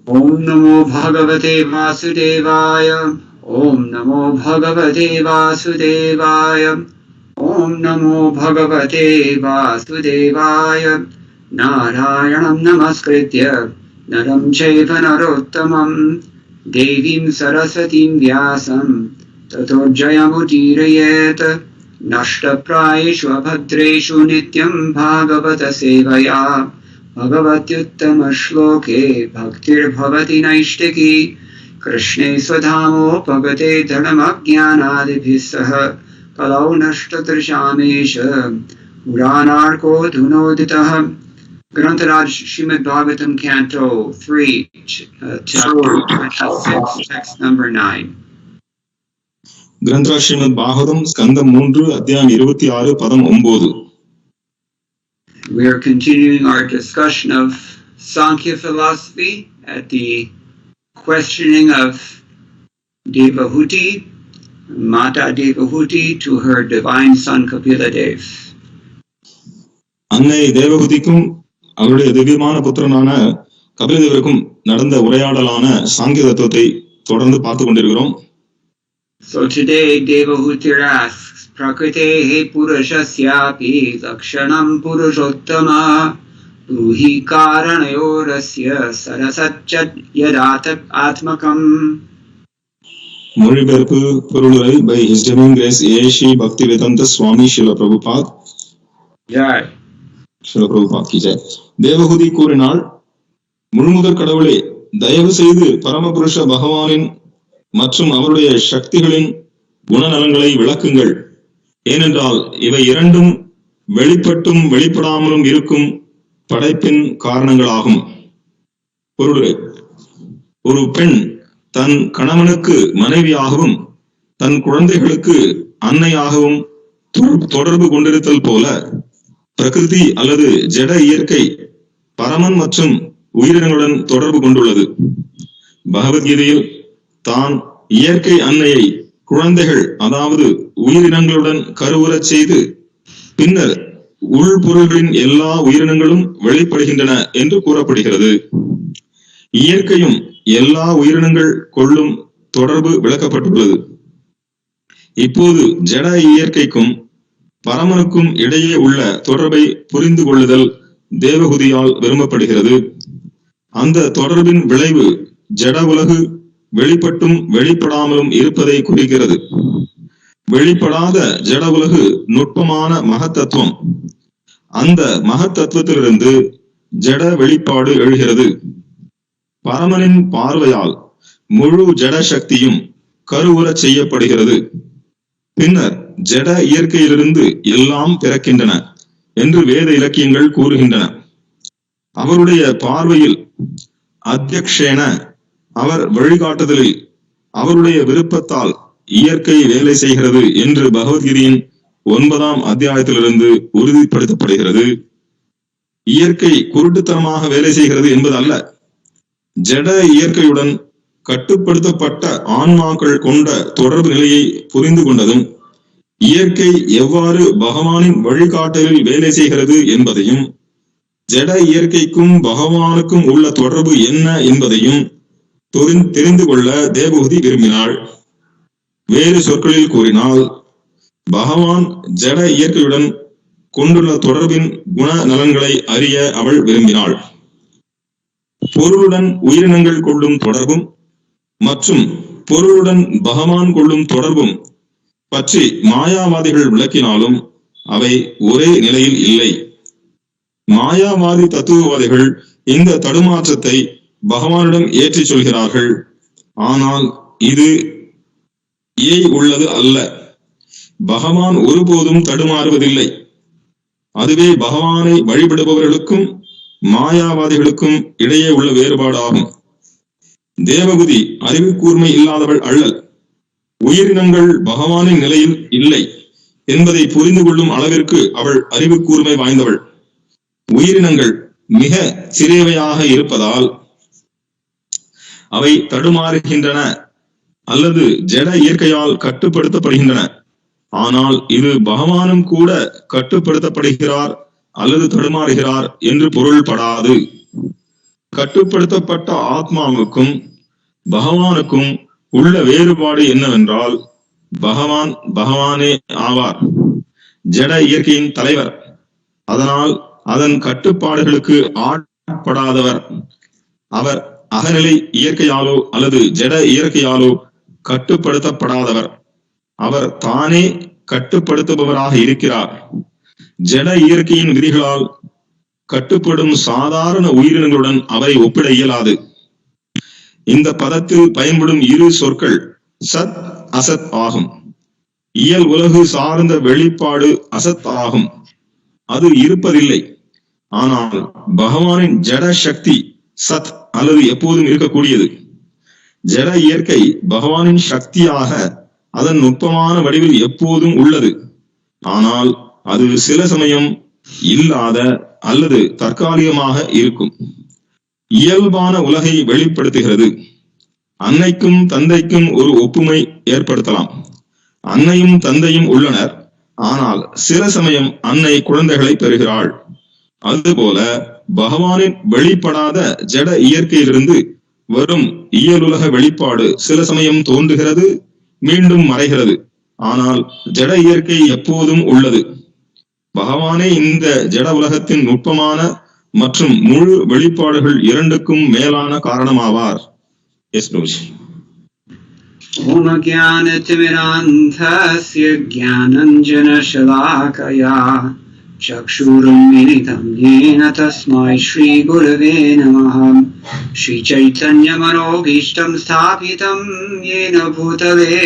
Om Namo Bhagavate Vasudevaya. Om Namo Bhagavate Vasudevaya. Om Namo Bhagavate Vasudevaya. Narayanam Namaskritya Naram Chaiva Narottamam Devim Saraswatim Vyasam Tato Jayamutirayet Nashtaprayeshu Abhadreshu Nityam Bhagavata Sevaya Bhagavatyuttama Shloke Bhaktir Bhavati Naishtiki Krishne Swadhamo Bhagate Dhanamajnanadibhisaha Kalau Nashtatrashamesha Uranarko Dhunoditaha. Grantaraj Srimad Bhagavatam Canto 3, Chapter 26, Text number 9. Grantaraj Srimad Bhagavatam Skandam 3, Adhyayam 26, Padam 9. We are continuing our discussion of Sankhya philosophy at the questioning of Devahuti, Mata Devahuti, to her divine son Kapila Dev. அன்னை தேவகுதிக்கும் அவருடைய திவ்யமான புத்திரனான கபிலதேவருக்கும் நடந்த உரையாடலான சாங்கிய தத்துவத்தை தொடர்ந்து பார்த்து கொண்டிருக்கிறோம். So today Devahuti asks, Prakritehe Purushasyapi Lakshanam Purushottama Ruhi Karanayorasya Sarasachat Yadatat Atmakam. மொழிபெயர்ப்பு பொருளுரை by His Grace A.Shri Bhaktivedanta Swami Srila Prabhupada. Jai. தேவகுதி கூறினாள், முழுமுதற் கடவுளே, தயவு செய்து பரமபுருஷ பகவானின் மற்றும் அவருடைய சக்திகளின் குணநலங்களை விளக்குங்கள். ஏனென்றால் இவை இரண்டும் வெளிப்பட்டும் வெளிப்படாமலும் இருக்கும் படைப்பின் காரணங்களாகும். பொருளுரை: ஒரு பெண் தன் கணவனுக்கு மனைவியாகவும் தன் குழந்தைகளுக்கு அன்னையாகவும் தொடர்பு கொண்டிருத்தல் போல பிரகிருதி அல்லது ஜட இயற்கை பரமன் மற்றும் உயிரினங்களுடன் தொடர்பு கொண்டுள்ளது. பகவத்கீதையில் தான் இயற்கை அன்னையை குழந்தைகள் அதாவது உயிரினங்களுடன் கருவுறச் செய்து பின்னர் உள்பொருள்களின் எல்லா உயிரினங்களும் வெளிப்படுகின்றன என்று கூறப்படுகிறது. இயற்கையும் எல்லா உயிரினங்கள் கொள்ளும் தொடர்பு விளக்கப்பட்டுள்ளது. இப்போது ஜட இயற்கைக்கும் பரமனுக்கும் இடையே உள்ள தொடர்பை புரிந்து கொள்ளுதல் தேவகுதியால் விரும்பப்படுகிறது. அந்த தொடர்பின் விளைவு ஜட உலகு வெளிப்பட்டும் வெளிப்படாமலும் இருப்பதை குறிக்கிறது. வெளிப்படாத ஜட உலகு நுட்பமான மகத்தத்துவம். அந்த மகத்தத்துவத்திலிருந்து ஜட வெளிப்பாடு எழுகிறது. பரமனின் பார்வையால் முழு ஜட சக்தியும் கருவுறச் செய்யப்படுகிறது. பின்னர் ஜட இயற்கையிலிருந்து எல்லாம் பிறக்கின்றன என்று வேத இலக்கியங்கள் கூறுகின்றன. அவருடைய பார்வையில் அத்தியக்ஷேன, அவர் வழிகாட்டுதலில் அவருடைய விருப்பத்தால் இயற்கை வேலை செய்கிறது என்று பகவத்கீதையின் 9ஆம் அத்தியாயத்திலிருந்து உறுதிப்படுத்தப்படுகிறது. இயற்கை குருட்டுத்தனமாக வேலை செய்கிறது என்பதல்ல. ஜட இயற்கையுடன் கட்டுப்படுத்தப்பட்ட ஆன்மாக்கள் கொண்ட தொடர்பு நிலையை புரிந்து கொண்டதும் இயற்கை எவ்வாறு பகவானின் வழிகாட்டலில் வேலை செய்கிறது என்பதையும் ஜட இயற்கைக்கும் பகவானுக்கும் உள்ள தொடர்பு என்ன என்பதையும் தெரிந்து கொள்ள தேவகுதி விரும்பினாள். வேறு சொற்களில் கூறினால், பகவான் ஜட இயற்கையுடன் கொண்டுள்ள தொடர்பின் குண நலன்களை அறிய அவள் விரும்பினாள். பொருளுடன் உயிரினங்கள் கொள்ளும் தொடர்பும் மற்றும் பொருளுடன் பகவான் கொள்ளும் தொடர்பும் பற்றி மாயாவாதிகள் விளக்கினாலும் அவை ஒரே நிலையில் இல்லை. மாயாவாதி தத்துவவாதிகள் இந்த தடுமாற்றத்தை பகவானிடம் ஏற்றி சொல்கிறார்கள். ஆனால் இது உள்ளது அல்ல. பகவான் ஒருபோதும் தடுமாறுவதில்லை. அதுவே பகவானை வழிபடுபவர்களுக்கும் மாயாவாதிகளுக்கும் இடையே உள்ள வேறுபாடு ஆகும். தேவகுதி அறிவு கூர்மை இல்லாதவள் அல்லல். உயிரினங்கள் பகவானின் நிலையில் இல்லை என்பதை புரிந்து கொள்ளும் அளவிற்கு அவள் அறிவு கூர்மை வாய்ந்தவள். உயிரினங்கள் மிக சிறியவையாக இருப்பதால் அவை தடுமாறுகின்றன அல்லது ஜட இயற்கையால் கட்டுப்படுத்தப்படுகின்றன. ஆனால் இது பகவானும் கூட கட்டுப்படுத்தப்படுகிறார் அல்லது தடுமாறுகிறார் என்று பொருள்படாது. கட்டுப்படுத்தப்பட்ட ஆத்மாவுக்கும் பகவானுக்கும் உள்ள வேறுபாடு என்னவென்றால், பகவானே ஆவார் ஜட இயற்கையின் தலைவர். அதனால் அதன் கட்டுப்பாடுகளுக்கு ஆட்படாதவர். அவர் அகநிலை இயற்கையாலோ அல்லது ஜட இயற்கையாலோ கட்டுப்படுத்தப்படாதவர். அவர் தானே கட்டுப்படுத்துபவராக இருக்கிறார். ஜட இயற்கையின் விதிகளால் கட்டுப்படும் சாதாரண உயிரினங்களுடன் அவரை ஒப்பிட இயலாது. இந்த பதத்தில் பயன்படும் இரு சொற்கள் சத் அசத் ஆகும். இயல் உலகு சார்ந்த வெளிப்பாடு அசத் ஆகும். அது இருப்பதில்லை. ஆனால் பகவானின் ஜட சக்தி சத் அல்லது எப்போதும் இருக்கக்கூடியது. ஜட இயற்கை பகவானின் சக்தியாக அதன் நுட்பமான வடிவில் எப்போதும் உள்ளது. ஆனால் அது சில சமயம் இல்லாத அல்லது தற்காலிகமாக இருக்கும். இயல்பான உலகை வெளிப்படுத்துகிறது. அன்னைக்கும் தந்தைக்கும் ஒரு ஒப்புமை ஏற்படுத்தலாம். அன்னையும் தந்தையும் உள்ளனர். ஆனால் சில சமயம் அன்னை குழந்தைகளை பெறுகிறாள். அதுபோல பகவானின் வெளிப்படாத ஜட இயற்கையிலிருந்து வரும் இயலுலக வெளிப்பாடு சில சமயம் தோன்றுகிறது, மீண்டும் மறைகிறது. ஆனால் ஜட இயற்கை எப்போதும் உள்ளது. பகவானே இந்த ஜட உலகத்தின் நுட்பமான மற்றும் முழு வெளிப்பாடுகள் இரண்டுக்கும் மேலான காரணமாவார். எஸ் நோஷ். ஓம் அஜ்ஞானதிமிராந்தஸ்ய ஞானஞ்சனசலாகயா चक्षुरुन्मिलितं येन तस्मै श्रीगुरवे नमः। श्रीचैतन्यमनोभीष्टं स्थापितं येन भूतले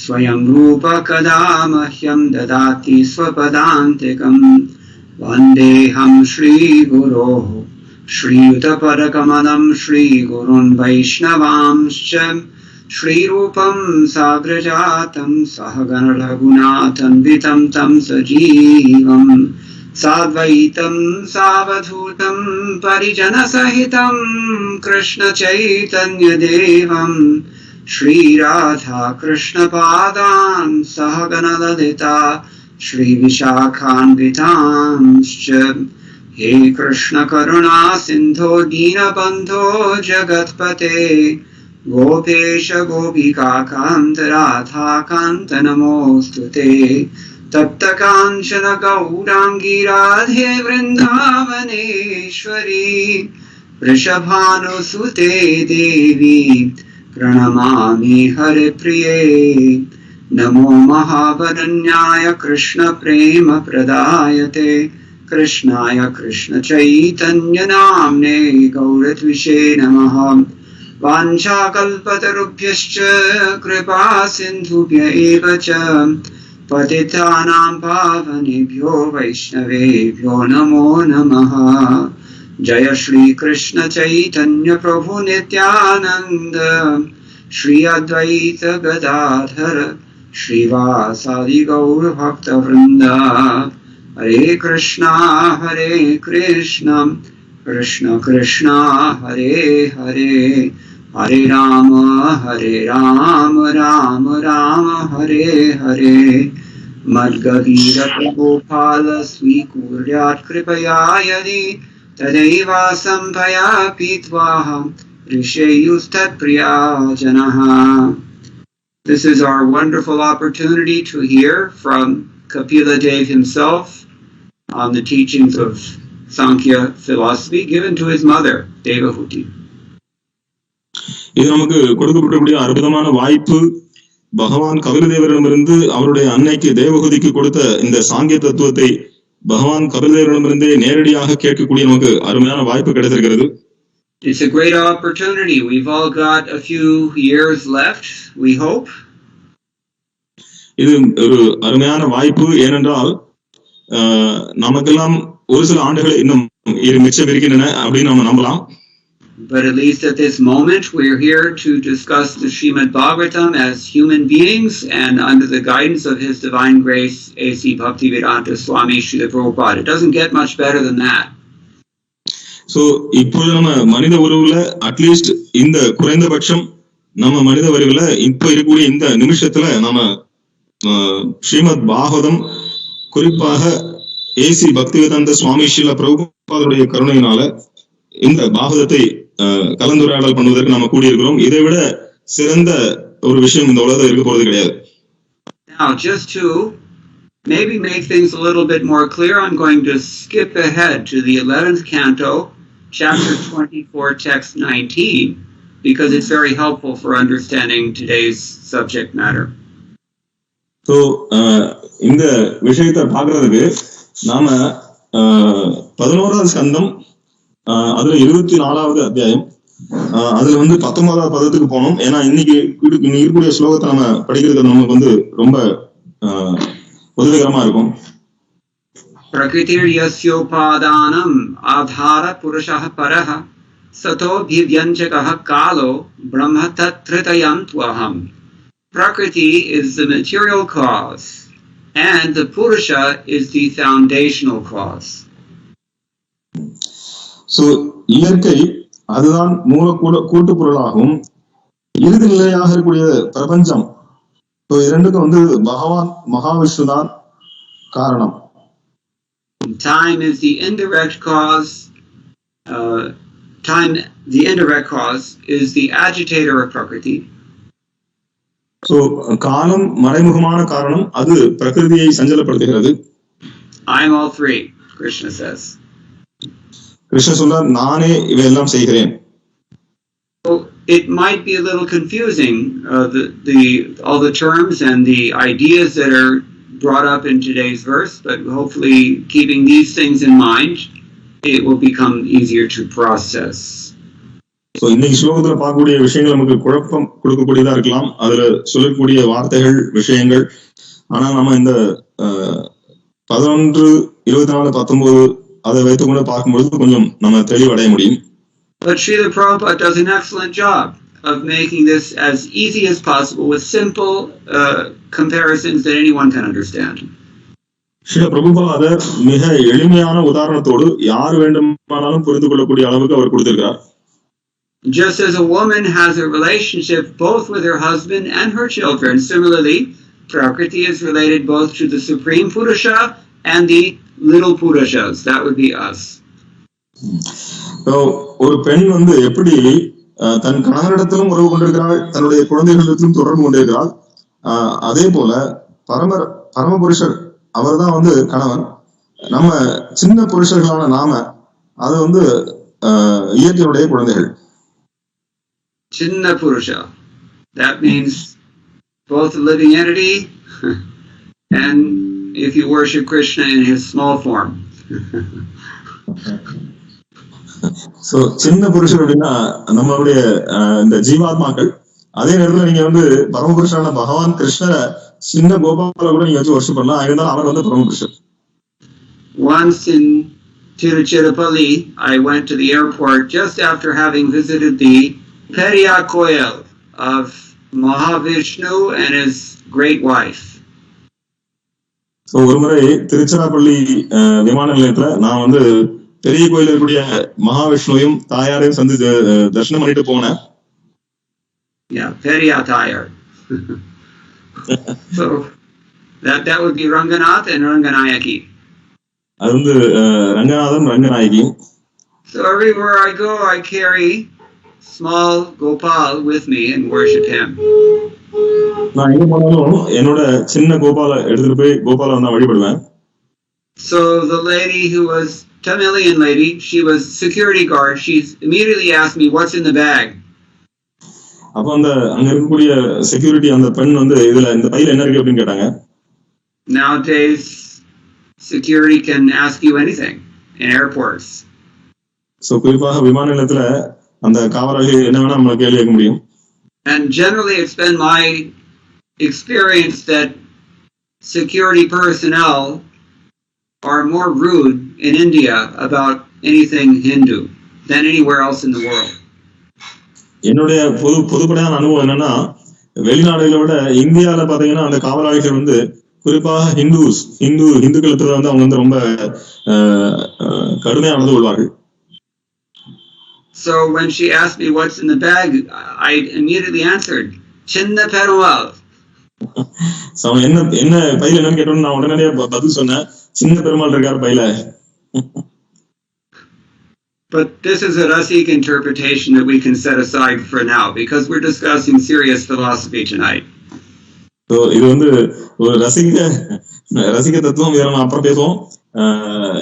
स्वयं रूप कदा मह्यं ददाति स्वपदान्तिकं। वन्देऽहं श्रीगुरोः श्रीयुतपदकमलं श्रीगुरुन् वैष्णवांश्च श्रीरूपं साग्रजातं सहगण रघुनाथन्वितं तं सजीवं साद्वैतं सावधूतं परिजनसहितं कृष्णचैतन्यदेवं श्रीराधा कृष्णपादान् सहगण ललिता श्रीविशाखान्वितांश्च। हे कृष्ण करुणा सिन्धो दीनबन्धो जगत्पते गोपेश गोपिका कान्त राधा कान्त नमोऽस्तुते। तप्त काञ्चन गौराङ्गी राधे वृन्दावनेश्वरी वृषभानुसुते देवी प्रणमामि हरिप्रिये। नमो महावदन्याय कृष्ण प्रेम प्रदायते कृष्णाय कृष्ण चैतन्य नाम्ने गौरद्विषे नमः। वाञ्छाकल्पतरुभ्यश्च कृपा सिन्धुभ्य एव च पतितानां पावनेभ्यो वैष्णवेभ्यो नमो नमः। जय श्री कृष्ण चैतन्य प्रभु नित्यानंद श्री अद्वैत गदाधर श्रीवासादि गौर भक्त वृंद। हरे कृष्णा कृष्ण कृष्णा हरे हरे हरे राम राम राम हरे हरे। मद्गवीर गोपाल स्वीकुर्यात् कृपया यदि तदैवासं भया पीत्वाहं ऋषेयुस्तत्प्रिया जनः। This is our wonderful opportunity to hear from Kapila Dev himself on the teachings of Sankhya philosophy given to his mother, Devahuti. இது நமக்கு கொடுக்கப்படக்கூடிய அற்புதமான வாய்ப்பு. பகவான் கபிலதேவரிடமிருந்து அவருடைய அன்னைக்கு தேவகுதிக்கு கொடுத்த இந்த சாங்கிய தத்துவத்தை பகவான் கபிலதேவரிடமிருந்தே நேரடியாக கேட்கக்கூடிய நமக்கு அருமையான வாய்ப்பு கிடைத்திருக்கிறது. It's a great opportunity. We've all got a few years left, we hope. இது ஒரு அருமையான வாய்ப்பு. ஏனென்றால் நமக்கெல்லாம் ஒரு சில ஆண்டுகள் இன்னும் மிச்சம் இருக்கின்றன அப்படின்னு நம்ம நம்பலாம். But at least at this moment, we're here to discuss the Srimad Bhagavatam as human beings and under the guidance of His Divine Grace, A.C. Bhaktivedanta Swami Srila Prabhupada. It doesn't get much better than that. So, இப்போது நம்ம மனித உறவுல at least இந்த குறைந்தபட்சம் நம்ம மனித உறவுல இப்ப இருக்கக்கூடிய இந்த நிமிஷத்துல நம்ம ஸ்ரீமத் பாகவதம், குறிப்பாக ஏசி பக்திவேதாந்த சுவாமி ஸ்ரீல பிரபுபாதருடைய கருணையினால இந்த பாகவதத்தை கலந்துரையாடல் பண்ணுவதற்கு நாம கூடியிருக்கிறோம். இதை விட சிறந்த ஒரு விஷயம் இந்த உலகத்தில் இருக்க போறது கிடையாது. Now, just to maybe make things a little bit more clear, I'm going to skip ahead to the 11th canto, chapter 24, text 19, because it's very helpful for understanding today's subject matter. So, இந்த விஷயத்தை பார்க்கறதுக்கு நாம 11வது ஸ்கந்தம் அதுல 24வது அத்தியாயம் அதுல 19வது பதத்துக்கு போனோம். ஏன்னா இன்னைக்கு இருக்கக்கூடிய ஸ்லோகத்தை நம்ம படிக்கிறது நமக்கு ரொம்ப உதவிகரமா இருக்கும். பிரகிருதிர் யஸ்யோபாதானம் ஆதார புருஷः பரः சதோ விவ்யஞ்சகः காலோ பிரம்ம தத்ருதயம் த்வஹம். Prakriti is the material cause and the Purusha is the foundational cause. So இயற்கை அதுதான் மூல கூட்டு பொருளாகும். இறுதி நிலையாக இருக்கக்கூடிய பிரபஞ்சம் இரண்டுக்கும் பகவான் மகாவிஷ்ணு தான் காரணம். Time is the indirect cause. The indirect cause is the agitator of Prakriti. So காலம் மறைமுகமான காரணம், அது பிரகிருதியை சஞ்சலப்படுத்துகிறது. I am all three, Krishna says. Krishna சொல்றார், நானே இவையெல்லாம் செய்கிறேன். It might be a little confusing, all the terms and the ideas that are brought up in today's verse, but hopefully keeping these things in mind, it will become easier to process. So இன்னைக்கு ஸ்லோகத்துல பார்க்கக்கூடிய விஷயங்கள் நமக்கு குழப்பம் கொடுக்கக்கூடியதா இருக்கலாம், அதுல சொல்லக்கூடிய வார்த்தைகள் விஷயங்கள். ஆனா நம்ம இந்த 11, 24, 19 அதை வைத்துக்கொண்டு பார்க்கும்பொழுது கொஞ்சம் நம்ம தெளிவடைய முடியும். But Srila Prabhupada does an excellent job of making this as easy as possible with simple comparisons that anyone can understand. Srila பிரபுபாதர் மிக எளிமையான உதாரணத்தோடு யார் வேண்டுமானாலும் புரிந்து கொள்ளக்கூடிய அளவுக்கு அவர் கொடுத்திருக்கிறார். Just as a woman has a relationship both with her husband and her children, similarly, Prakriti is related both to the Supreme Purusha and the little Purushas. That would be us. ஒரு பெண் எப்படி தன் கணவனிடத்திலும் உறவு கொண்டிருக்கிறாள், தன்னுடைய குழந்தைகளிடத்திலும் தொடர்பு கொண்டிருக்கிறாள். அதே போல பரமபுருஷர் அவர் தான் கணவன். நம்ம சின்ன புருஷர்களான நாம அது இயற்கையுடைய குழந்தைகள். Chinna Purusha. That means both a living entity and if you worship Krishna in his small form. So சின்ன புருஷர் அப்படின்னா நம்மளுடைய இந்த ஜீவாத்மாக்கள். அதே நேரத்துல நீங்க பரமபுருஷரான பகவான் கிருஷ்ணரை சின்ன கோபால கூட நீங்க வர்ஷிப் பண்ணலாம். இருந்தாலும் அவர் பரமபுருஷர். Once in Tiruchirappalli, I went to the airport just after having visited the Periya Koil of Mahavishnu and his great wife. So ஒரு முறை திருச்சிராப்பள்ளி விமான நிலையத்துல நான் பெரிய கோயில இருக்கக்கூடிய மகாவிஷ்ணுவையும் தாயாரையும் சந்திச்சு தரிசனம் பண்ணிட்டு போனேன். Yeah, Periya Tayar. So that would be Ranganath and Ranganayaki. அது Ranganathan Ranganayaki. So everywhere I go, I carry small Gopal with me and worship him. நான் எங்க போனாலும் என்னோட சின்ன கோபால எடுத்துட்டு போய் கோபால நான் வழிபடுவேன். So the lady who was Tamilian lady, she was security guard. She's immediately asked me what's in the bag. அப்ப அங்க இருக்கக்கூடிய செக்யூரிட்டி அந்த பெண் இதுல இந்த பையில என்ன இருக்கு அப்படினு கேட்டாங்க. Nowadays security can ask you anything in airports. So குறிப்பாக விமான நிலையத்துல அந்த காவலர்கள் என்ன வேணா நம்ம கேள்வி கேட்க முடியும். And generally it's been my experience that security personnel are more rude in India about anything Hindu than anywhere else in the world. என்னுடைய பொதுப்படையான அனுபவம் என்னன்னா, வெளிநாடுகளை விட இந்தியால பாத்தீங்கன்னா அந்த காவலாளிகள் குறிப்பாக இந்துக்களுக்கு அவங்க ரொம்ப கடுமையா நடந்து கொள்வார்கள். So when she asked me what's in the bag, I immediately answered, Chinna Perumal. So என்ன பையில என்னன்னு கேட்டோன்னு நான் உடனடியா பதில் சொன்னேன், சின்ன பெருமாள் இருக்கார் பையில. But this is a Rasik interpretation that we can set aside for now because we're discussing serious philosophy tonight. So இது வந்து ஒரு ரசிக தத்துவம், இதை நம்ம அப்புறம் பேசுவோம்.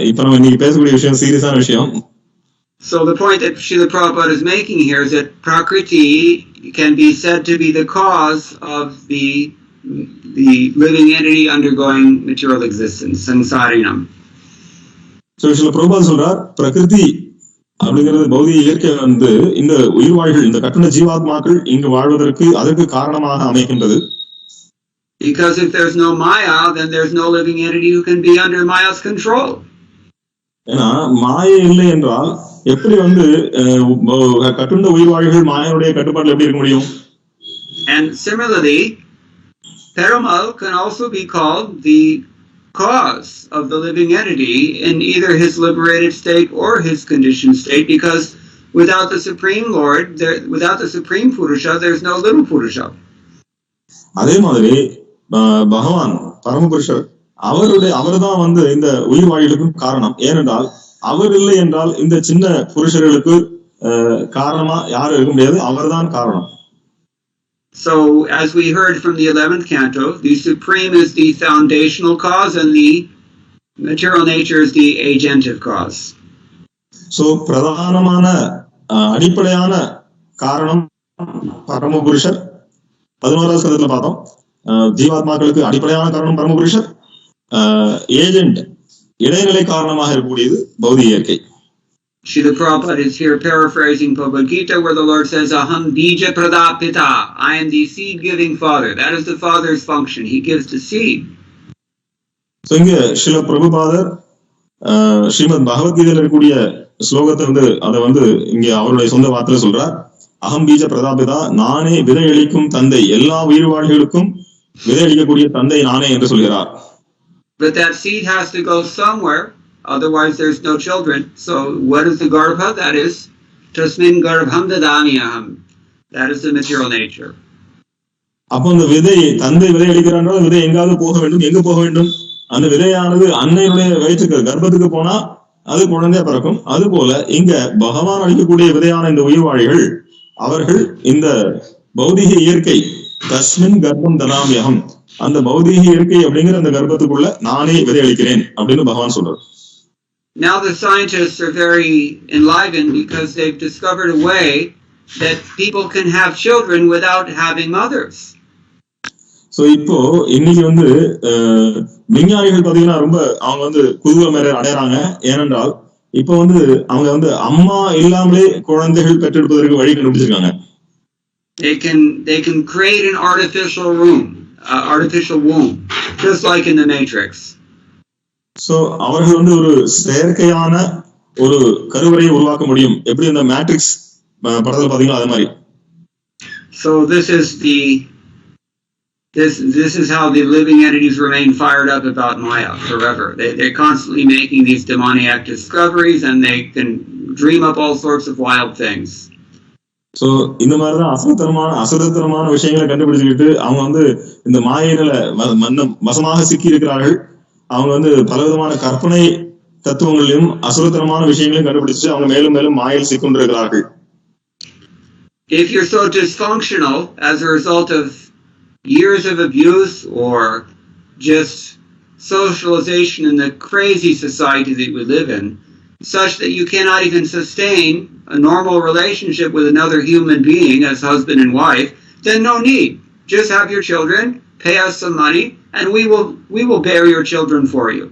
இப்ப நம்ம இன்னைக்கு பேசக்கூடிய விஷயம் சீரியஸான விஷயம். So the point that Srila Prabhupada is making here is that Prakriti can be said to be the cause of the living entity undergoing material existence, samsarinam. So Srila Prabhupada சொல்றார், பிரகிருதி அப்படிங்கிறது பௌதிக இயற்கை வந்து இந்த உயிர்வாழ்கள், இந்த கட்டுன ஜீவாத்மாக்கள் இங்கு வாழ்வதற்கு அதற்கு காரணமாக அமைக்கின்றது. Because if there's no Maya, then there's no living entity who can be under Maya's control. ஏன்னா மாயை இல்லை என்றால் எப்படி வந்து கட்டுண்ட உயிர்வாழ்கள் மாயனுடைய கட்டுப்பாட்டில் எப்படி இருக்க முடியும்? And similarly, Perumal can also be called the cause of the living entity in either his liberated state or his conditioned state, because without the Supreme Lord, without the Supreme Purusha, there's no little Purusha. அதே மாதிரி பகவான் பரமபுருஷர் அவர்தான் வந்து இந்த உயிர் வாழ்களுக்கும் காரணம். ஏனென்றால் அவர் இல்லை என்றால் இந்த சின்ன புருஷர்களுக்கு காரணமா யாரும் இருக்க முடியாது, அவர்தான் காரணம். So, as we heard from the 11th canto, the Supreme is the foundational cause and the material nature is the agentive cause. So, பிரதானமான அடிப்படையான காரணம் பரமபுருஷர். 11வது ஸ்கந்தத்துல பார்த்தோம், ஜீவாத்மாக்களுக்கு அடிப்படையான காரணம் பரமபுருஷர். ஏஜென்ட் இடைநிலை காரணமாக இருக்கக்கூடியது பௌதிக இயற்கை. Srila Prabhupada is here paraphrasing Bhagavat Gita, where the Lord says, Aham bija pradapita, I am the seed-giving father. That is the father's function. He gives the seed. So, இங்க ஸ்ரீல பிரபுபாதர் ஸ்ரீமத் பகவத் கீதையில் இருக்கக்கூடிய ஸ்லோகத்தை வந்து அதை வந்து இங்க அவருடைய சொந்த வார்த்தையில சொல்றார். அகம் பீஜ பிரதாபிதா, நானே விதையளிக்கும் தந்தை, எல்லா உயிர்வாழ்களுக்கும் விதையளிக்கக்கூடிய தந்தை நானே என்று சொல்கிறார். But that seed has to go somewhere, otherwise there's no children. So what is the garbha? That is tasmin garbham dadamyaham. That is the material nature. அப்போ அந்த விதை, தந்தை விதை அளிக்கிறான், விதை எங்காவது போக வேண்டும். எங்க போக வேண்டும்? அந்த விதையானது அன்னையுடைய வயிற்றுக்கு கர்ப்பத்துக்கு போனா அது குழந்தையா பிறக்கும். அது போல இங்க பகவான் அளிக்கக்கூடிய விதையான இந்த உயிர்வாழிகள், அவர்கள் இந்த பௌதிக இயற்கை தஸ்மின் கர்ப்பம் ததாமியகம், அந்த பௌதிக இயற்கை அப்படிங்கிற அந்த கர்ப்பத்துக்குள்ள நானே விதை அளிக்கிறேன் அப்படின்னு பகவான் சொல்றார். Now the scientists are very enlivened because they've discovered a way that people can have children without having mothers. So இப்போ இன்னைக்கு வந்து விஞ்ஞானிகள் பாத்தீங்கன்னா ரொம்ப அவங்க வந்து குதூகலம் அடையறாங்க. ஏனென்றால் இப்போ வந்து அவங்க வந்து அம்மா இல்லாமலே குழந்தைகள் பெற்றெடுப்பதற்கு வழி கண்டுபிடிச்சிருக்காங்க. They can create an artificial womb, just like in the Matrix. So அவர்கள் வந்து ஒரு செயற்கையான ஒரு கருவறையை உருவாக்க முடியும். எப்படி இந்த மேட்ரிக்ஸ் படத்துல பாத்தீங்களா அது மாதிரி. So this is how the living entities remain fired up about Maya forever. They're constantly making these demoniac discoveries and they can dream up all sorts of wild things. So இந்த மாதிரிதான் அசுரத்தனமான விஷயங்களை கண்டுபிடிச்சுக்கிட்டு அவங்க வந்து இந்த மாயில வசமாக சிக்கி இருக்கிறார்கள். அவங்க வந்து பலவிதமான கற்பனை தத்துவங்களையும் அசுரத்தனமான விஷயங்களையும் கண்டுபிடிச்சு அவங்க மேலும் மேலும் மாயில் சிக்கொண்டிருக்கிறார்கள். If you're so dysfunctional as a result of years of abuse or just socialization in the crazy society that we live in, such that you cannot even sustain a normal relationship with another human being as husband and wife, then no need. Just have your children, pay us some money, and we will bear your children for you.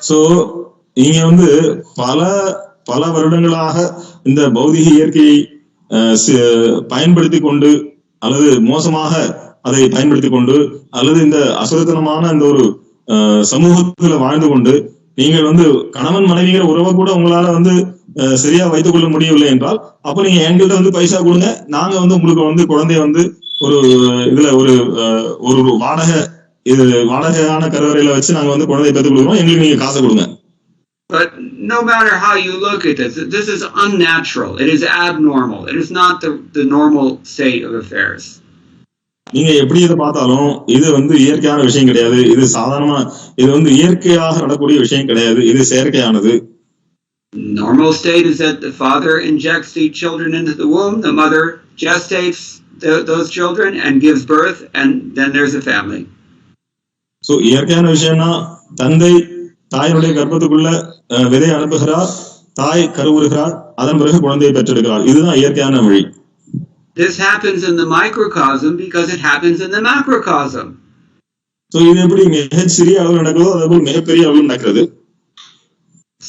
So இங்க வந்து பல வருடங்களாக இந்த பௌதிக இயற்கையை பயன்படுத்தி கொண்டு அல்லது மோசமாக அதை பயன்படுத்தி கொண்டு அல்லது இந்த அசுரத்தனமான இந்த ஒரு சமூகத்துல வாழ்ந்து கொண்டு நீங்கள் வந்து கணவன் மனைவிங்கிற உறவை கூட உங்களால வந்து சரியா வைத்துக் கொள்ள முடியவில்லை என்றால் அப்ப நீங்க எங்கள்கிட்ட வந்து பைசா கொடுங்க, நாங்க வந்து உங்களுக்கு வந்து குழந்தைய வந்து ஒரு இதுல ஒரு வாடகையான கருவறையில வச்சு நாங்க வந்து குழந்தைய பெற்றுக் கொடுக்குறோம், எங்களுக்கு நீங்க காசை கொடுங்க. But no matter how you look at this is unnatural. It is abnormal. It is not the normal state of affairs. நீங்க எப்படி இதை பார்த்தாலும் இது வந்து இயற்கையான விஷயம் கிடையாது. இது சாதாரணமா இது வந்து இயற்கையாக நடக்கூடிய விஷயம் கிடையாது. இது செயற்கையானது. Normal state is that the father injects the children into the womb, the mother gestates those children and gives birth, and then there's a family. So இயற்கையான விஷயம்னா தந்தை தாயினுடைய கர்ப்பத்துக்குள்ள விதை அனுப்புகிறார், தாய் கருவுறுகிறார், அதன் பிறகு குழந்தையை பெற்றெடுக்கிறார். இதுதான் இயற்கையான வழி. This happens in the microcosm because it happens in the macrocosm. So இது எப்படி மிக சிறிய அளவில் நடக்குதோ அதுபோல் மிகப்பெரிய அளவில் நடக்கிறது.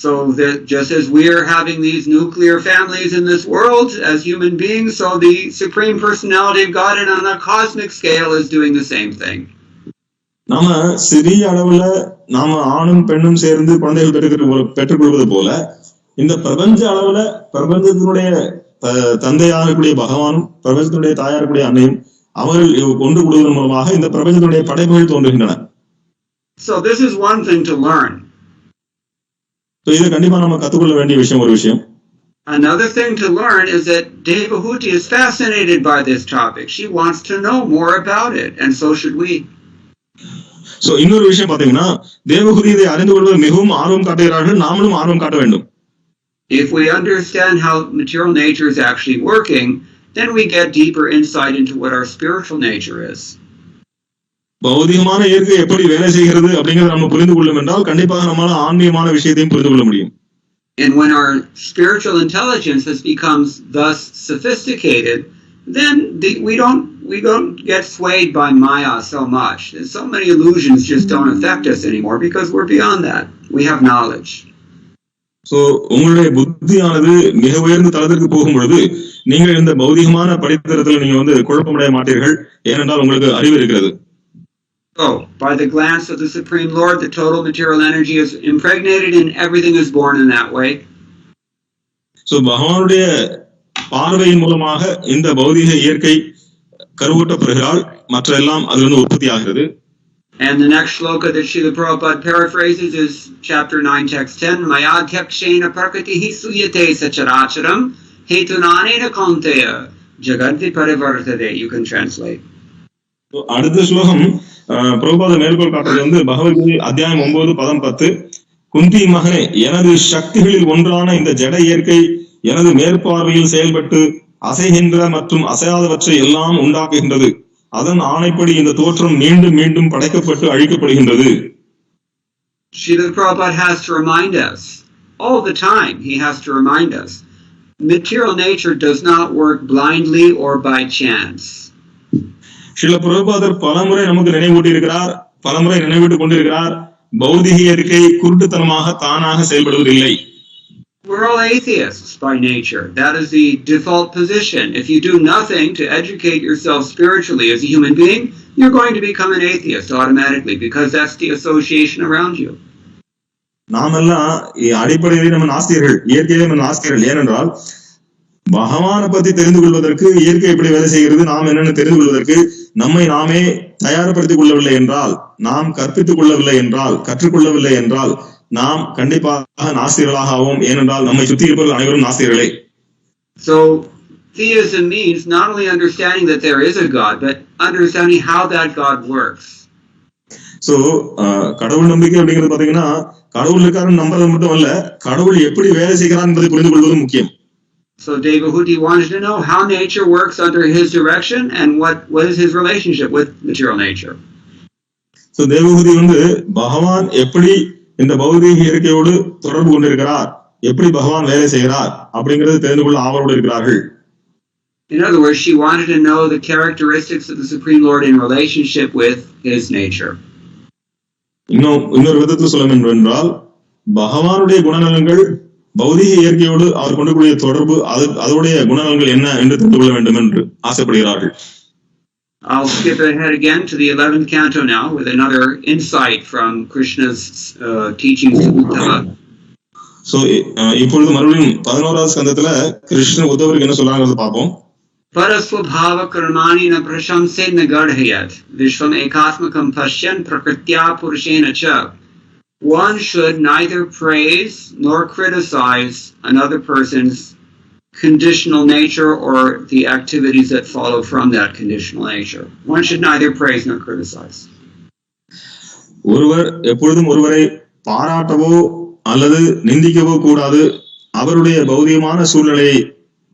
So that just as we are having these nuclear families in this world as human beings, so the Supreme Personality of God on a cosmic scale is doing the same thing. நாம சிறிய அளவுல நாம ஆணும் பெண்ணும் சேர்ந்து குழந்தைகள் பெற்றுக்கொள்வது போல இந்த பிரபஞ்ச அளவுல பிரபஞ்சத்தினுடைய தந்தையாகக்கூடிய பகவானும் பிரபஞ்சத்தினுடைய தாயாகக்கூடிய அன்னையும் அவர்கள் ஒன்று கூடுவதன் மூலமாக இந்த பிரபஞ்சத்தினுடைய படைப்புகள் தோன்றுகின்றன. So this is one thing to learn. So இதை கண்டிப்பா நம்ம கத்துக்கொள்ள வேண்டிய விஷயம் ஒரு விஷயம். Another thing to learn is that Devahuti is fascinated by this topic. She wants to know more about it, and so should we. So இன்னொரு விஷயம் பாத்தீங்கன்னா தேவகுதி இதை அறிந்து கொள்வது மிகவும் ஆர்வம் காட்டுகிறார்கள், நாமளும் ஆர்வம் காட்ட வேண்டும். If we understand how material nature is actually working, then we get deeper insight into what our spiritual nature is. பௌதிகமான இயற்கை எப்படி வேலை செய்கிறது அப்படிங்கறத நம்ம புரிந்து கொள்ளும் என்றால் கண்டிப்பாக நம்மால ஆன்மீகமான விஷயத்தையும் புரிந்து கொள்ள முடியும். And when our spiritual intelligence has become thus sophisticated, then we don't get swayed by Maya so much. And so many illusions just don't affect us anymore because we're beyond that. We have knowledge. So உங்களுடைய புத்தியானது மிக உயர்ந்த தளத்திற்கு போகும் பொழுது நீங்கள் இந்த பௌதிகமான படித்தரத்தில் நீங்க குழப்பமடைய மாட்டீர்கள், ஏனென்றால் உங்களுக்கு அறிவு இருக்கிறது. So, by the glance of the Supreme Lord, the total material energy is impregnated and everything is born in that way. So, பகவானுடைய பார்வையின் மூலமாக இந்த பௌதிக இயற்கை கருவூட்டப்படுகிறாள், மற்ற எல்லாம் அதிலிருந்து உற்பத்தி ஆகிறது. And the next shloka that Srila Prabhupada paraphrases is chapter 9, text 10. Mayadhyakshena prakatihi suyate sacharacharam hetunanena kaunteya jagadvi parivartate. You can translate. அடுத்த ஸ்லோகம் பிரபுபாத மேற்கோள் காட்டுறது பகவத்கீதை அத்தியாயம் 9, பதம் 10. குந்தி மகனே, எனது சக்திகளில் ஒன்றான இந்த ஜட இயற்கை எனது மேற்பார்வையில் செயல்பட்டு அசைகின்ற மற்றும் அசையாதவற்றை எல்லாம் உண்டாக்குகின்றது. அதன் ஆணைப்படி இந்த தோற்றம் மீண்டும் மீண்டும் படைக்கப்பட்டு அழிக்கப்படுகின்றது. Srila Prabhupada has to remind us all the time. He has to remind us material nature does not work blindly or by chance. Srila பிரபுபாதர் பலமுறை நமக்கு நினைவூட்டி இருக்கிறார், பலமுறை நினைவூட்டிக் கொண்டிருக்கிறார். பௌதிக இயற்கை குருட்டுத்தனமாக தானாக செயல்படுவதில்லை. We're all atheists by nature. That is the default position. If you do nothing to educate yourself spiritually as a human being, you're going to become an atheist automatically because that's the association around you. நாமெல்லாம் அடிப்படையில் நம்ம நாஸ்திகர்கள், இயற்கையிலே நம்ம நாஸ்திகர்கள். ஏனென்றால் பகவானை பத்தி தெரிந்து கொள்வதற்கு இயற்கை எப்படி வேலை செய்கிறது, நாம் என்னென்னு தெரிந்து கொள்வதற்கு நம்மை நாமே தயார்படுத்திக் கொள்ளவில்லை என்றால், நாம் கற்பித்துக் கொள்ளவில்லை என்றால், கற்றுக்கொள்ளவில்லை என்றால் நாம் கண்டிப்பாக நாஸ்திகர்களாக ஆவோம். ஏனென்றால் நம்மை சுற்றி இருப்பவர்கள் அனைவரும் நாஸ்திகர்களே. So theism means not only understanding that there is a God, but understanding how that God works. So கடவுள் நம்பிக்கை அப்படிங்கிறது பாத்தீங்கன்னா கடவுள் இருக்காருன்னு நம்புறது மட்டும் அல்ல, கடவுள் எப்படி வேலை செய்கிறார் என்பதை புரிந்து கொள்வது முக்கியம். So Devahuti wanted to know how nature works under his direction and what is his relationship with material nature. So Devahuti பகவான் எப்படி இந்த பௌதிக இயற்கையோடு தொடர்பு கொண்டிருக்கிறார், எப்படி பகவான் வேலை செய்கிறார் அப்படிங்கிறது தெரிந்து கொள்ள ஆவலோடு இருக்கிறார்கள். In other words, she wanted to know the characteristics of the Supreme Lord in relationship with his nature. இன்னொரு விதத்தில் சொல்ல வேண்டும் என்றால் பகவானுடைய குணநலன்கள் பௌதிக இயற்கையோடு அவர் கொண்டக்கூடிய தொடர்பு, அதோடைய குணநலன்கள் என்ன என்று தெரிந்து கொள்ள வேண்டும் என்று ஆசைப்படுகிறார்கள். I'll skip ahead again to the 11th canto now with another insight from Krishna's teachings to Uddhava. So இப்பொழுது மறுபடியும் 11வது ஸ்கந்தத்துல கிருஷ்ணர் உத்தவருக்கு என்ன சொல்றாங்கன்னு பார்ப்போம். Parasvabhava karmani na prashamse na garhayat vishvam ekatmakam pashyan prakritya purushena cha. One should neither praise nor criticize another person's conditional nature or the activities that follow from that conditional nature. One should neither praise nor criticize. ஒருவர் எப்பொழுதும் ஒருவரை பாராட்டவோ அல்லது நிந்திக்கவோ கூடாது, அவருடைய பௌதிகமான சூழ்நிலையை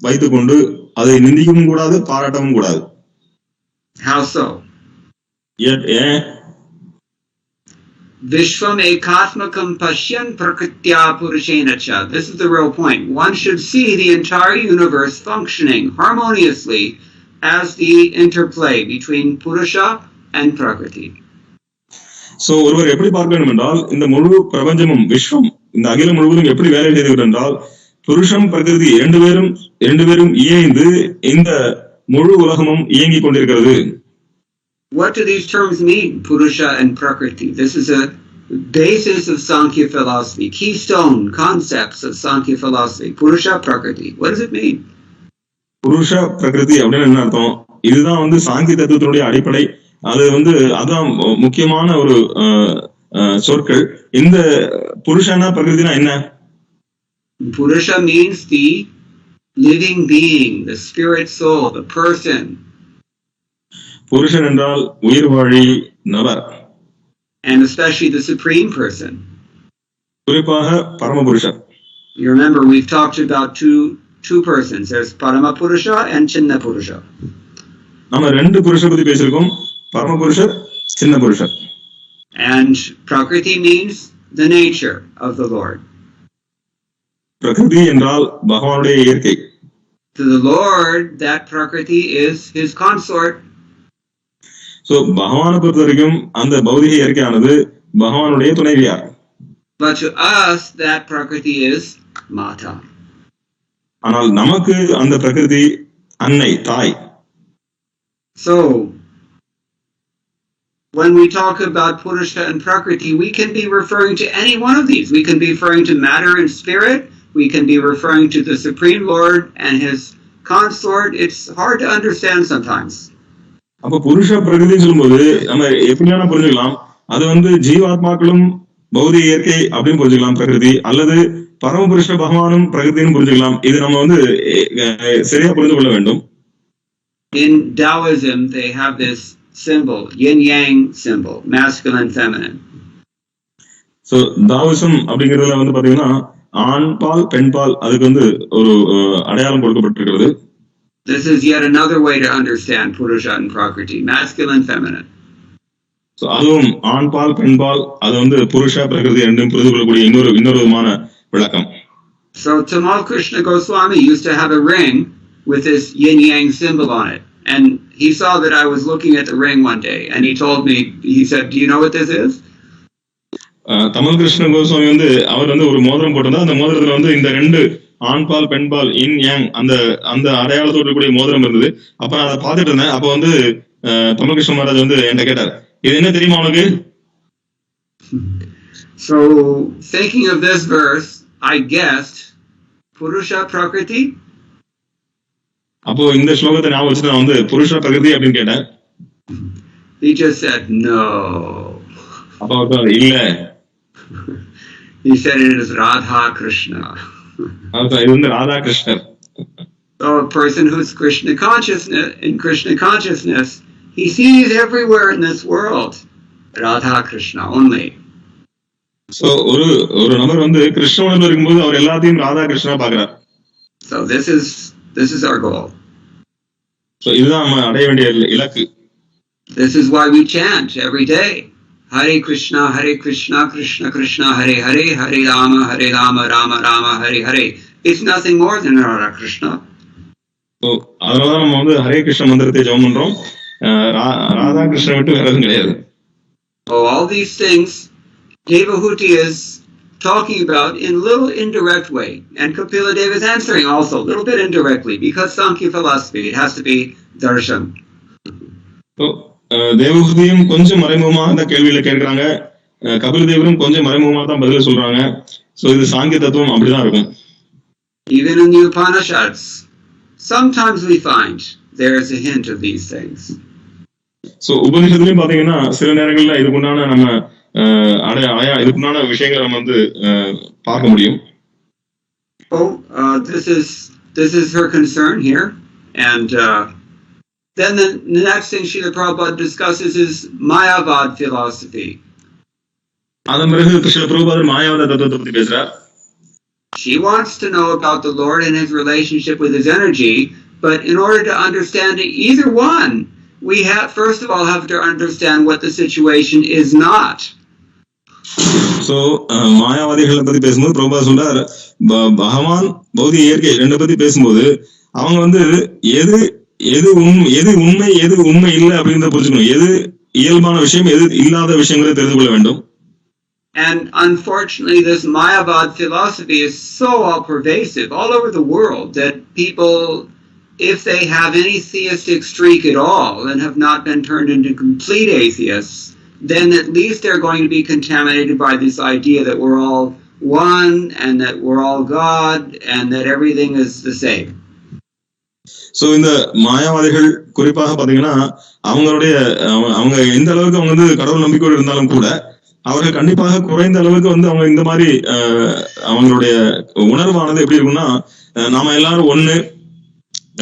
வைத்துக்கொண்டு அதை நிந்திக்கவும் கூடாது, பாராட்டவும் கூடாது. How so? ஏன்? Vishvam ekatmakam pashyan prakritya purushena cha. This is the real point. One should see the entire universe functioning harmoniously as the interplay between Purusha and Prakriti. So ஒருவர் எப்படி பார்க்க வேண்டும் என்றால், இந்த முழு பிரபஞ்சமும் விஸ்வம், இந்த அகிலம் முழுவதும் எப்படி வேலை செய்து என்றால், புருஷம் பிரகிருதி இரண்டு பேரும் இயைந்து இந்த முழு உலகமும் இயங்கிக் கொண்டிருக்கிறது. What do these terms mean, Purusha and Prakriti? This is a basis of Sankhya philosophy, keystone concepts of Sankhya philosophy. Purusha, Prakriti. What does it mean? புருஷ பிரகிருதி அப்படின்னு என்ன அர்த்தம்? இதுதான் சாங்கிய தத்துவத்தினுடைய அடிப்படை. அதான் முக்கியமான ஒரு சொற்கள். இந்த புருஷனா பிரகிருதினா என்ன? Purusha means the living being, the spirit soul, the person. புருஷன் என்றால் உயிர் வாழி நபர். And especially the supreme person. குறிப்பாக பரமபுருஷர். You remember we've talked about two persons. There's Paramapurusha and Chinna Purusha. நாம ரெண்டு புருஷர் பத்தி பேசிருக்கோம், பரமபுருஷர், சின்ன புருஷர். And Prakriti means the nature of the Lord. பிரகிருதி என்றால் பகவானுடைய இயற்கை. To the Lord, that Prakriti is his consort. So பகவானை பொறுத்த வரைக்கும் அந்த பௌதிக இயற்கையானது பகவானுடைய துணைவியார். But to us, that Prakriti is Mata. ஆனால் நமக்கு அந்த பிரகிருதி அன்னை, தாய். So when we talk about Purusha and Prakriti, we can be referring to any one of these. We can be referring to matter and spirit. We can be referring to the Supreme Lord and his consort. It's hard to understand sometimes. அப்ப புருஷ பிரகிருதின்னு சொல்லும்போது நம்ம எப்படியான புரிஞ்சுக்கலாம்? அது ஜீவாத்மாக்களும் பௌதிக இயற்கை அப்படின்னு புரிஞ்சுக்கலாம் பிரகிருதி, அல்லது பரமபுருஷ பகவானும் பிரகிருதின்னு புரிஞ்சுக்கலாம். இது நம்ம சரியா புரிந்து கொள்ள வேண்டும். In Taoism, they have this symbol, yin-yang symbol, masculine, feminine. So தாவோசம் அப்படிங்கிறதுல பாத்தீங்கன்னா ஆண் பால் பெண் பால் அதுக்கு ஒரு அடையாளம் கொடுக்கப்பட்டிருக்கிறது. This is yet another way to understand Purusha and Prakriti, masculine, feminine. So அதுவும் ஆண் பால் பெண் பால் அது புருஷ பிரகிருதி ரெண்டும் புரிந்து கொள்ளக்கூடிய இன்னொரு விதமான விளக்கம். So Tamal Krishna Goswami used to have a ring with this yin-yang symbol on it. And he saw that I was looking at the ring one day, and he told me, he said, do you know what this is? தமல் Krishna Goswami அவர் ஒரு மோதிரம் போட்டிருந்தா, அந்த மோதிரத்துல இந்த ரெண்டு ஆண் பால் பெண் பால் இன் Yang அந்த அடையாளத்தோடு கூடிய மோதிரம் இருந்தது. அப்ப நான் அதை பார்த்துட்டு இருந்தேன். அப்ப தமிழ் கிருஷ்ண மகாராஜ் என்கிட்ட கேட்டார், இது என்ன தெரியுமா உனக்கு? So thinking of this verse, I guessed Purusha Prakriti. அப்போ இந்த ஸ்லோகத்தை நான் வச்சுட்டு நான் புருஷ பிரகிருதி அப்படின்னு கேட்டேன். He just said no. அப்ப அவர் இல்ல. He said it is Radha Krishna. இது ராதா கிருஷ்ணர். So a person who's Krishna consciousness, he sees everywhere in this world Radha Krishna only. So ஒரு நபர் கிருஷ்ண உணர்வு இருக்கும்போது அவர் எல்லாத்தையும் ராதா கிருஷ்ணா பார்க்கிறார். So this is our goal. So இதுதான் நம்ம அடைய வேண்டிய இலக்கு. This is why we chant every day. Hare Krishna, Krishna Krishna, Hare Hare, Hare Rama, Rama Rama, Hare Hare. It's nothing more than Radha Krishna. So அதனால நம்ம ஹரே கிருஷ்ண மந்திரத்தை ஜெபம் பண்றோம். ராதா கிருஷ்ண விட்டு வேற எதுவும் கிடையாது. Oh, all these things Devahuti is talking about in a little indirect way, and Kapila Deva is answering also a little bit indirectly, because Sankhya philosophy, it has to be darshan. So தேவஹூதியும் கொஞ்சம் மறைமுகமா அந்த கேள்வியில கேட்கிறாங்க, கபில தேவரும் கொஞ்சம் மறைமுகமா தான் பதில சொல்றாங்க. சோ இது சாங்கிய தத்துவம் அப்படிதான் இருக்கும். Even in the Upanishads, sometimes we find there is a hint of these things. So உபனிஷத்துலயும் பாத்தீங்கன்னா சில நேரங்கள்ல இதுக்குண்டான நம்ம இதுக்குண்டான விஷயங்களை நம்ம பார்க்க முடியும். Oh, this is her concern here, and then the next thing Srila Prabhupada discusses is Mayavad philosophy. அதன் பிறகு Srila Prabhupada மாயாவாத தத்துவத்தை பத்தி பேசுறார். She wants to know about the Lord and his relationship with his energy, but in order to understand either one, we have first of all have to understand what the situation is not. So மாயாவாதிகளை பத்தி பேசும்போது பிரபுபா சொல்றார், பகவான் பௌதிக இயற்கை ரெண்டு பத்தி பேசும்போது அவங்க வந்து எது எது உண்மை எது உண்மை இல்லை அப்படின்றத புரிஞ்சுக்கணும். எது இயல்பான விஷயம் எது இல்லாத விஷயங்களை தெரிந்து கொள்ள வேண்டும். And unfortunately, this Mayavad philosophy is so all pervasive all over the world that people, if they have any theistic streak at all and have not been turned into complete atheists, then at least they're going to be contaminated by this idea that we're all one and that we're all God and that everything is the same. So இந்த மாயாவாதிகள் குறிப்பாக பாத்தீங்கன்னா அவங்க எந்த அளவுக்கு அவங்க வந்து கடவுள் நம்பிக்கையோடு இருந்தாலும் கூட அவர்கள் கண்டிப்பாக குறைந்த அளவுக்கு வந்து அவங்க இந்த மாதிரி அவங்களுடைய உணர்வானது எப்படி இருக்கும்னா, நாம எல்லாரும் ஒண்ணு,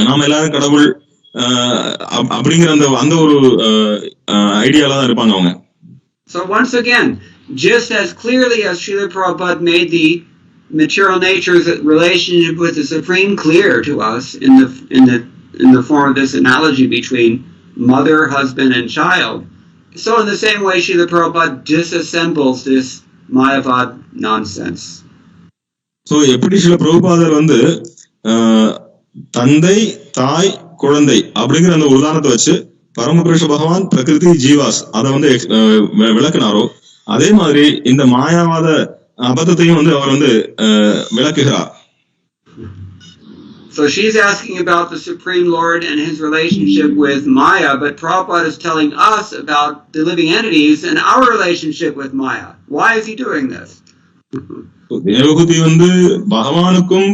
நாம எல்லாரும் கடவுள் அப்படிங்கிற அந்த ஒரு ஐடியால தான் இருப்பாங்க அவங்க. So once again, just as clearly as Srila Prabhupada made the material nature's relationship with the Supreme clear to us in the form of this analogy between mother, husband, and child, so in the same way Srila Prabhupada disassembles this Mayavad nonsense. So எப்படி Srila Prabhupada வந்து தந்தை தாய் குழந்தை அப்படிங்கிற அந்த உதாரணத்தை வச்சு பரமபுருஷ பகவான் பிரகிருதி ஜீவாஸ் அதை வந்து விளக்குனாரோ, அதே மாதிரி இந்த மாயாவாத அபத்தத்தையும் வந்து அவர் வந்து விளக்குகிறார். So she's asking about the Supreme Lord and his relationship with Maya, but Prabhupada is telling us about the living entities and our relationship with Maya. Why is he doing this? தேவகுதி வந்து பகவானுக்கும்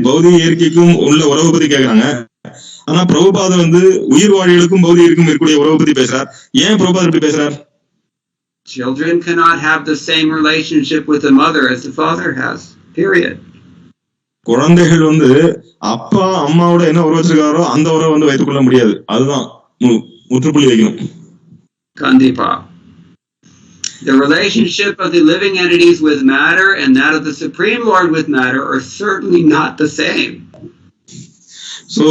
பௌதிக இயற்கைக்கும் உள்ள உறவு பத்தி கேக்குறாங்க. ஆனா பிரபுபாத வந்து உயிர் வாழிகளுக்கும் பௌதிகருக்கும் இருக்கக்கூடிய உறவு பத்தி பேசுறார். ஏன் பிரபுபாத இப்படி பேசுறார்? Children cannot have the same relationship with the mother as the father has. Period. குழந்தைகள் வந்து அப்பா அம்மாவோட என்ன உறவு வச்சிருக்காரோ அந்த உறவை வந்து வைத்துக் கொள்ள முடியாது. அதுதான் முற்றுப்புள்ளி வைக்கணும். Kandipa. The relationship of the living entities with matter and that of the Supreme Lord with matter are certainly not the same. So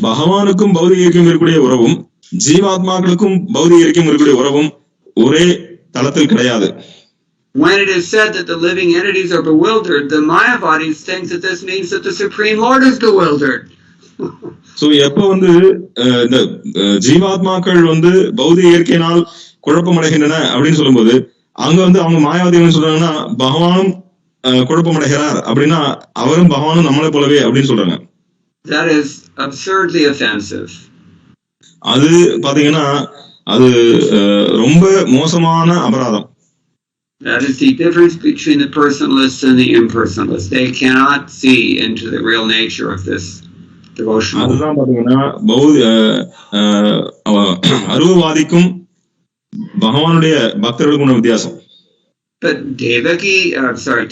பகவானுக்கும் பௌதிக இயற்கையும் இருக்கக்கூடிய உறவும் ஜீவாத்மாக்களுக்கும் பௌதிக இயற்கையும் இருக்கக்கூடிய உறவும் ஒரே தளத்தில் கிடையாது. When it is said that the living entities are bewildered, the Mayavadis think that this means that the Supreme Lord is bewildered. So எப்ப வந்து இந்த ஜீவாத்மாக்கள் வந்து பௌதிக இயற்கையினால் குழப்பமடைகின்றன அப்படின்னு சொல்லும்போது அங்க வந்து அவங்க மாயாவதிகள் சொல்றாங்கன்னா பகவானும் குழப்பமடைகிறார் அப்படின்னா அவரும் பகவானும் நம்மளை போலவே அப்படின்னு சொல்றாங்க. That is absurdly offensive. அது பாத்தீங்கன்னா அது ரொம்ப மோசமான அபராதம். That is the difference between the personalists and the impersonalists. They cannot see into the real nature of this devotional. அதுதான் பாத்தீங்கன்னா அருவவாதிக்கும் பகவானுடைய பக்தர்களுக்கும் வித்தியாசம். But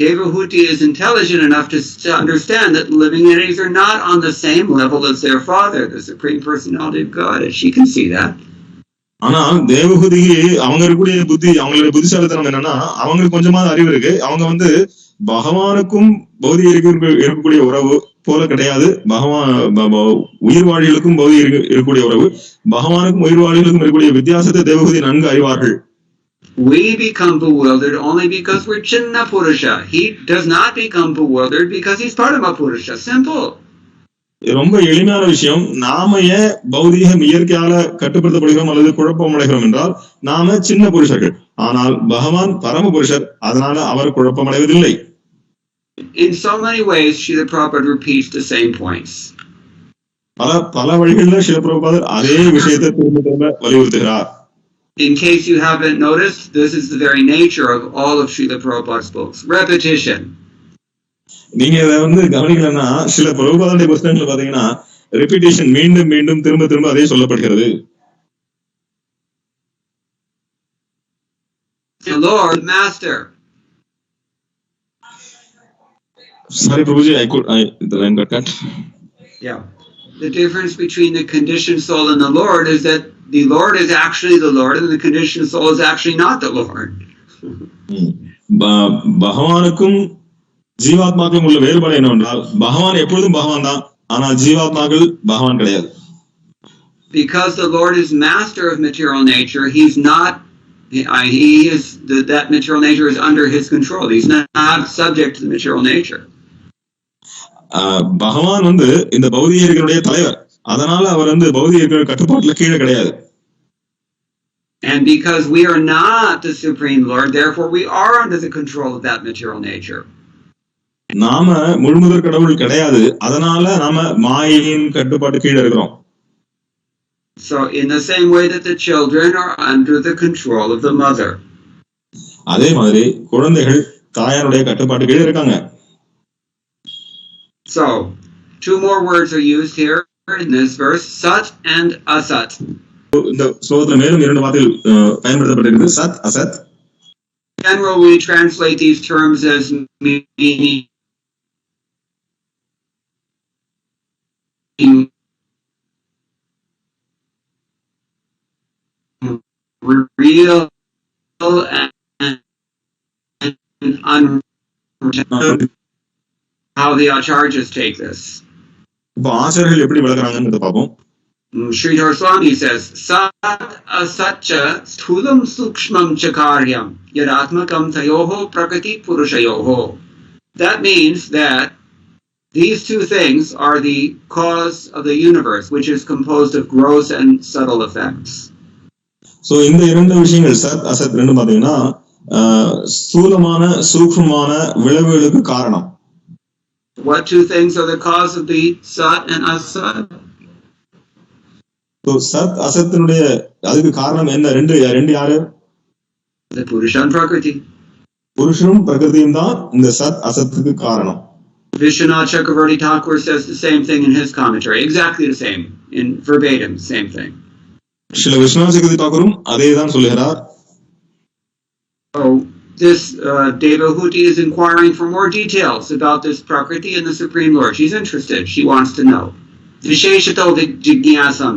Devahuti is intelligent enough to understand that living entities are not on the same level as their father, the Supreme Personality of God, and she can see that. ஆனா தேவகுதிக்கு அவங்க இருக்கக்கூடிய அவங்களுடைய புத்திசாலித்தனம் என்னன்னா அவங்களுக்கு கொஞ்சமாவது அறிவு இருக்கு. அவங்க வந்து பகவானுக்கும் பௌதிக இருக்கக்கூடிய உறவு போல கிடையாது. உயிர் வாழிகளுக்கும் பௌதிக இருக்கக்கூடிய உறவு பகவானுக்கும் உயிர் வாழிகளுக்கும் இருக்கக்கூடிய வித்தியாசத்தை தேவகுதி நன்கு அறிவார்கள். We become bewildered only because we're Chinna Purusha. He does not become bewildered because he's Parama Purusha. Simple. ரொம்ப எளிமையான விஷயம். நாம ஏன் பௌதிகம் இயற்கையால கட்டுப்படுத்தப்படுகிறோம் அல்லது குழப்பம் அடைகிறோம் என்றால் நாம சின்ன புருஷர்கள். ஆனால் பகவான் பரம புருஷர், அதனால அவர் குழப்பம் அடைவதில்லை. In so many ways, Srila Prabhupada repeats the same points. பல வழிகளில் ஸ்ரீல பிரபுபாதர் அதே விஷயத்தை திரும்ப திரும்ப வலியுறுத்துகிறார். In case you haven't noticed, this is the very nature of all of Srila Prabhupada's books. Repetition. நீங்க இதை வந்து கவனிக்கலன்னா சில பிரபுபாதனுடைய புத்தகங்களை பாத்தீங்கன்னா ரெபிடேஷன், மீண்டும் மீண்டும் திரும்ப திரும்ப அதே சொல்லப்படுகிறது. The Lord, Master. Sorry, Prabhuji, the line got cut. Yeah. The difference between the conditioned soul and the Lord is that the Lord is actually the Lord and the conditioned soul is actually not the Lord. பகவானுக்கும் ஜீவாத்மாக்களும் உள்ள வேறுபாடு என்னவென்றால் பகவான் எப்பொழுதும் பகவான் தான், ஆனால் ஜீவாத்மாக்கள் பகவான் கிடையாது. Because the Lord is master of material nature, he's not. He is that material nature is under his control. He's not subject to the material nature. பகவான் இந்த பௌதிகர்களுடைய தலைவர், அதனால அவர் பௌதிகர்கள் கட்டுப்பாட்டுல கீழே கிடையாது. And because we are not the supreme Lord, therefore we are under the control of that material nature. நாம முழுமுதற் கடவுள் கிடையாது, அதனால நாம மாயையின் கட்டுப்பாட்டு கீழே இருக்கிறோம். So in the same way that the children are under the control of the mother. அதே மாதிரி குழந்தைகள் தாயாருடைய கட்டுப்பாட்டு கீழே இருக்காங்க. So two more words are used here in this verse, sat and asat. இந்த ஸ்லோகத்துல மேலும் இரண்டு வார்த்தைகள் பயன்படுத்தப்பட்டிருக்கிறது, சத் அசத். Generally we translate these terms as meaning real and unreal. How the acharyas take this. இப்போ ஆச்சாரியர்கள் எப்படி விளக்குறாங்கன்னு பார்ப்போம். Sridhar Swami says, Sat asatcha sthulam sukshmam chakaryam yadatmakam tayoho prakriti purushayoho. That means that these two things are the cause of the universe, which is composed of gross and subtle effects. So இந்த இரண்டு விஷயங்கள் சத் அசத் ரெண்டு பாத்தீங்கன்னா ஸ்தூலமான சூக்ஷ்மமான விளைவுகளுக்கு காரணம். What two things are the cause of the sat and asat? So சத் அசத்தினுடைய அதுக்கு காரணம் என்ன? ரெண்டு யாரு? The Purusha and Prakriti. புருஷனும் பிரகிருதியும் தான் இந்த சத் அசத்துக்கு காரணம். Vishwanath Chakravarti Thakur says the same thing in his commentary, exactly the same, in verbatim, same thing. Srila Vishwanath Chakravarti Thakurum அதேதான் சொல்கிறார். So this Devahuti is inquiring for more details about this Prakriti and the Supreme Lord. She's interested. She wants to know. Visheshato Jigyasam.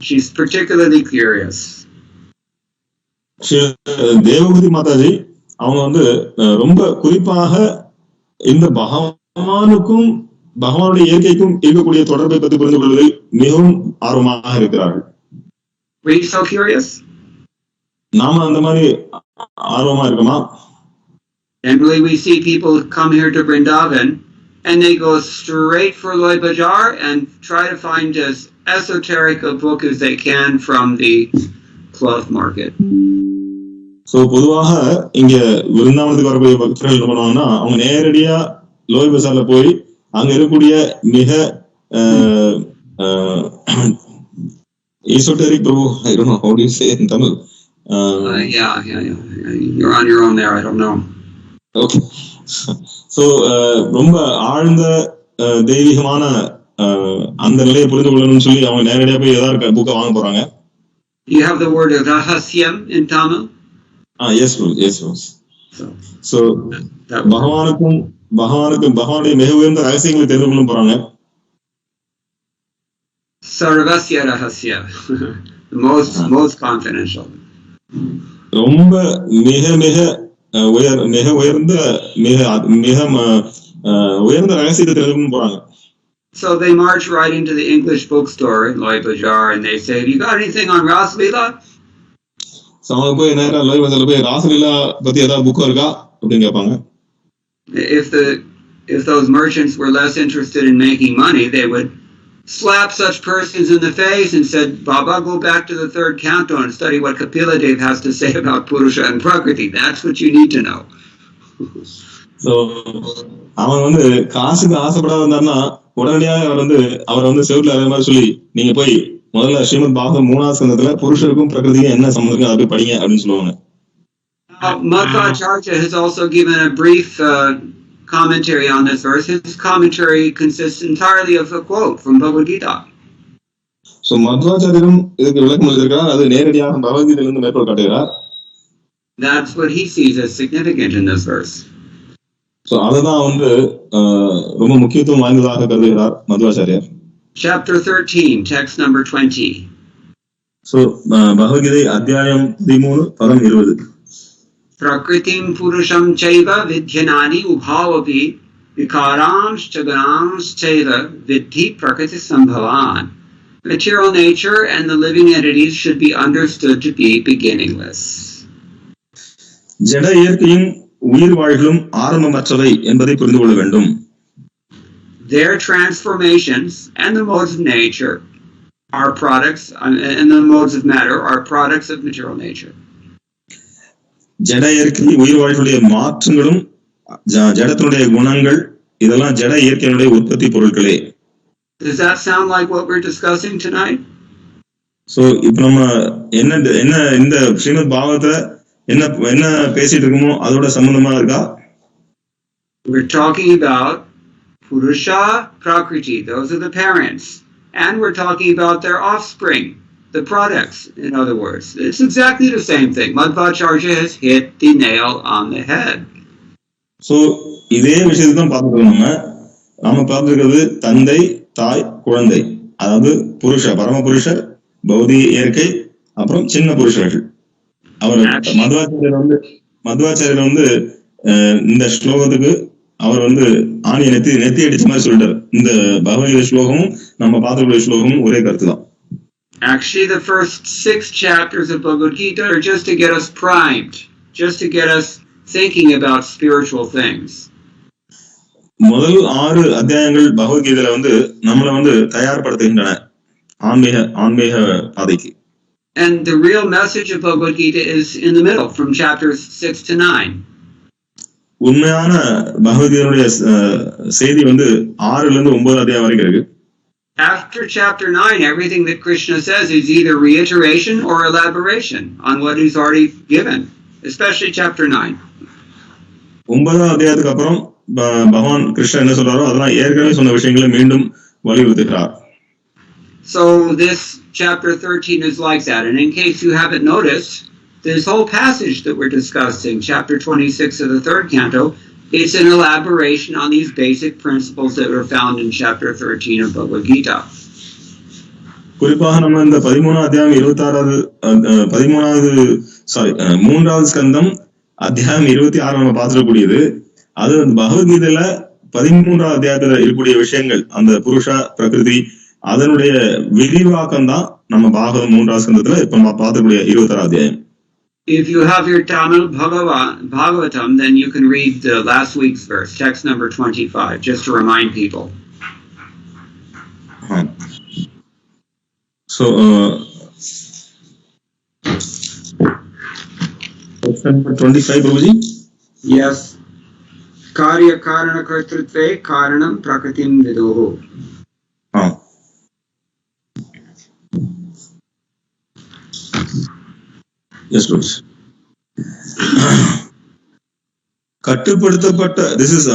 She's particularly curious. தேவகுதி Mataji அவங்க ரொம்ப குறிப்பாக இந்த பகவானுக்கும் பகவானுடைய இயற்கைக்கும் இருக்கக்கூடிய தொடர்பை பற்றி புரிந்து கொள்வதில் மிகவும் ஆர்வமாக இருக்கிறார்கள். Were you so curious? நாம அந்த மாதிரி ஆர்வமா இருக்கோமா? Generally we see people come here to Vrindavan and they go straight for Loy Bazaar and try to find as esoteric a book as they can from the cloth market. So பொதுவாக இங்க விருந்தாவனத்துக்கு வரக்கூடிய பக்தர்கள் என்ன பண்ணுவாங்கன்னா அவங்க நேரடியா லோய் பஜார்ல போய் அங்க இருக்கக்கூடிய மிக esoteric prabhu, I don't know how do you say it in Tamil. Yeah. You're on your own there. I don't know. Okay. So ரொம்ப ஆழ்ந்த தெய்வீகமான அந்த நிலையை புரிந்து கொள்ளணும்னு சொல்லி அவங்க நேரடியா போய் ஏதாவது புக்கை வாங்க போறாங்க. You have the word rahasyam in Tamil? Yes. So பகவானுடைய மிக உயர்ந்த ரகசியங்களை தெரிந்து கொள்ள போறாங்க. Sarvasya rahasya. most confidential. ரொம்ப மிக உயர்ந்த ரகசியத்தை தெரிந்து போறாங்க. So they march right into the English bookstore in Loy Bazaar and they say, "Have you got anything on Ras Leela?" So அவங்க போய் நேரா லோய் பஜார்ல போய் ராஸ் லீலா பத்தி ஏதாவது புக் இருக்கா அப்படின்னு கேட்பாங்க. If those merchants were less interested in making money, they would slap such persons in the face and said, "Baba, go back to the third canto and study what Kapila Dev has to say about Purusha and Prakriti. That's what you need to know." So அவன் காசுக்கு ஆசைப்படாத இருந்தாருன்னா உடனடியாக அவர் செவுட்ல அதே மாதிரி சொல்லி நீங்க போய் முதல்ல ஸ்ரீமத் பாகவதம் 3வது ஸ்கந்தத்துல புருஷருக்கும் பிரகிருதிக்கும் என்ன சம்பந்தம் அதை போய் படிங்க அப்படின்னு சொல்லுவாங்க. Madhvacharya has also given a brief commentary on this verse. His commentary consists entirely of a quote from Bhagavat Gita. So மத்வாச்சாரியரும் இதுக்கு விளக்கம் எழுதியிருக்கிறார். அது நேரடியாக பகவத்கீதையிலிருந்து மேற்கோள் காட்டுகிறார். That's what he sees as significant in this verse. So அததான் ரொம்ப முக்கியத்துவம் வாய்ந்ததாக கருதுகிறார் Madhvacharya. Chapter 13, text number 20. So Bhagavad Gita அத்தியாயம் 13 பதம் 20. prakritim purusham chaiva vidyanani ubhavapi vikaramscha ganamschaiva vidhi prakriti sambhavan. Material nature and the living entities should be understood to be beginningless. ஜட இயற்கையும் உயிர் வாழ்களும் ஆரம்பமற்றவை என்பதை புரிந்து கொள்ள வேண்டும். Their transformations and the modes of nature are products, and the modes of matter are products of material nature. ஜட இயற்கை உயிர் வாழ்களுடைய மாற்றங்களும் ஜடத்தினுடைய குணங்கள் இதெல்லாம் ஜட இயற்கையினுடைய உற்பத்தி பொருட்களே. Does that sound like what we're discussing tonight? So இப்ப நம்ம என்ன இந்த ஸ்ரீமத் பாகவதத்துல என்ன பேசிட்டு இருக்கோமோ அதோட சம்பந்தமா இருக்கா? We're talking about Purusha Prakriti, those are the parents, and we're talking about their offspring, the products, in other words. It's exactly the same thing. Madhvacharya has hit the nail on the head. So இதே விஷயத்தை தான் பார்த்துருக்கோம். நாம பார்த்துருக்கிறது தந்தை தாய் குழந்தை, அதாவது புருஷ பரமபுருஷர் பௌதிக இயற்கை அப்புறம் சின்ன புருஷர்கள். அவர் மத்வாச்சாரியர் வந்து இந்த ஸ்லோகத்துக்கு அவர் வந்து ஆணியை நெத்தி அடிச்ச மாதிரி சொல்லிட்டார். இந்த பகவத்கீதை ஸ்லோகமும் நம்ம பார்க்கக்கூடிய ஸ்லோகமும் ஒரே கருத்து தான். Actually, the first 6 chapters of Bhagavad Gita are just to get us primed, just to get us thinking about spiritual things. முதல் 6 அத்தியாயங்கள் பகவத்கீதையில வந்து நம்மளை வந்து தயார்படுத்துகின்றன ஆன்மீக பாதைக்கு. And the real message of Bhagavad Gita is in the middle, from chapters 6 to 9. உண்மையான பகவத்கீதையுடைய செய்தி வந்து 6ல இருந்து 9 அத்தியாயம் வரைக்கும் இருக்கு. After chapter 9, everything that Krishna says is either reiteration or elaboration on what he's already given, especially chapter 9. 9ஆம் அத்தியாயத்துக்கு அப்புறம் பகவான் கிருஷ்ணன் என்ன சொல்றாரோ அதெல்லாம் ஏற்கனவே சொன்ன விஷயங்களை மீண்டும் வலியுறுத்துகிறார். So this chapter 13 is like that. And in case you haven't noticed, this whole passage that we're discussing, chapter 26 of the 3rd canto, it's an elaboration on these basic principles that are found in chapter 13 of Bhagavad Gita. குறிப்பாக நம்ம இந்த 13ஆம் அத்தியாயம் 3வது ஸ்கந்தம் அத்தியாயம் 26 நம்ம பார்த்துடக்கூடியது. அது பகவத்கீதையில 13ஆம் அத்தியாயத்துல இருக்கக்கூடிய விஷயங்கள், அந்த புருஷா பிரகிருதி அதனுடைய விரிவாக்கம் தான் நம்ம பாகவதம் 3ஆம் ஸ்கந்தத்துல இப்ப நம்ம பார்க்கக்கூடிய 26ஆம் அத்தியாயம். If you have your Tamil Bhagavatam, then you can read last week's verse, text number 25, just to remind people. So, text number 25, Prabhuji? Yes. Karya karana kartrutve karanam prakritim vidoho. Yes, Lord. கட்டுப்படுத்தப்பட்ட this is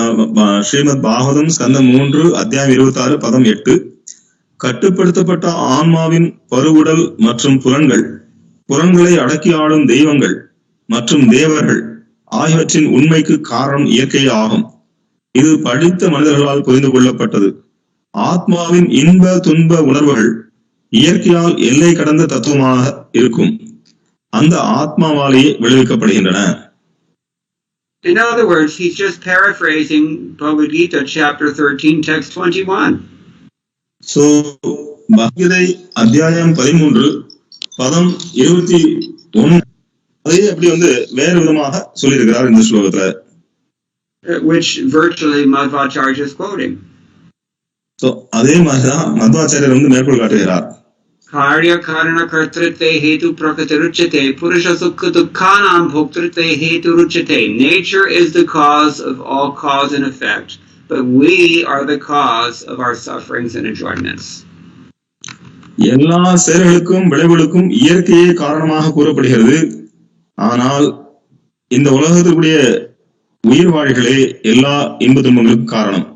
Srimad Bhagavatam ஸ்கந்தம் 3 அத்தியாயம் 26 பதம் 8. கட்டுப்படுத்தப்பட்ட ஆன்மாவின் பருவுடல் மற்றும் புலன்களை அடக்கி ஆளும் தெய்வங்கள் மற்றும் தேவர்கள் ஆகியவற்றின் உண்மைக்கு காரணம் இயற்கையே ஆகும். இது படித்த மனிதர்களால் புரிந்து கொள்ளப்பட்டது. ஆத்மாவின் இன்ப துன்ப உணர்வுகள் இயற்கையால் எல்லை கடந்த தத்துவமாக இருக்கும். அந்த ஆத்மாவாலேயே விளைவிக்கப்படுகின்றன. In other words, he's just paraphrasing Bhagavad Gita chapter 13 text 21. So Bhagavad Gita அத்தியாயம் 13 பதம் 21 அதே அப்படி வந்து வேறு விதமாக சொல்லியிருக்கிறார் இந்த ஸ்லோகத்துல. Which virtually Madhvacharya is quoting. So அதே மாதிரிதான் மத்வாச்சாரியர் வந்து மேற்கோள் காட்டுகிறார். Karya karana kartritve hetu prakatiruchyate purusha sukha dukkhanam bhoktritve hetu ruchyate. Nature is the cause of all cause and effect, but we are the cause of our sufferings and enjoyments. எல்லா செயல்களுக்கும் விளைவுகளுக்கும் இயற்கையே காரணமாக கூறப்படுகிறது. ஆனால் இந்த உலகத்திற்குரிய உயிர் வாழ்களே எல்லா இன்ப துன்பங்களுக்கும் காரணம்.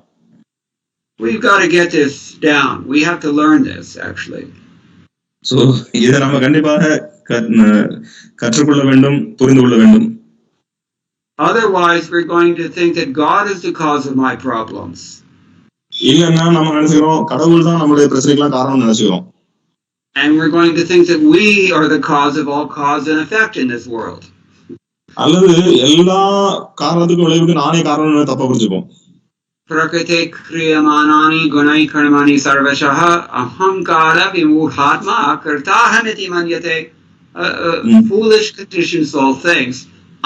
We've got to get this down. We have to learn this actually. So இதை நம்ம கண்டிப்பாக கற்றுக்கொள்ள வேண்டும், புரிந்து கொள்ள வேண்டும். Otherwise we're going to think that God is the cause of my problems. இல்லன்னா நம்ம நினைச்சுக்கிறோம் கடவுள் தான் நம்மளுடைய பிரச்சனைக்கெல்லாம் காரணம் நினைச்சுக்கிறோம். And we're going to think that we are the cause of all cause and effect in this world. அல்லது எல்லா காரணத்துக்கும் விளைவுக்கு நானே காரணம் தப்பா புரிஞ்சுப்போம். Prakrite kriyamanani gunai karmani sarvashaha ahamkara vimurhatma kartahamiti manyate. Foolish conditioned soul thinks,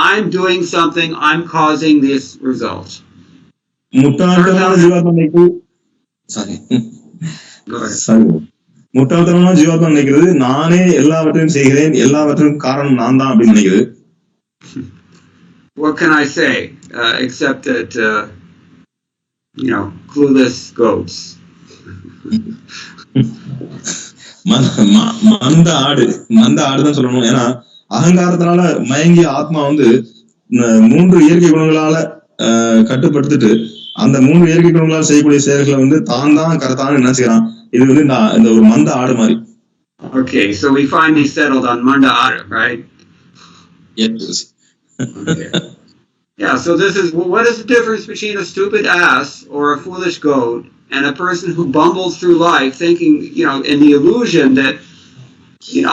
I'm doing something, I'm causing this result. முட்டாள்தனமான ஜீவாத்மா நினைக்கிறது நானே எல்லாவற்றையும் செய்கிறேன், எல்லாவற்றையும் காரணம் நான் தான் அப்படின்னு நினைக்கிறது. What can I say except that clueless goats. மந்த ஆடுதான் சொல்லணும். ஏன்னா அகங்காரத்தினால மயங்கிய ஆத்மா வந்து 3 இயற்கை குணங்களால கட்டுப்படுத்திட்டு அந்த 3 இயற்கை குணங்களால் செய்யக்கூடிய செயல்களை வந்து தான் கரெக்டான நினைச்சுக்கிறான். இது வந்து இந்த ஒரு மந்த ஆடு மாதிரி. Okay, so we finally settled on manda aadu, right? Yes. Okay. Yeah, so what is the difference between a stupid ass or a foolish goat and a person who bumbles through life thinking, in the illusion that,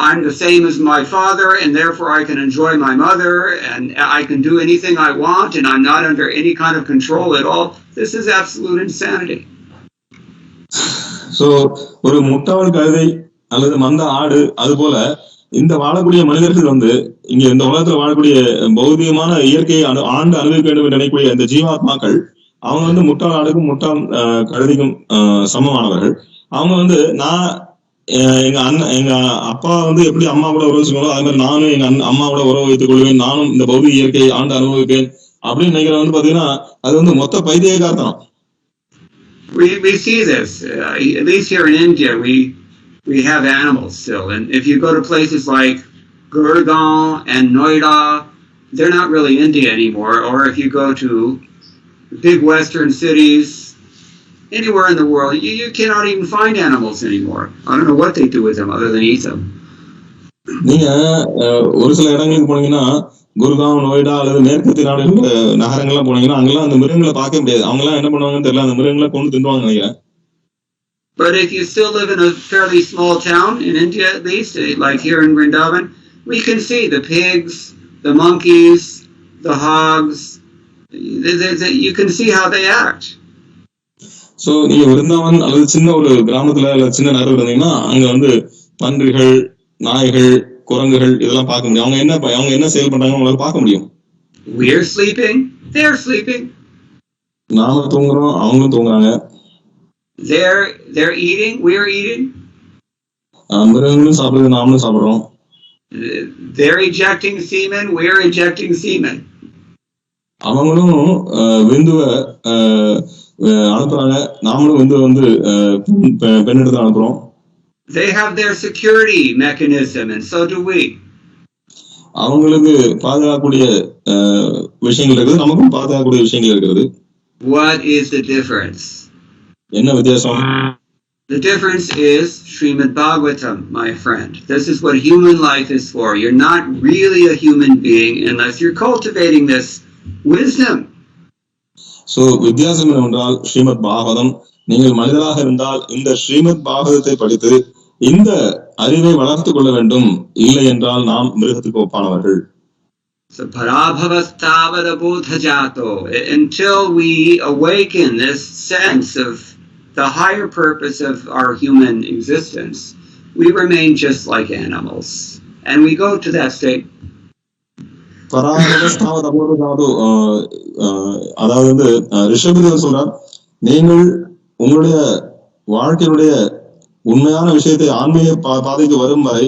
I'm the same as my father and therefore I can enjoy my mother and I can do anything I want and I'm not under any kind of control at all. This is absolute insanity. So, ஒரு முட்டாள் கழுதை அல்லது மந்த ஆடு அது போல இந்த வாழக்கூடிய மனிதர்கள் வந்து இங்க இந்த உலகத்துல வாழக்கூடிய பௌதிகமான இயற்கையை ஆண்டு அனுபவிக்க வேண்டும் என்று நினைக்கக்கூடிய இந்த ஜீவாத்மாக்கள் அவங்க வந்து முட்டாள் ஆடுக்கும் முட்டாள் கழுதிக்கும் சமமானவர்கள். அவங்க வந்து நான் எங்க அப்பா வந்து எப்படி அம்மா கூட உறவு வச்சுக்கோ அதே மாதிரி நானும் எங்க அம்மாவோட உறவு வைத்துக் கொள்வேன், நானும் இந்த பௌதிக இயற்கையை ஆண்டு அனுபவிப்பேன் அப்படின்னு நினைக்கிற வந்து பாத்தீங்கன்னா அது வந்து மொத்த பைத்தியக்காரத்தனம். We see this, at least here in India, we have animals still. And if you go to places like Gurgaon and Noida, they're not really India anymore. Or if you go to big western cities, anywhere in the world, you cannot even find animals anymore. I don't know what they do with them other than eat them. நீங்க ஒரு சில இடங்களுக்கு போனீங்கன்னா குர்காம், நோய்டா அல்லது மேற்கத்திய நாடுகள் நகரங்கள்லாம் போனீங்கன்னா அங்கெல்லாம் அந்த மிருகங்களை பார்க்க முடியாது. அவங்க எல்லாம் என்ன பண்ணுவாங்கன்னு தெரியல, அந்த மிருகங்களை கொண்டு தின்னுவாங்க நினைக்கிறேன். But if you still live in a fairly small town, in India at least, like here in Vrindavan, we can see the pigs, the monkeys, the hogs. You can see how they act. So, நீங்க விருந்தாவன் அல்லது சின்ன ஒரு கிராமத்துல அல்லது சின்ன நகரம் இருந்தீங்கன்னா அங்க வந்து பன்றிகள், நாய்கள், குரங்குகள் இதெல்லாம் பார்க்க முடியும். அவங்க என்ன செயல் பண்றாங்க உங்களால பார்க்க முடியும். We are sleeping, they are sleeping. நாம தூங்குறோம், அவங்களும் தூங்குறாங்க. They're eating, we are eating. மிருகங்களும் சாப்பிடுது, நாமளும் சாப்பிடுறோம். They're ejecting semen, we are ejecting semen. அவங்களும் விந்துவை அனுப்புறாங்க, நாமளும் விந்துவை வந்து பெண்ணெடுத்து அனுப்புறோம். They have their security mechanism and so do we. அவங்களுக்கு பாதுகாக்கக்கூடிய விஷயங்கள் இருக்குது, நமக்கும் பாதுகாக்கக்கூடிய விஷயங்கள் இருக்கிறது. What is the difference? என்ன வித்தியாசம்? The difference is Srimad Bhagavatam, my friend. This is what human life is for. You're not really a human being unless you're cultivating this wisdom. So, வித்தியாசம் என்னவென்றால் ஸ்ரீமத் பாகவதம், நீங்கள் மனிதராக இருந்தால் இந்த ஸ்ரீமத் பாகவதத்தை படித்து இந்த அறிவை வளர்த்துக் கொள்ள வேண்டும், இல்லை என்றால் நாம் மிருகத்துக்கு ஒப்பானவர்கள். So parabhavastavadabodhajato, until we awaken this sense of the higher purpose of our human existence, we remain just like animals. And we go to that state. பராபவஸ்தாவதபோதஜாதோ, அதாவது வந்து ரிஷபதேவர் சொல்றார், நீங்கள் உங்களுடைய வாழ்க்கையுடைய உண்மையான விஷயத்தை ஆன்மீக பாதைக்கு வரும் வரை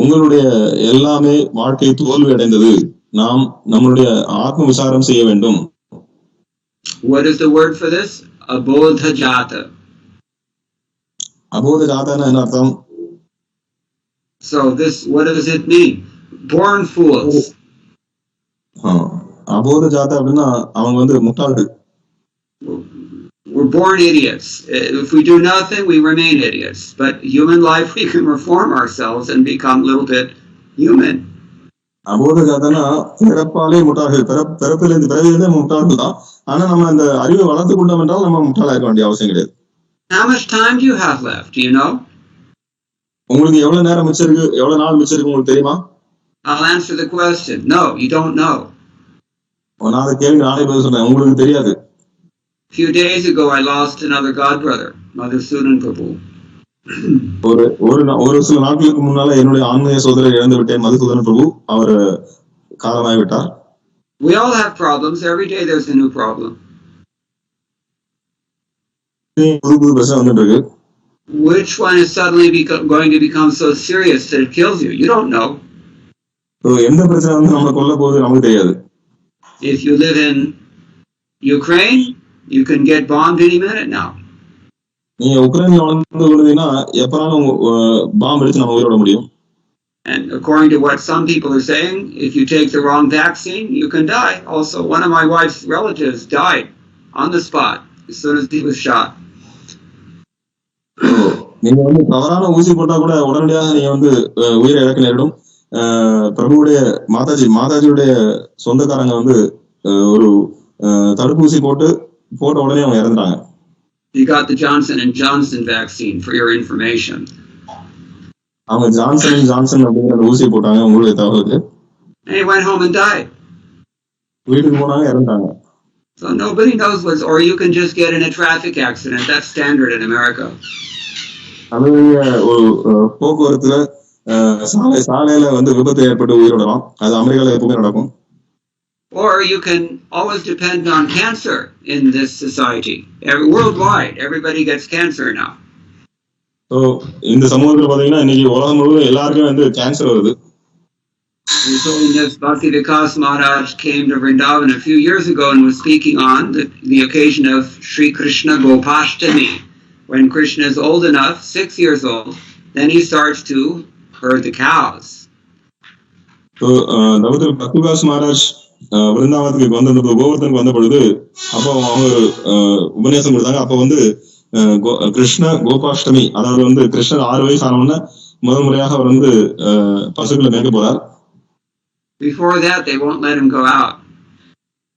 உங்களுடைய எல்லாமே வாழ்க்கை தோல்வி அடைந்தது. நாம் நம்மளுடைய ஆத்ம விசாரம் செய்ய வேண்டும். What is the word for this? Abodhajata. அபோதஜாதா என்ன அர்த்தம்? So this, what does it mean? Born fools. அபோதஜாதா அப்படின்னா அவங்க வந்து முட்டாள்கள். We're born idiots. If we do nothing, we remain idiots. But human life, we can reform ourselves and become a little bit human. அபோதஜாதனா பிறப்பாலே முட்டாள்கள், பிறவிலிருந்தே முட்டாள்கள் தான். ஆனா நம்ம அந்த அறிவை வளர்த்து கொண்டோம் என்றால் நம்ம முட்டாளா இருக்க வேண்டிய அவசியம் கிடையாது. How much time do you have left? Do you know? உங்களுக்கு எவ்வளவு நேரம் மிச்சம் இருக்கு, எவ்வளவு நாள் மிச்சம் இருக்கு உங்களுக்கு தெரியுமா? I'll answer the question. No, you don't know. நான் அதை கேள்வி நானே பதில் சொன்னேன், உங்களுக்கு தெரியாது. Few days ago, I lost another god brother, Madhusudan Prabhu. ஒரு சில நாட்களுக்கு முன்னால என்னுடைய ஆன்மீக சோதரர் இழந்து விட்டேன், மதுசூதன பிரபு. அவர் காலமாய் விட்டார். We all have problems. Every day there's a new problem. புது பிரச்சனை வந்துட்டு இருக்கு. Which one is suddenly going to become so serious that it kills you? You don't know. எந்த பிரச்சனை வந்து நம்ம கொல்ல போகுது நமக்கு தெரியாது. If you live in Ukraine, you can get bombed any minute now. நீங்க உக்ரைன்ல வந்து விழுந்தீங்கன்னா எப்பனாலும் பாம்பு அடிச்சு நம்ம உயிரோட முடியும். And according to what some people are saying, if you take the wrong vaccine, you can die. Also, one of my wife's relatives died on the spot as soon as he was shot. நீங்க வந்து தவறான ஊசி போட்டா கூட உடனடியாக நீங்க வந்து உயிரை இழக்க நேரிடும். பிரபுவுடைய மாதாஜியுடைய சொந்தக்காரங்க வந்து ஒரு தடுப்பூசி போட்ட உடனே அவங்க இறந்துட்டாங்க. He got the Johnson & Johnson vaccine, for your information. அவங்க ஜான்சன் அப்படிங்கிற அந்த ஊசியை போட்டாங்க, உங்களுடைய தகவலுக்கு. And he went home and died. வீட்டுக்கு போனாங்க, இறந்தாங்க. So nobody knows what's, or you can just get in a traffic accident. That's standard in America. அது ஒரு போக்குவரத்துல சாலையில வந்து விபத்து ஏற்பட்டு உயிரிழலாம். அது அமெரிக்கால எப்பவுமே நடக்கும். Or you can always depend on cancer in this society. Worldwide, everybody gets cancer now. So இந்த சமூகத்துல பாத்தீங்கன்னா இன்னைக்கு உலகம் முழுவதும் எல்லாருக்கும் வந்து கேன்சர் வருது. His Holiness Bhakti Vikas Maharaj came to Vrindavan a few years ago and was speaking on the occasion of Sri Krishna Gopashtami. When Krishna is old enough, 6 years old, then he starts to herd the cows. So Dr. Bhakti Vikas Maharaj விருந்தாவனத்துக்கு வந்த கோவர்தனுக்கு வந்த பொழுது அப்போ அவங்க உபன்யாசம் கொடுத்தாங்க. அப்போ வந்து கிருஷ்ண கோபாஷ்டமி, அதாவது வந்து கிருஷ்ணர் 6 வயசு ஆனவுடனே முதல் முறையாக அவர் வந்து பசுக்களை மேய்க்க போறார். Before that, they won't let him go out.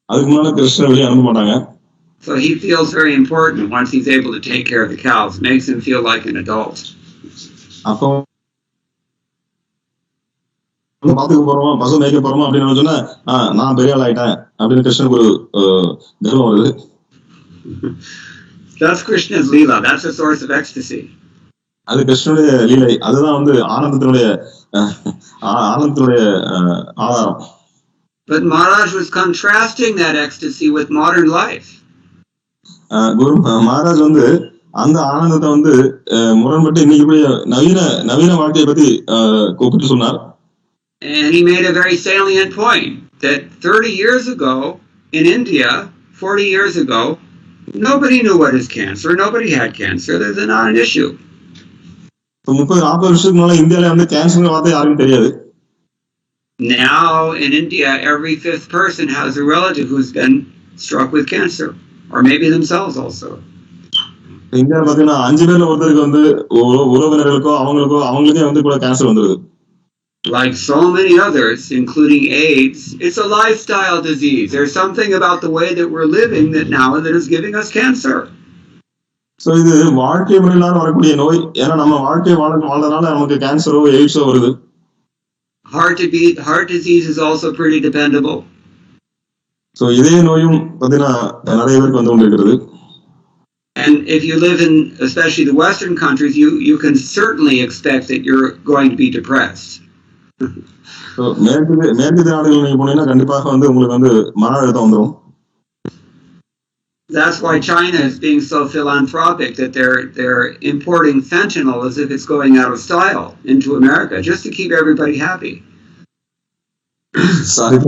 அதுக்கு முன்னால கிருஷ்ணர் வெளியே அனுப்ப மாட்டாங்க. So he feels very important once he's able to take care of the cows. Makes him feel like an adult. அப்போ பாத்துக்கு போறோமா, பசு மேய்க்க போறோமா அப்படின்னு சொன்னா நான் பெரிய ஆள் ஆயிட்டேன் அப்படின்னு கிருஷ்ணனுக்கு ஒரு கர்வம் வருது. That's Krishna's leela. That's a source of ecstasy. அது கிருஷ்ணனுடைய லீலை. அதுதான் வந்து ஆனந்தத்தினுடைய ஆதாரம். But Maharaj was contrasting that ecstasy with modern life. குரு மகாராஜ் வந்து அந்த ஆனந்தத்தை வந்து முரண்பட்டு இன்னைக்கு நவீன வாழ்க்கையை பத்தி கூப்பிட்டு சொன்னார். And he made a very salient point that 30 years ago in India, 40 years ago, nobody knew what is cancer. Nobody had cancer. There's not an issue. 30-40 வருஷத்துக்கு முன்னால இந்தியால வந்து கேன்சர் வார்த்தை யாருக்கும் தெரியாது. Now in India, every 5th person has a relative who's been struck with cancer, or maybe themselves also. இந்தியால பாத்தீங்கன்னா 5 பேர்ல ஒருத்தருக்கு வந்து உறவினர்களுக்கோ அவங்களுக்கே வந்து கூட கேன்சர் வந்துருது. Like so many others, including AIDS, it's a lifestyle disease. There's something about the way that we're living that is giving us cancer. So இது வாழ்க்கை முறையிலான வரக்கூடிய நோய். ஏன்னா நம்ம வாழ்க்கை வாழ்றதுனால நமக்கு கேன்சரோ எய்ட்ஸோ வருது. Heart disease is also pretty dependable. So இதே நோயும் பாத்தீங்கன்னா நிறைய பேருக்கு வந்து கொண்டிருக்கிறது. And if you live in especially the Western countries, you can certainly expect that you're going to be depressed. So மேற்கு நாடுகள் நீங்க போனீங்கன்னா கண்டிப்பாக வந்து உங்களுக்கு வந்து மன அழுத்தம் வந்துரும். That's why China is being so philanthropic that they're importing fentanyl as if it's going out of style into America just to keep everybody happy. Sorry.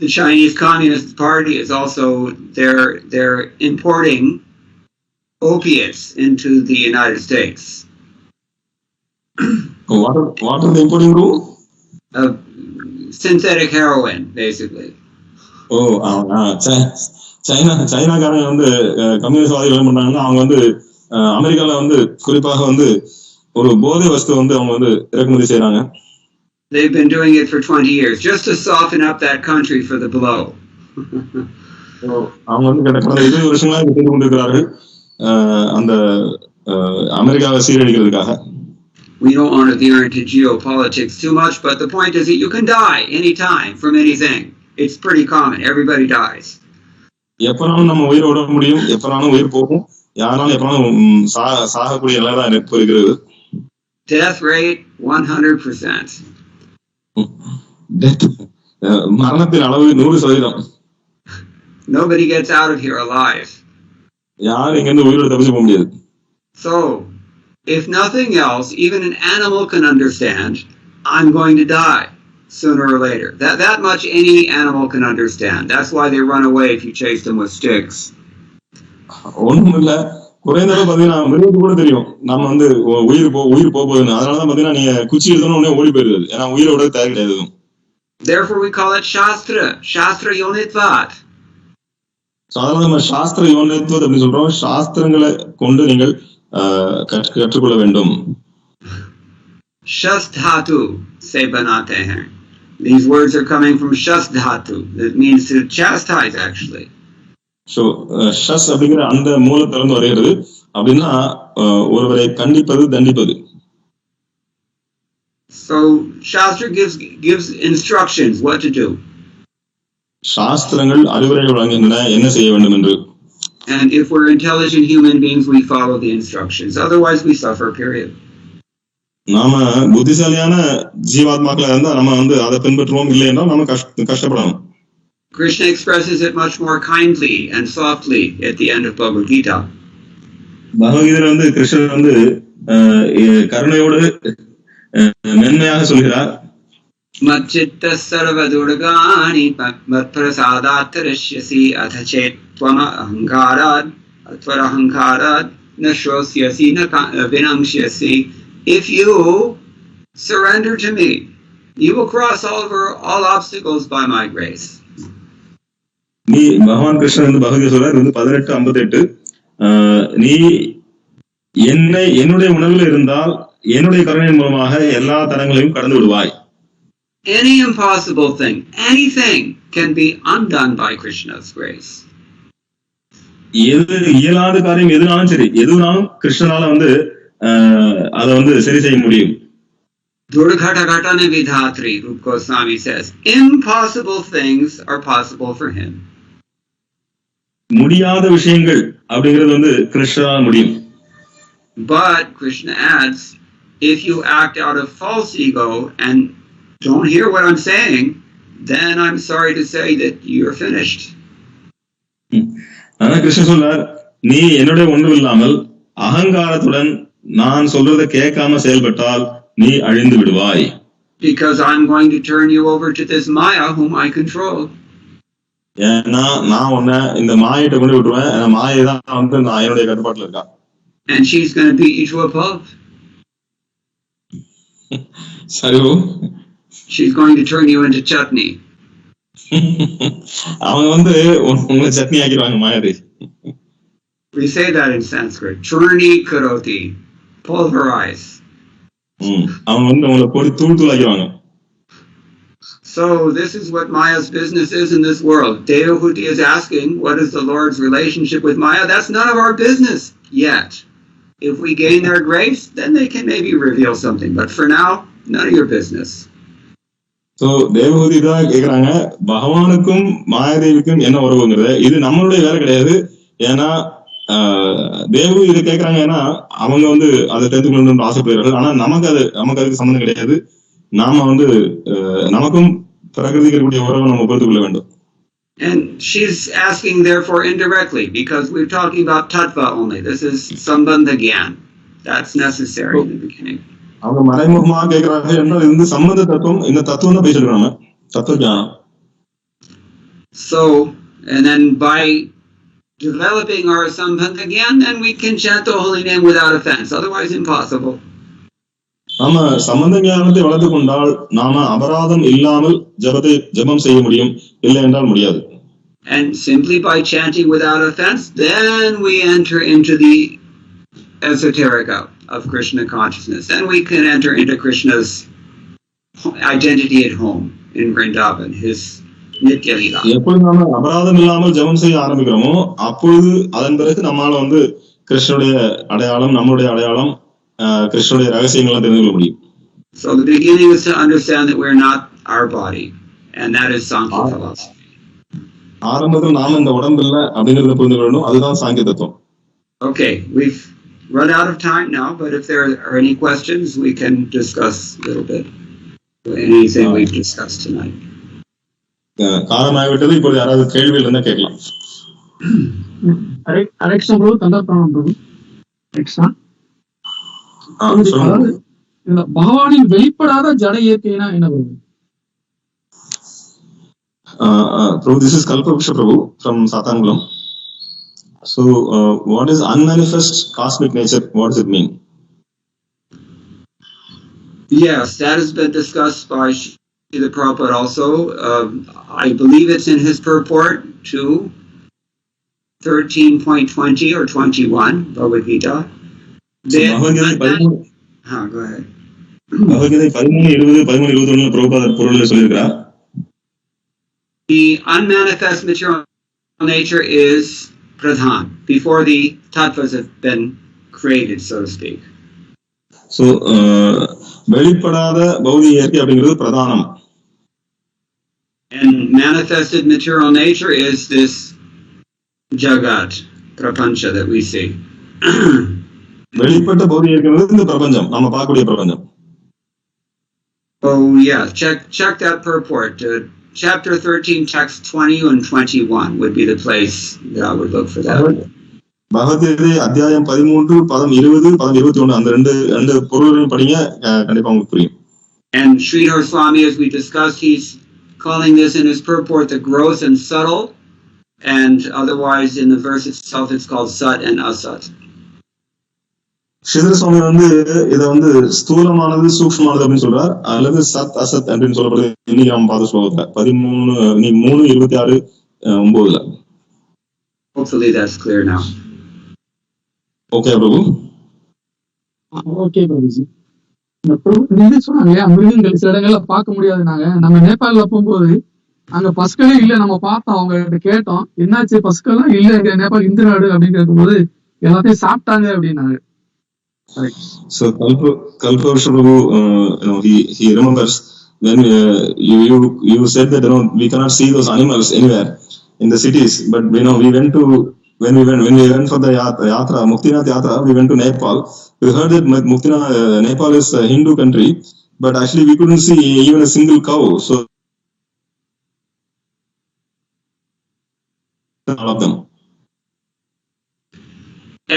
The Chinese Communist Party is also they're importing opiates into the United States. What are they importing, bro? Synthetic heroin, basically. சைனாக்காரங்க வந்து கம்யூனிஸ்ட்வாதிகள் என்ன பண்றாங்கன்னா அவங்க வந்து அமெரிக்கால வந்து குறிப்பாக வந்து ஒரு போதை வஸ்து வந்து அவங்க வந்து இறக்குமதி செய்யறாங்க. They've been doing it for 20 years just to soften up that country for the blow. அவங்க வந்து கடந்த 20 வருஷங்களா செய்து கொண்டிருக்கிறார்கள் அந்த அமெரிக்காவை சீரழிக்கிறதுக்காக. We don't want to veer into geopolitics too much, but the point is that you can die anytime from anything. It's pretty common. Everybody dies. எப்பனாலும் நம்ம உயிர் விட முடியும், எப்பனாலும் உயிர் போகும், யாராலும் எப்பனாலும் சாகக்கூடிய நிலை தான் இப்போ இருக்கிறது. Death rate 100%. மரணத்தின் அளவு 100%. Nobody gets out of here alive. யாரும் இங்க இருந்து உயிரோட தப்பிச்சு போக முடியாது. So, if nothing else, even an animal can understand, I'm going to die sooner or later. That much any animal can understand. That's why they run away if you chase them with sticks. ஒண்ணும் இல்ல, குறைந்தளவு பாத்தீங்கன்னா மிருகத்துக்கு கூட தெரியும் நம்ம வந்து உயிர் போகுதுன்னு. அதனாலதான் பாத்தீங்கன்னா நீங்க குச்சி எடுத்தோன்னு உடனே ஓடி போயிருது. ஏன்னா உயிரை விட தேவை கிடையாது. Therefore we call it Shastra Yonitvat. அதனால நம்ம சாஸ்திர யோனித்வத் அப்படின்னு சொல்றோம். சாஸ்திரங்களை கொண்டு நீங்கள் கற்றுக்கொள்ள வேண்டும். Shas dhatu se banate hain. These words are coming from Shas dhatu. It means to chastise actually. So shas அப்படிங்கிற அந்த மூலத்திலிருந்து வருகிறது. அப்படின்னா ஒருவரை கண்டிப்பது, தண்டிப்பது. So Shastra gives instructions what to do. சாஸ்திரங்கள் அறிவுரைகள் வழங்குகின்றன என்ன செய்ய வேண்டும் என்று. And if we're intelligent human beings, we follow the instructions. Otherwise, we suffer, period. நாம புத்திசாலியான ஜீவாத்மாக்களா இருந்தா நம்ம வந்து அதை பின்பற்றுவோம், இல்லை என்றால் நம்ம கஷ்டப்படணும். Krishna expresses it much more kindly and softly at the end of Bhagavat Gita. பகவத்கீதையில வந்து கிருஷ்ணர் வந்து கருணையோடு மென்மையாக சொல்கிறார். Matchitta sarvadurgani matprasadat tarishyasi athachet tvama ahankarad atvara ahankarad nashosyasi vinamshyasi. If you surrender to me, you will cross over all obstacles by my grace. நீ பகவான் கிருஷ்ணன் வந்து பகவத்கீதை சொல்றார் வந்து 18:58, நீ என்னுடைய உணர்வில் இருந்தால் என்னுடைய கருணையின் மூலமாக எல்லா தடங்களையும் கடந்து விடுவாய். Any impossible thing, anything can be undone by Krishna's grace. எது இயலாத காரியம் எதுனாலும் சரி, எதுனாலும் கிருஷ்ணனால வந்து அதை வந்து சரி செய்ய முடியும். Durghata ghatana vidhatri, Rup Goswami says, impossible things are possible for him. முடியாத விஷயங்கள் அப்படிங்கிறது வந்து கிருஷ்ணனால முடியும். But Krishna adds, if you act out of false ego and don't hear what I'm saying, then I'm sorry to say that you're finished. ஆனா கிருஷ்ணன் சொல்றார், நீ என்னுடைய ஒன்றும் இல்லாமல் அகங்காரத்துடன் நான் சொல்றதை கேட்காம செயல்பட்டால் நீ அழிந்து விடுவாய். Because I'm going to turn you over to this Maya whom I control. ஏன்னா நான் உன்னை இந்த மாயிட்ட கொண்டு விட்டுருவேன். மாயை தான் வந்து நான் என்னுடைய கட்டுப்பாட்டுல இருக்கா. And she's going to beat you to a pulp. சரி, she's going to turn you into chutney. அவங்க வந்து உங்களை chutney ஆக்கிடுவாங்க மாயாதி. We say that in Sanskrit. Churni karoti. Pulverize. அவங்க வந்து உங்களை போட்டு தூள் தூள் ஆக்கிடுவாங்க. So this is what Maya's business is in this world. Devahuti is asking, what is the Lord's relationship with Maya? That's none of our business yet. If we gain their grace, then they can maybe reveal something. But for now, none of your business. So Devahuti தான் கேக்குறாங்க, பகவானுக்கும் மாயாதேவிக்கும் என்ன உறவுங்கிறது. இது நம்மளுடைய வேலை கிடையாது. ஏன்னா தேவஹூதி இதை கேட்கறாங்க, ஏன்னா அவங்க வந்து அதை தெரிந்துக்கணும்னு ஆசைப்படுகிறார்கள். ஆனா நமக்கு அதுக்கு சம்பந்தம் கிடையாது. நாம வந்து நமக்கும் பிரகிருதிக்கு இருக்கக்கூடிய உறவை நம்ம புரிந்து கொள்ள வேண்டும். And she's asking therefore indirectly, because we're talking about tattva only. This is sambandha gyan. That's necessary in the beginning. அவங்க மறைமுகமா கேட்கிறாங்க என்றால் இது வந்து சம்பந்த தத்துவம், இந்த தத்துவம் தான் பேசிட்டு இருக்காங்க, தத்துவ ஞானம். So, and then by developing our sambandha gyan, then we can chant the holy name without offense. Otherwise, impossible. நாம சம்பந்த ஞானத்தை வளர்த்து கொண்டால் நாம அபராதம் இல்லாமல் ஜபம் செய்ய முடியும், இல்லை என்றால் முடியாது. And simply by chanting without offense, then we enter into the esoterica of Krishna consciousness. Then we can enter into Krishna's identity at home in Vrindavan, his Nitya Leela. எப்பொழுது நாம அபராதம் இல்லாமல் ஜபம் செய்ய ஆரம்பிக்கிறோமோ அப்பொழுது அதன் பிறகு நம்மால வந்து கிருஷ்ணனுடைய அடையாளம், நம்மளுடைய அடையாளம், கிருஷ்ணனுடைய ரகசியங்கள்லாம் தெரிந்து கொள்ள முடியும். So the beginning is to understand that we're not our body, and that is Sankhya philosophy. ஆரம்பத்தில் நாம இந்த உடம்பு இல்ல அப்படிங்கறத புரிந்து கொள்ளணும். அதுதான் சாங்கிய தத்துவம். Okay, we've run out of time now, but if there are any questions, we can discuss a little bit anything we've discussed tonight. காலமாகிவிட்டது. இப்போது யாராவது கேள்விகள் இருந்தா கேட்கலாம். அரெக்ஷா ப்ரோ, தந்தாப்ராணம் ப்ரோ. அரெக்ஷா. இந்த பகவானின் வெளிப்படாத ஜட இயற்கைனா என்ன bro? Prabhu, this is Kalpaksha Prabhu from Satangulam. So, what is unmanifest cosmic nature? What does it mean? Yes, that has been discussed by Srila Prabhupada also. I believe it's in his purport to 13.20 or 21, Bhagavad Gita. Go ahead. Bhagavad Gita 13:20-13:21 Prabhupada பொருள்ல சொல்லிருக்கார். The unmanifest material nature is pradhan, before the tattvas have been created, so to speak. So, வெளிப்படாத பௌதிக இயற்கை அப்படிங்கிறது பிரதானம். And manifested material nature is this jagat, prapancha that we see. வெளிப்பட்ட பௌதிக இயற்கை இந்த பிரபஞ்சம், நாம பார்க்கக்கூடிய பிரபஞ்சம். Oh yeah, check that purport. Chapter 13, text 20 and 21 would be the place that I would look for that. Bhagavad Gita அத்தியாயம் 13, பதம் 20, பதம் 21 அந்த ரெண்டு பொருளையும் படிங்க, கண்டிப்பா உங்களுக்கு புரியும். And Sridhar Swami, as we discussed, he's calling this in his purport the gross and subtle, and otherwise in the verse itself it's called sat and asat. Sridhara சுவாமி இத ஸ்தூலமானது சூக்ஷ்மமானது அப்படின்னு சொல்றார், அல்லது சத் அசத் அப்படின்னு சொல்லப்படுது. இன்னைக்கு நம்ம பார்த்த ஸ்லோகத்துல 13:3-26:9. Hopefully that's clear now. Okay, Prabhu. Okay, Prabhuji. நீங்க சொன்னாங்க மிருகங்கள் சில இடங்கள்ல பார்க்க முடியாது. நம்ம நேபாளல போகும்போது அங்க பசுக்களே இல்ல. நம்ம பார்த்தோம், அவங்க கேட்டோம் என்னாச்சு பசுக்கள்லாம் இல்ல நேபாள் இந்து நாடு அப்படின்னு கேட்கும்போது எல்லாத்தையும் சாப்பிட்டாங்க அப்படின்னாங்க. So Kalpaksha Prabhu, he remembers when you said that we cannot see those animals anywhere in the cities, but when we went for the yatra, Muktinath yatra, we went to Nepal. We heard that Nepal is a Hindu country, but actually we couldn't see even a single cow. So all of them.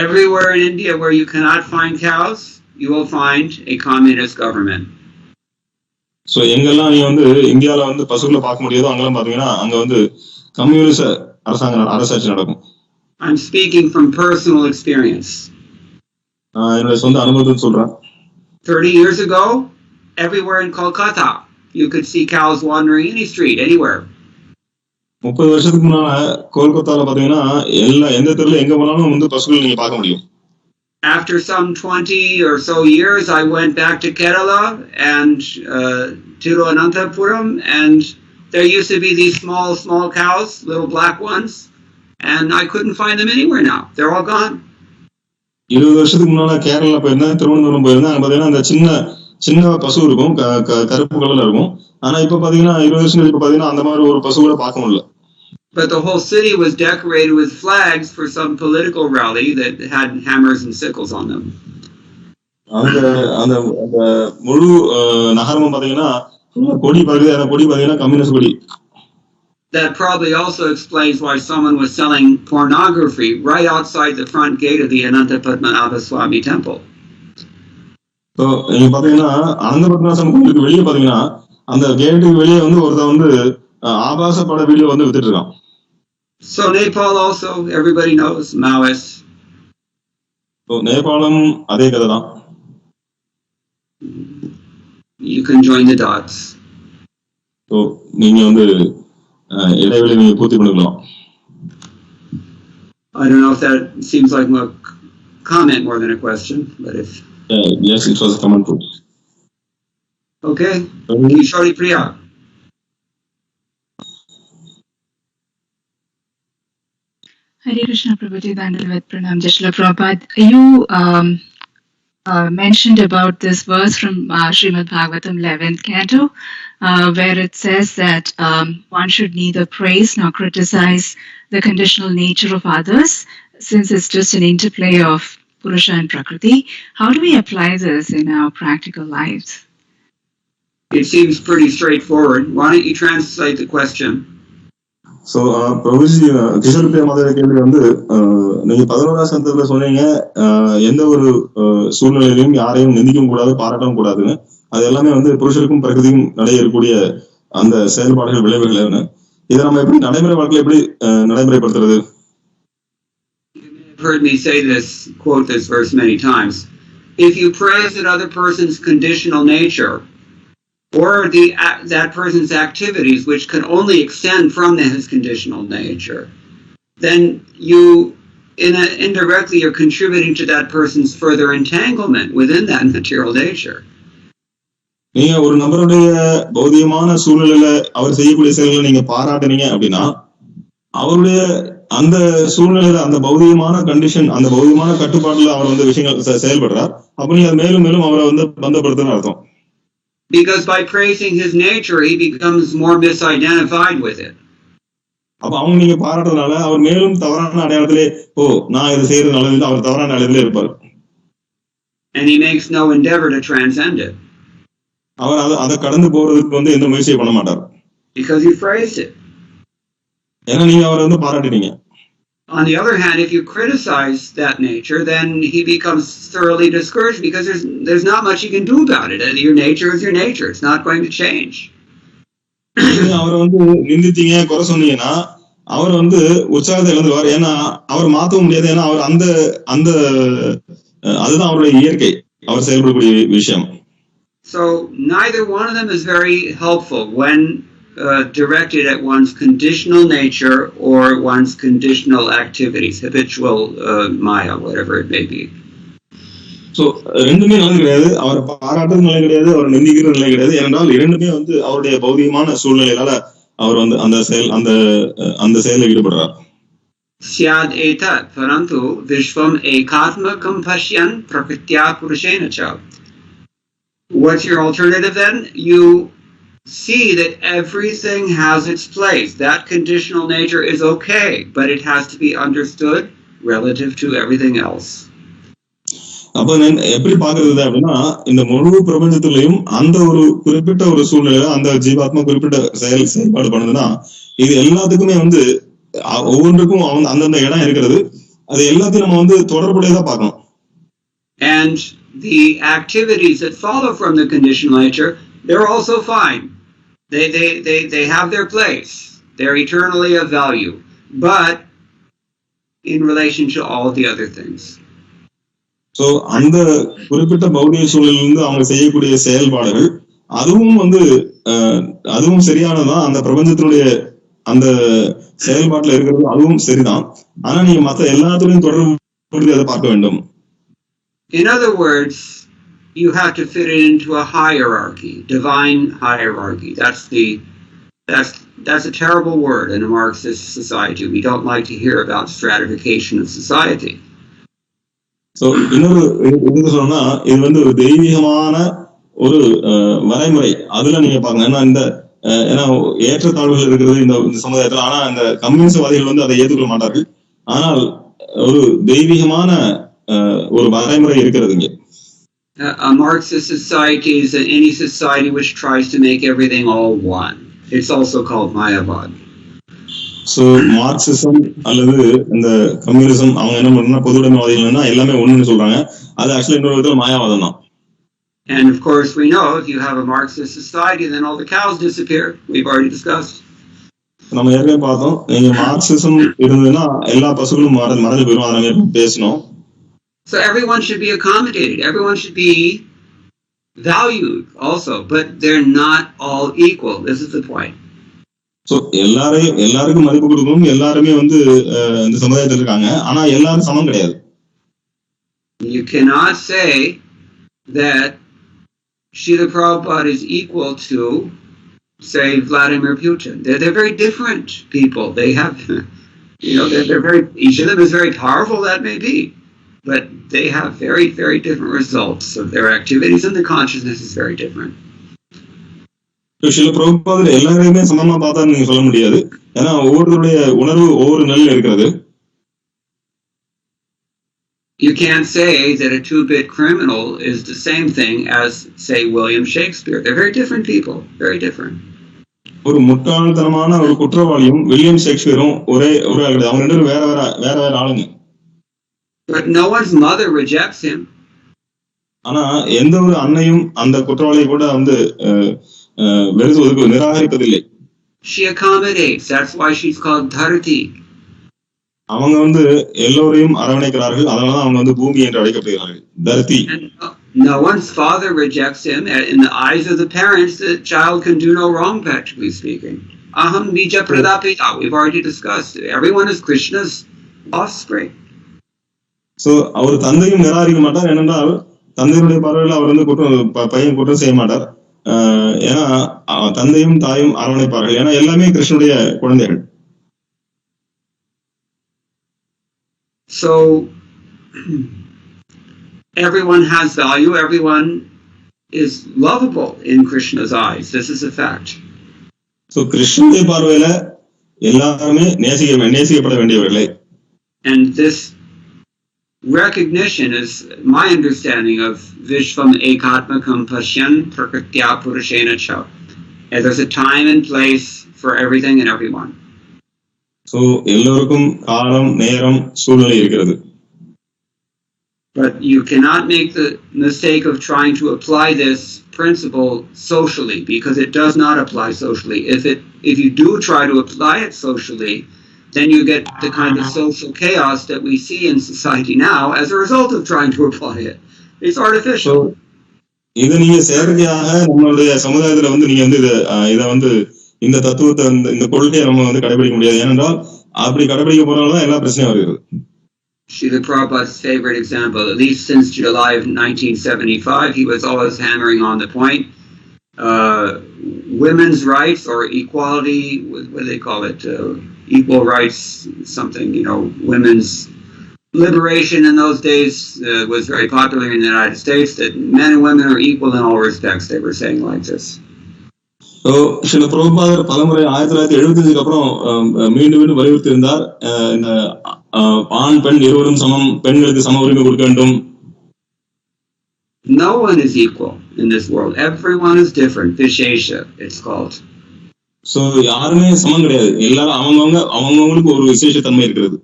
Everywhere in India where you cannot find cows, you will find a communist government. So எங்கெல்லாம் நீ இந்தியால பசுக்களை பார்க்க முடியாதோ அங்கெல்லாம் பாத்தீங்கன்னா அங்க communist அரசாட்சி நடக்கும். I'm speaking from personal experience. என்னோட சொந்த அனுபவத்தை சொல்றேன். 30 years ago, everywhere in Kolkata, you could see cows wandering any street, anywhere. 30 வருஷத்துக்கு முன்னால கோல்கத்தால பாத்தீங்கன்னா எந்த தெருல எங்க போனாலும் பசுக்கள் நீங்க பார்க்க முடியும். After some 20 or so years, I went back to Kerala and Tiruvananthapuram, and there used to be these small cows, little black ones, and I couldn't find them anywhere now. They're all gone. 20 வருஷத்துக்கு முன்னால கேரளா போயிருந்தேன், திருவனந்தபுரம் போயிருந்தேன். அங்க பாத்தீங்கன்னா அந்த சின்ன பசு இருக்கும், கருப்பு கலர்ல இருக்கும். ஆனா இப்ப பாத்தீங்கன்னா 20 வருஷம் இப்ப பாத்தீங்கன்னா அந்த மாதிரி ஒரு பசு கூட பார்க்க முடியல. But the whole city was decorated with flags for some political rally that had hammers and sickles on them. அந்த முழு நகரமும் பாத்தீங்கன்னா கொடி பாத்தீங்கன்னா கம்யூனிஸ்ட் கொடி. That probably also explains why someone was selling pornography right outside the front gate of the Anantapadmanabha Swami temple. So நீங்க பாத்தீங்கன்னா அனந்தபத்மநாப கோயிலுக்கு வெளியே பாத்தீங்கன்னா அந்த கேட்டுக்கு வெளியே ஒருத்தன் ஆபாச பட வீடியோ வித்துட்டு இருக்கான். So Nepal also, everybody knows, Maoists. So நேபாளம் அதே கதை தான். You can join the dots. So நீங்க இடைவெளி நீங்க பூர்த்தி பண்ணிக்கலாம். I don't know if that seems like a comment more than a question, but if yes, it was a comment too. Okay. Kishori Priya. Hare Krishna Prabhuji, Dandavat Pranam, Jai Shri Prabhupada. You mentioned about this verse from Srimad Bhagavatam 11th canto, where it says that one should neither praise nor criticize the conditional nature of others, since it's just an interplay of Purusha and Prakriti. How do we apply this in our practical lives? It seems pretty straightforward. Why don't you translate the question? So Prabhuji Kishore Priya மாதிரி கேள்வி வந்து நீங்க 11ஆம் சந்தத்துல சொன்னீங்க எந்த ஒரு சூழ்நிலையிலும் யாரையும் நிந்திக்கவும் கூடாது பாராட்டவும் கூடாதுன்னு. அது எல்லாமே வந்து புருஷருக்கும் பிரகிருதிக்கும் நடைபெறக்கூடிய அந்த செயல்பாடுகள் விளைவுகள். இதை நம்ம எப்படி நடைமுறை வாழ்க்கையில எப்படி நடைமுறைப்படுத்துறது? You've heard me say this, quote this verse many times. If you praise another person's conditional nature, or that person's activities, which can only extend from his conditional nature, then you, indirectly, you're contributing to that person's further entanglement within that material nature. நீங்க ஒரு நபருடைய பௌதிகமான சூழ்நிலையில அவர் செய்யக்கூடிய செயல்களை நீங்க பாராட்டுனீங்க அப்படின்னா, அவருடைய அந்த சூழ்நிலையில அந்த பௌதிகமான கண்டிஷன், அந்த பௌதிகமான கட்டுப்பாட்டுல அவர் வந்து விஷயங்கள் செயல்படுறார். அப்ப நீங்க மேலும் மேலும் அவரை வந்து பந்தப்படுத்துன்னு அர்த்தம். Because by praising his nature, he becomes more misidentified with it. அப்ப அவங்க நீங்க பாராட்டுறதுனால அவர் மேலும் தவறான அடையாளத்திலே நான் இதை செய்யறது நல்லது, அவர் தவறான அடையாளத்திலே இருப்பார். And he makes no endeavor to transcend it. அவர் அதை கடந்து போறதுக்கு வந்து எந்த முயற்சியும் பண்ண மாட்டார். Because you praised it. ஏன்னா நீங்க அவரை வந்து பாராட்டினீங்க. On the other hand, if you criticize that nature, then he becomes thoroughly discouraged because there's not much you can do about it. Your nature is your nature. It's not going to change. அவரை வந்து நிந்தித்தீங்க, குறை சொன்னீங்கன்னா அவர் வந்து உற்சாகத்தை இழந்துவார். ஏன்னா அவர் மாற்றவும் முடியாது. ஏன்னா அவர் அந்த அதுதான் அவருடைய இயற்கை, அவர் செயல்படக்கூடிய விஷயம். So neither one of them is very helpful when directed at one's conditional nature or one's conditional activities, habitual maya, whatever it may be. So ரெண்டுமே நல்லது கிடையாது. அவர் பாராட்டுறது நல்லது கிடையாது, அவர் நிந்திக்கிறது நல்லது கிடையாது. ஏனென்றால் இரண்டுமே வந்து அவருடைய பௌதிகமான சூழ்நிலையால அவர் வந்து அந்த செயலில் ஈடுபடுறார். Syad etat parantu vishvam ekatmakam pashyan prakritya purushena cha. What's your alternative then? You see that everything has its place. That conditional nature is okay, but it has to be understood relative to everything else. அப்ப எப்படி பாக்குறது அப்படின்னா, இந்த முழு பிரபஞ்சத்திலையும் அந்த ஒரு குறிப்பிட்ட ஒரு சூழ்நிலையில அந்த ஜீவாத்மா குறிப்பிட்ட செயல்பாடு பண்ணுதுன்னா, இது எல்லாத்துக்குமே வந்து ஒவ்வொன்றுக்கும் அந்தந்த இடம் இருக்கிறது. அது எல்லாத்தையும் நம்ம வந்து தொடர்புடையதா பார்க்கணும். And the activities that follow from the conditional nature, they're also fine. They have their place. They're eternally of value, but in relation to all the other things. So அந்த குறிப்பிட்ட பௌதிக சூழலிலிருந்து அவங்க செய்யக்கூடிய செயல்பாடுகள் அதுவும் சரியானதான். அந்த பிரபஞ்சத்தினுடைய அந்த செயல்பாட்டுல இருக்கிறது அதுவும் சரிதான். ஆனா நீங்க மற்ற எல்லாத்துலயும் தொடர்பு அதை பார்க்க வேண்டும். In other words, you have to fit it into a hierarchy, divine hierarchy. That's a terrible word in a Marxist society. We don't like to hear about stratification of society. So இன்னொரு இது சொன்னா, இது வந்து ஒரு தெய்வீகமான ஒரு வரைமுறை. அதுல நீங்க பாருங்க, ஏன்னா ஏற்றத்தாழ்வுகள் இருக்கிறது இந்த சமுதாயத்துல. ஆனா இந்த கம்யூனிஸ்ட்வாதிகள் வந்து அதை ஏற்றுக்கொள்ள மாட்டார்கள். ஆனால் ஒரு தெய்வீகமான ஒரு வரைமுறை இருக்கிறது இங்க. A Marxist society is any society which tries to make everything all one. It's also called Mayavad. So Marxism அல்லது இந்த கம்யூனிசம் அவங்க என்ன பண்றாங்கன்னா, பொதுவுடைமைவாதிகள்னா எல்லாமே ஒண்ணுன்னு சொல்றாங்க. அது ஆக்சுவலி இன்னொரு விதத்துல மாயாவாதம் தான். And of course we know if you have a Marxist society, then all the cows disappear. We've already discussed. நம்ம ஏற்கனவே பார்த்தோம், நீங்க மார்க்சிசம் இருந்ததுன்னா எல்லா பசுகளும் மறைஞ்சு போயிடும். அதை பேசணும். So everyone should be accommodated. Everyone should be valued also, but they're not all equal. This is the point. So எல்லாருக்கும் மதிப்பு கொடுக்கணும். எல்லாருமே வந்து இந்த சமுதாயத்தில் இருக்காங்க. ஆனா எல்லாரும் சமம் கிடையாது. You cannot say that Srila Prabhupada is equal to, say, Vladimir Putin. They're very different people. They have, they're very, each of them is very powerful, that may be. but they have very, very different results. So their activities and the consciousness is very different. சில பிரபுபாதர் எல்லாரையுமே சமமா பார்த்தா நீங்க சொல்ல முடியாது. ஏன்னா ஒவ்வொருத்தருடைய உணர்வு ஒவ்வொரு நிலையில இருக்கிறது. You can't say that a 2-bit criminal is the same thing as, say, William Shakespeare. They're very different people, very different. ஒரு முட்டாள்தனமான ஒரு குற்றவாளியும் வில்லியம் ஷேக்ஸ்பியரும் ஒரே அவங்க ரெண்டு வேற ஆளுங்க. But no one's mother rejects him. ஆனா எந்த ஒரு அன்னையும் அந்த குற்றவாளியை கூட வந்து வெறுத்து நிராகரிப்பதில்லை. She accommodates. That's why she's called Dharati. அவங்க வந்து எல்லோரையும் அரவணைக்கிறார்கள். அதனாலதான் அவங்க வந்து பூமி என்று அழைக்கப்படுகிறார்கள். Dharti. No one's father rejects him. In the eyes of the parents, the child can do no wrong, practically speaking. Aham bija pradapita. We've already discussed. Everyone is Krishna's offspring. So அவர் தந்தையும் நிராகரிக்க மாட்டார். ஏனென்றால் தந்தையுடைய பார்வையில் அவர் வந்து பையன் குற்றம் செய்ய மாட்டார். ஏன்னா தந்தையும் தாயும் அரவணைப்பார்கள். ஏன்னா எல்லாமே கிருஷ்ணனுடைய குழந்தைகள். So everyone has value. Everyone is lovable in Krishna's eyes. This is a fact. So கிருஷ்ணனுடைய பார்வையில எல்லாருமே நேசிக்கப்பட வேண்டியவர்களே. And this recognition is my understanding of Vishvam Ekatmakam Pashyan Prakritya Purushena Cha. And there's a time and place for everything and everyone. So எல்லோருக்கும் காலம் நேரம் சூழ்நிலை இருக்கிறது. But you cannot make the mistake of trying to apply this principle socially, because it does not apply socially. If you do try to apply it socially, then you get the kind of social chaos that we see in society now as a result of trying to apply it. It's artificial. இது நீங்க செயற்கையாக நம்மளுடைய சமுதாயத்துல வந்து நீங்க வந்து இத வந்து இந்த தத்துவத்தை இந்த கொள்கையை நம்ம வந்து கடைபிடிக்க முடியாது. ஏனென்றால் அப்படி கடைபிடிக்க போறதாலதான் எல்லா பிரச்சனையும் வருகிறது. Srila Prabhupada's favorite example, at least since July of 1975, he was always hammering on the point, women's rights or equality, what do they call it, equal rights, something, women's liberation in those days was very popular in the United States, that men and women are equal in all respects, they were saying like this. So, Srila Prabhupada பலமுறை 1975 அப்புறம் மீண்டும் வலியுறுத்தி இருந்தார், இந்த ஆண் பெண் இருவரும் சமம், பெண்களுக்கு சம உரிமை கொடுக்க வேண்டும். No one is equal in this world. Everyone is different. Vishesha, it's called. So யாருமே சமம் கிடையாது. எல்லாரும் அவங்கவங்களுக்கு ஒரு விசேஷத்தன்மை இருக்கிறது.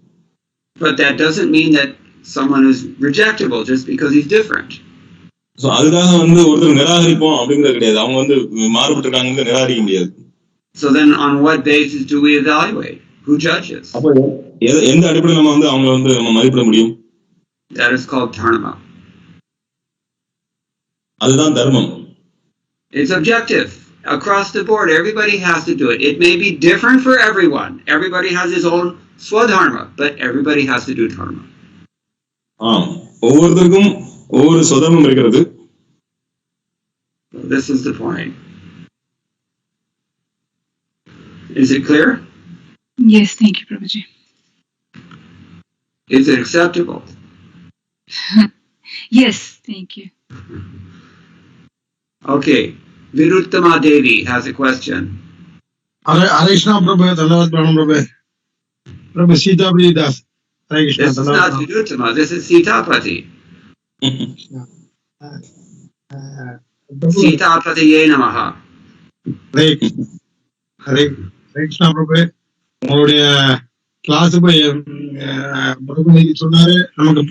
But that doesn't mean that someone is rejectable just because he's different. So அதுக்காக வந்து ஒருத்தர் நிராகரிப்போம் அப்படிங்கிறது கிடையாது. அவங்க வந்து மாறுபட்டு இருக்காங்க, நிராகரிக்க முடியாது. So then on what basis do we evaluate? Who judges? அப்ப எந்த அடிப்படையில் நம்ம வந்து அவங்க வந்து நம்ம மதிப்பிட முடியும்? That is called dharma. அதுதான் தர்மம். It's objective. Across the board, everybody has to do it. It may be different for everyone. Everybody has his own swadharma, but everybody has to do dharma. ஒவ்வொருத்தருக்கும் ஒவ்வொரு சுதர்மம் இருக்கிறது. This is the point. Is it clear? Yes, thank you, Prabhuji. Is it acceptable? Yes, thank you. Okay. Viruttama Devi has a question. Hare Krishna Prabhu, Dhanyavad Pranam Prabhu. Prabhu Sita Pridas. Hare Krishna. This is not Viruttama, this is Sitapati. Sitapatiye Namaha. Hare Krishna Prabhu. உங்களுடைய class போய் பிரபு சொன்னாரு, நமக்கு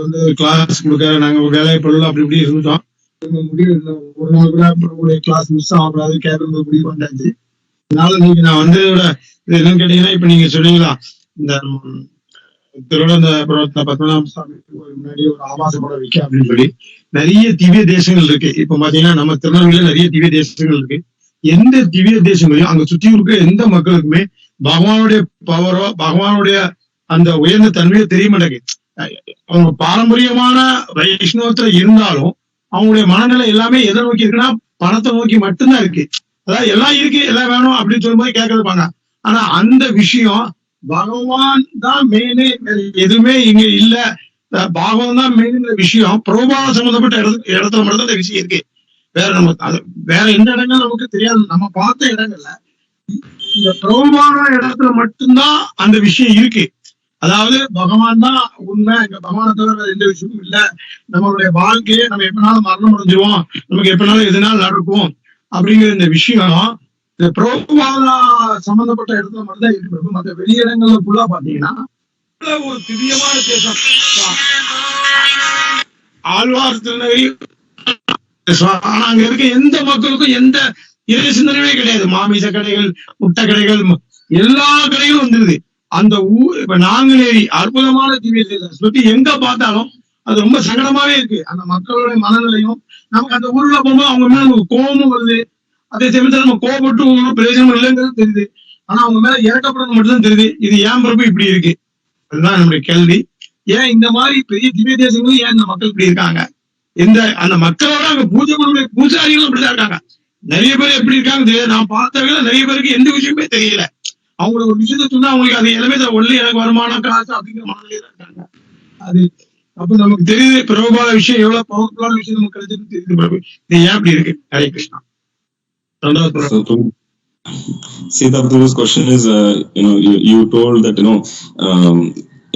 வந்து class கொடுக்க நாங்க வேலையை பண்ணல, அப்படி இப்படி இருந்துட்டோம். முடிவு ஒரு நாள் கூட பிரபுடைய கிளாஸ் மிஸ் ஆகக்கூடாது கேட்கறது முடிவு பண்ணாச்சு. அதனால நீங்க நான் வந்ததோட இது என்னன்னு கேட்டீங்கன்னா, இப்ப நீங்க சொன்னீங்களா இந்த திருவனந்த பத்மநாப சுவாமி முன்னாடி ஒரு ஆபாச படம் வைக்க அப்படின்னு சொல்லி நிறைய திவ்ய தேசங்கள் இருக்கு. இப்ப பாத்தீங்கன்னா நம்ம திருநெல்வேலியில நிறைய திவ்ய தேசங்கள் இருக்கு. எந்த திவ்ய தேசங்களையும் அங்க சுத்தி இருக்கிற எந்த மக்களுக்குமே பகவானுடைய பவரோ பகவானுடைய அந்த உயர்ந்த தன்மையோ தெரிய மாட்டேங்குது. அவங்க பாரம்பரியமான வைஷ்ணவத்துல இருந்தாலும் அவங்களுடைய மனநிலை எல்லாமே எதை நோக்கி இருக்குன்னா பணத்தை நோக்கி மட்டும்தான் இருக்கு. அதாவது எல்லாம் இருக்கு, எல்லாம் வேணும் அப்படின்னு சொல்லும்போது கேட்கறதுப்பாங்க. ஆனா அந்த விஷயம் பகவான் தான் மெயினே, எதுவுமே இங்க இல்ல, பாகவதம் தான் மெயின்ங்கிற விஷயம் பிரபுபாத சம்பந்தப்பட்ட இடத்துல மட்டும் அந்த விஷயம் இருக்கு. வேற நம்ம வேற எந்த இடங்கள் நமக்கு தெரியாது. நம்ம பார்த்த இடங்கள்ல இந்த பிரபுபாத இடத்துல மட்டும்தான் அந்த விஷயம் இருக்கு. அதாவது பகவான் தான் உண்மை, இங்க பகவானை தவிர எந்த விஷயமும் இல்ல, நம்மளுடைய வாழ்க்கையை நம்ம எப்பனாலும் மரணம் அடைஞ்சிருவோம், நமக்கு எப்பனாலும் எதுனாலும் நடக்கும் அப்படிங்கிற இந்த விஷயம் இந்த பிரபுபாதா சம்பந்தப்பட்ட இடத்துல மட்டும்தான் இருக்கு. மற்ற வெளியிடங்கள்ல ஃபுல்லா பாத்தீங்கன்னா ஒரு திவ்யமான தேசம். ஆழ்வார் திருநகரி, ஆனா அங்க இருக்க எந்த மக்களுக்கும் எந்த இறை சிந்தனமே கிடையாது. மாமிச கடைகள், முட்டை கடைகள், எல்லா கடைகளும் வந்துருது. அந்த ஊர் இப்ப நாங்குநேரி அற்புதமான திவ்ய தேசம் சுத்தி எங்க பார்த்தாலும் அது ரொம்ப சங்கடமாவே இருக்கு. அந்த மக்களுடைய மனநிலையும் நமக்கு அந்த ஊர்ல போகும்போது அவங்க மேல நமக்கு கோபமும் வருது. அதே சமயத்துல நம்ம கோபப்பட்டு ஒரு பிரயோஜனம் இல்லைங்கிறது தெரியுது. ஆனா அவங்க மேல இறக்கப்படுறது மட்டும்தான் தெரியுது. இது ஏன் பிரபு இப்படி இருக்கு? அதுதான் நம்முடைய கேள்வி. ஏன் இந்த மாதிரி பெரிய திவ்ய தேசங்களும் ஏன் இந்த மக்கள் இப்படி இருக்காங்க? அந்த மக்களோட அங்க பூஜை பண்ணுடைய பூஜாரிகளும் அப்படிதான் இருக்காங்க. நிறைய பேர் எப்படி இருக்காங்க தெரியாது. நான் பார்த்தவங்க நிறைய பேருக்கு எந்த விஷயமே தெரியல. அவங்களுக்கு ஒரு விஷயத்த சொன்னா அவங்களுக்கு அது எல்லாமே ஒல்லி எனக்கு வருமானம் காசு அப்படிங்கிற மாதிரியே தான் இருக்காங்க. அது அப்ப நமக்கு தெரியுது பிரபுபாத விஷயம் எவ்வளவு பவர்ஃபுல்லான விஷயம் நமக்கு கிடைச்சிருக்கு தெரியுது பிரபு. இது ஏன் அப்படி இருக்கு? Hare Krishna. Sita Prabhu's question is, you told that,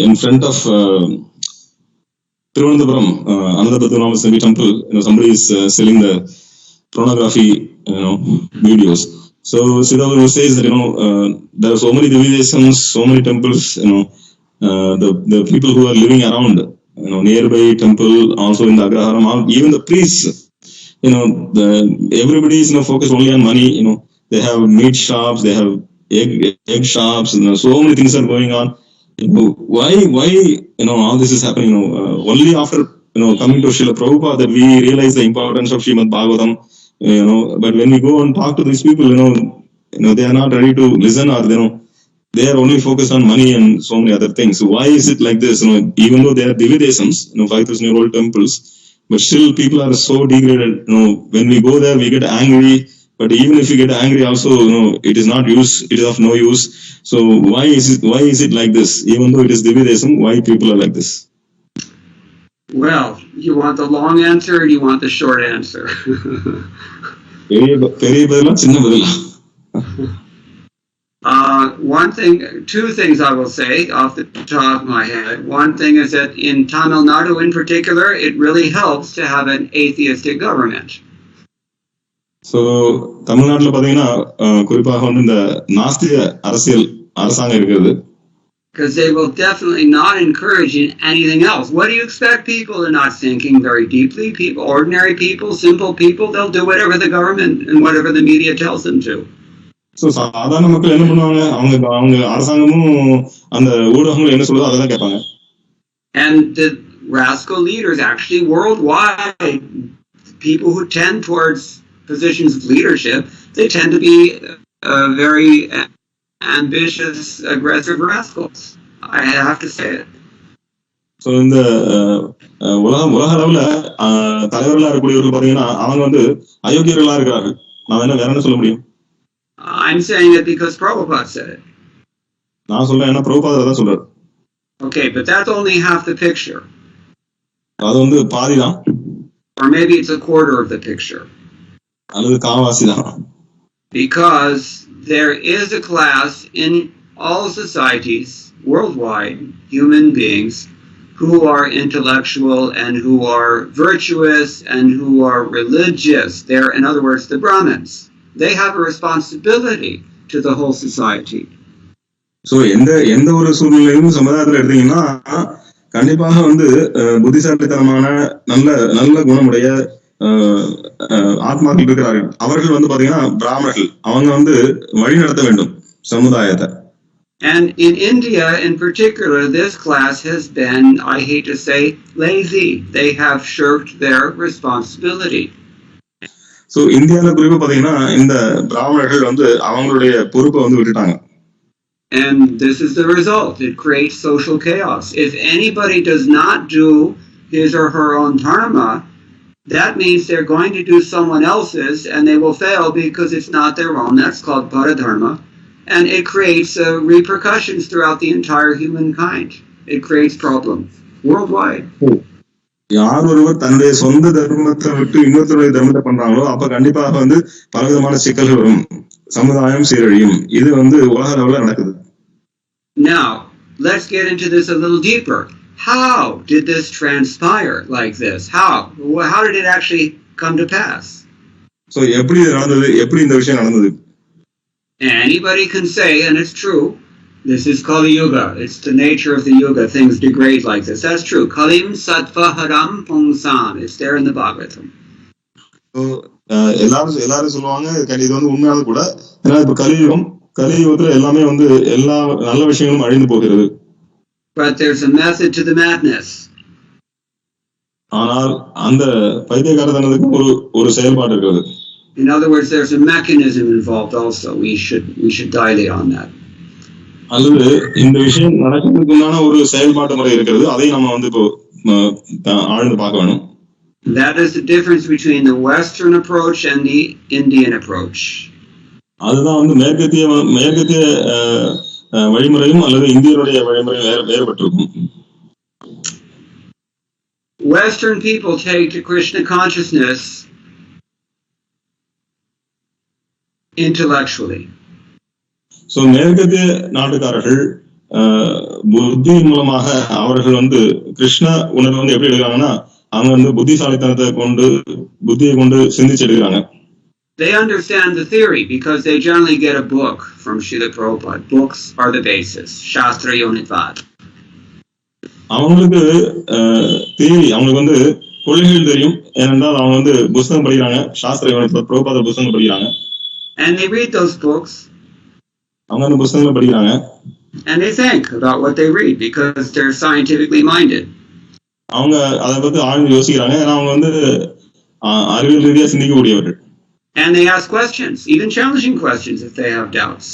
in front of Thiruvananthapuram, another Padmanabha temple, somebody is selling the pornography, videos. So Sita Prabhu says that, there are so many deviations, so many temples, the people who are living around, nearby temple, also in the Agraharam, even the priests, everybody is focused only on money. They have meat shops, they have egg shops, so many things are going on. Why all this is happening? Only after coming to Srila Prabhupada that we realize the importance of Srimad Bhagavatam. But when we go and talk to these people, they are not ready to listen, or they are only focused on money and so many other things. So why is it like this? Even though they are Dividesams, 5,000-year-old temples, but still people are so degraded. When we go there, we get angry. But even if you get angry, also, it is not use. It is of no use. So why is it like this? Even though it is Dividesam, why people are like this? Well, you want the long answer or you want the short answer? Two things I will say off the top of my head. One thing is that in Tamil Nadu in particular, it really helps to have an atheistic government. So, தமிழ்நாட்டுல பாத்தீங்கன்னா குறிப்பாக இந்த நாஸ்திக அரசாங்கம் இருக்குது. Because they will definitely not encourage anything else. What do you expect people are not thinking very deeply? People, ordinary people, simple people, they'll do whatever the government and whatever the media tells them to. So, சாதாரண மக்கள் என்ன பண்ணுவாங்க? அவங்க அரசாங்கமும் அந்த ஊடகங்களும் என்ன சொல்றதோ அதெல்லாம் கேட்பாங்க. And the rascal leaders actually worldwide, people who tend towards positions of leadership, they tend to be very ambitious, aggressive rascals. I have to say it. So இந்த உலக அளவுல தலைவர்களா இருக்கக்கூடியவர்கள் பாத்தீங்கன்னா அவங்க அயோக்கியர்களா இருக்கிறார்கள். நான் வேற என்ன சொல்ல முடியும்? I'm saying it because Prabhupada said it. நான் சொல்றேன், ஏன்னா பிரபுபாதர் அதான் சொல்றாரு. Okay, but that's only half the picture. அது பாதிதான். Or maybe it's a quarter of the picture. அல்லது காவாசிதான். Because there is a class in all societies worldwide, human beings, who are intellectual and who are virtuous and who are religious. They're, in other words, the Brahmins. They have a responsibility to the whole society. So, எந்த ஒரு சூழ்நிலையும் சமுதாயத்தில் எடுத்தீங்கன்னா கண்டிப்பாக புத்திசாலித்தனமான நல்ல குணமுடைய ஆத்மாக்கள் இருக்கிறார்கள். அவர்கள் பாத்தீங்கன்னா பிராமணர்கள். அவங்க வழி நடத்த வேண்டும் சமுதாயத்தை. And in India in particular, this class has been, I hate to say, lazy. They have shirked their responsibility. So, இந்தியால குறிப்பா பாத்தீங்கன்னா இந்த பிராமணர்கள் அவங்களுடைய பொறுப்பை விட்டுட்டாங்க. And this is the result. It creates social chaos. If anybody does not do his or her own dharma, that means they're going to do someone else's and they will fail because it's not their own. That's called paradharma. And it creates repercussions throughout the entire humankind. It creates problems worldwide. யார் ஒருவர் தன்னுடைய சொந்த தர்மத்தை விட்டு இன்னொருத்தருடைய தர்மத்தை பண்றாங்களோ அப்ப கண்டிப்பாக பலவிதமான சிக்கல்கள் வரும், சமுதாயம் சீரழியும். இது உலக அளவுல நடக்குது. Now let's get into this a little deeper. How did this transpire like this? How did it actually come to pass? So எப்படி நடந்தது, எப்படி இந்த விஷயம் நடந்தது? Anybody can say, and it's true, this is Kali Yuga. It's the nature of the Yuga. Things degrade like this. That's true. Kalim Sattva Haram Pungsam. It's there in the Bhagavatam. So எல்லாரும் சொல்லுவாங்க இது உண்மையான கூட. ஏன்னா இப்ப கலியுகத்துல எல்லாமே எல்லா நல்ல விஷயங்களும் அழிந்து போகிறது. But there's a method to the madness. ஆனால் அந்த பைத்தியக்காரத்தனத்துக்கு ஒரு செயல்பாடு இருக்கிறது. In other words, there's a mechanism involved also. We should dilate on that. அல்லது இந்த விஷயம் நடக்கிறதுக்குண்டான ஒரு செயல்பாட்டு முறை இருக்கிறது, அதை நம்ம இப்போ ஆழ்ந்து பார்க்க வேணும். That is the difference between the Western approach and the Indian approach. அதுதான் மேற்கத்திய வழிமுறையும் அல்லது இந்தியருடைய வழிமுறையும் வேறுபட்டிருக்கும். Western people take to Krishna consciousness intellectually. So மேற்கத்திய நாட்டுக்காரர்கள் புத்தி மூலமாக அவர்கள் கிருஷ்ண உணர்வு எப்படி எடுக்கிறாங்கன்னா அவங்க புத்திசாலித்தனத்தை புத்தியை கொண்டு சிந்திச்சு எடுக்கிறாங்க. They understand the theory because they generally get a book from Srila Prabhupada. Books are the basis. Shastra Yonitvad. அவங்களுக்கு தியரி, அவங்களுக்கு கொள்கைகள் தெரியும். ஏனென்றால் அவங்க புத்தகம் படிக்கிறாங்க, சாஸ்திர யோனித்வாத் பிரபுபாத புத்தகம் படிக்கிறாங்க. And they read those books. அவங்க புத்தகங்களை படிக்கிறாங்க. And they think about what they read because they're scientifically minded. அவங்க அதை பத்தி ஆழ்ந்து யோசிக்கிறாங்க. ஏன்னா அவங்க அறிவியல் ரீதியா சிந்திக்கக்கூடியவர்கள். And they ask questions, even challenging questions if they have doubts.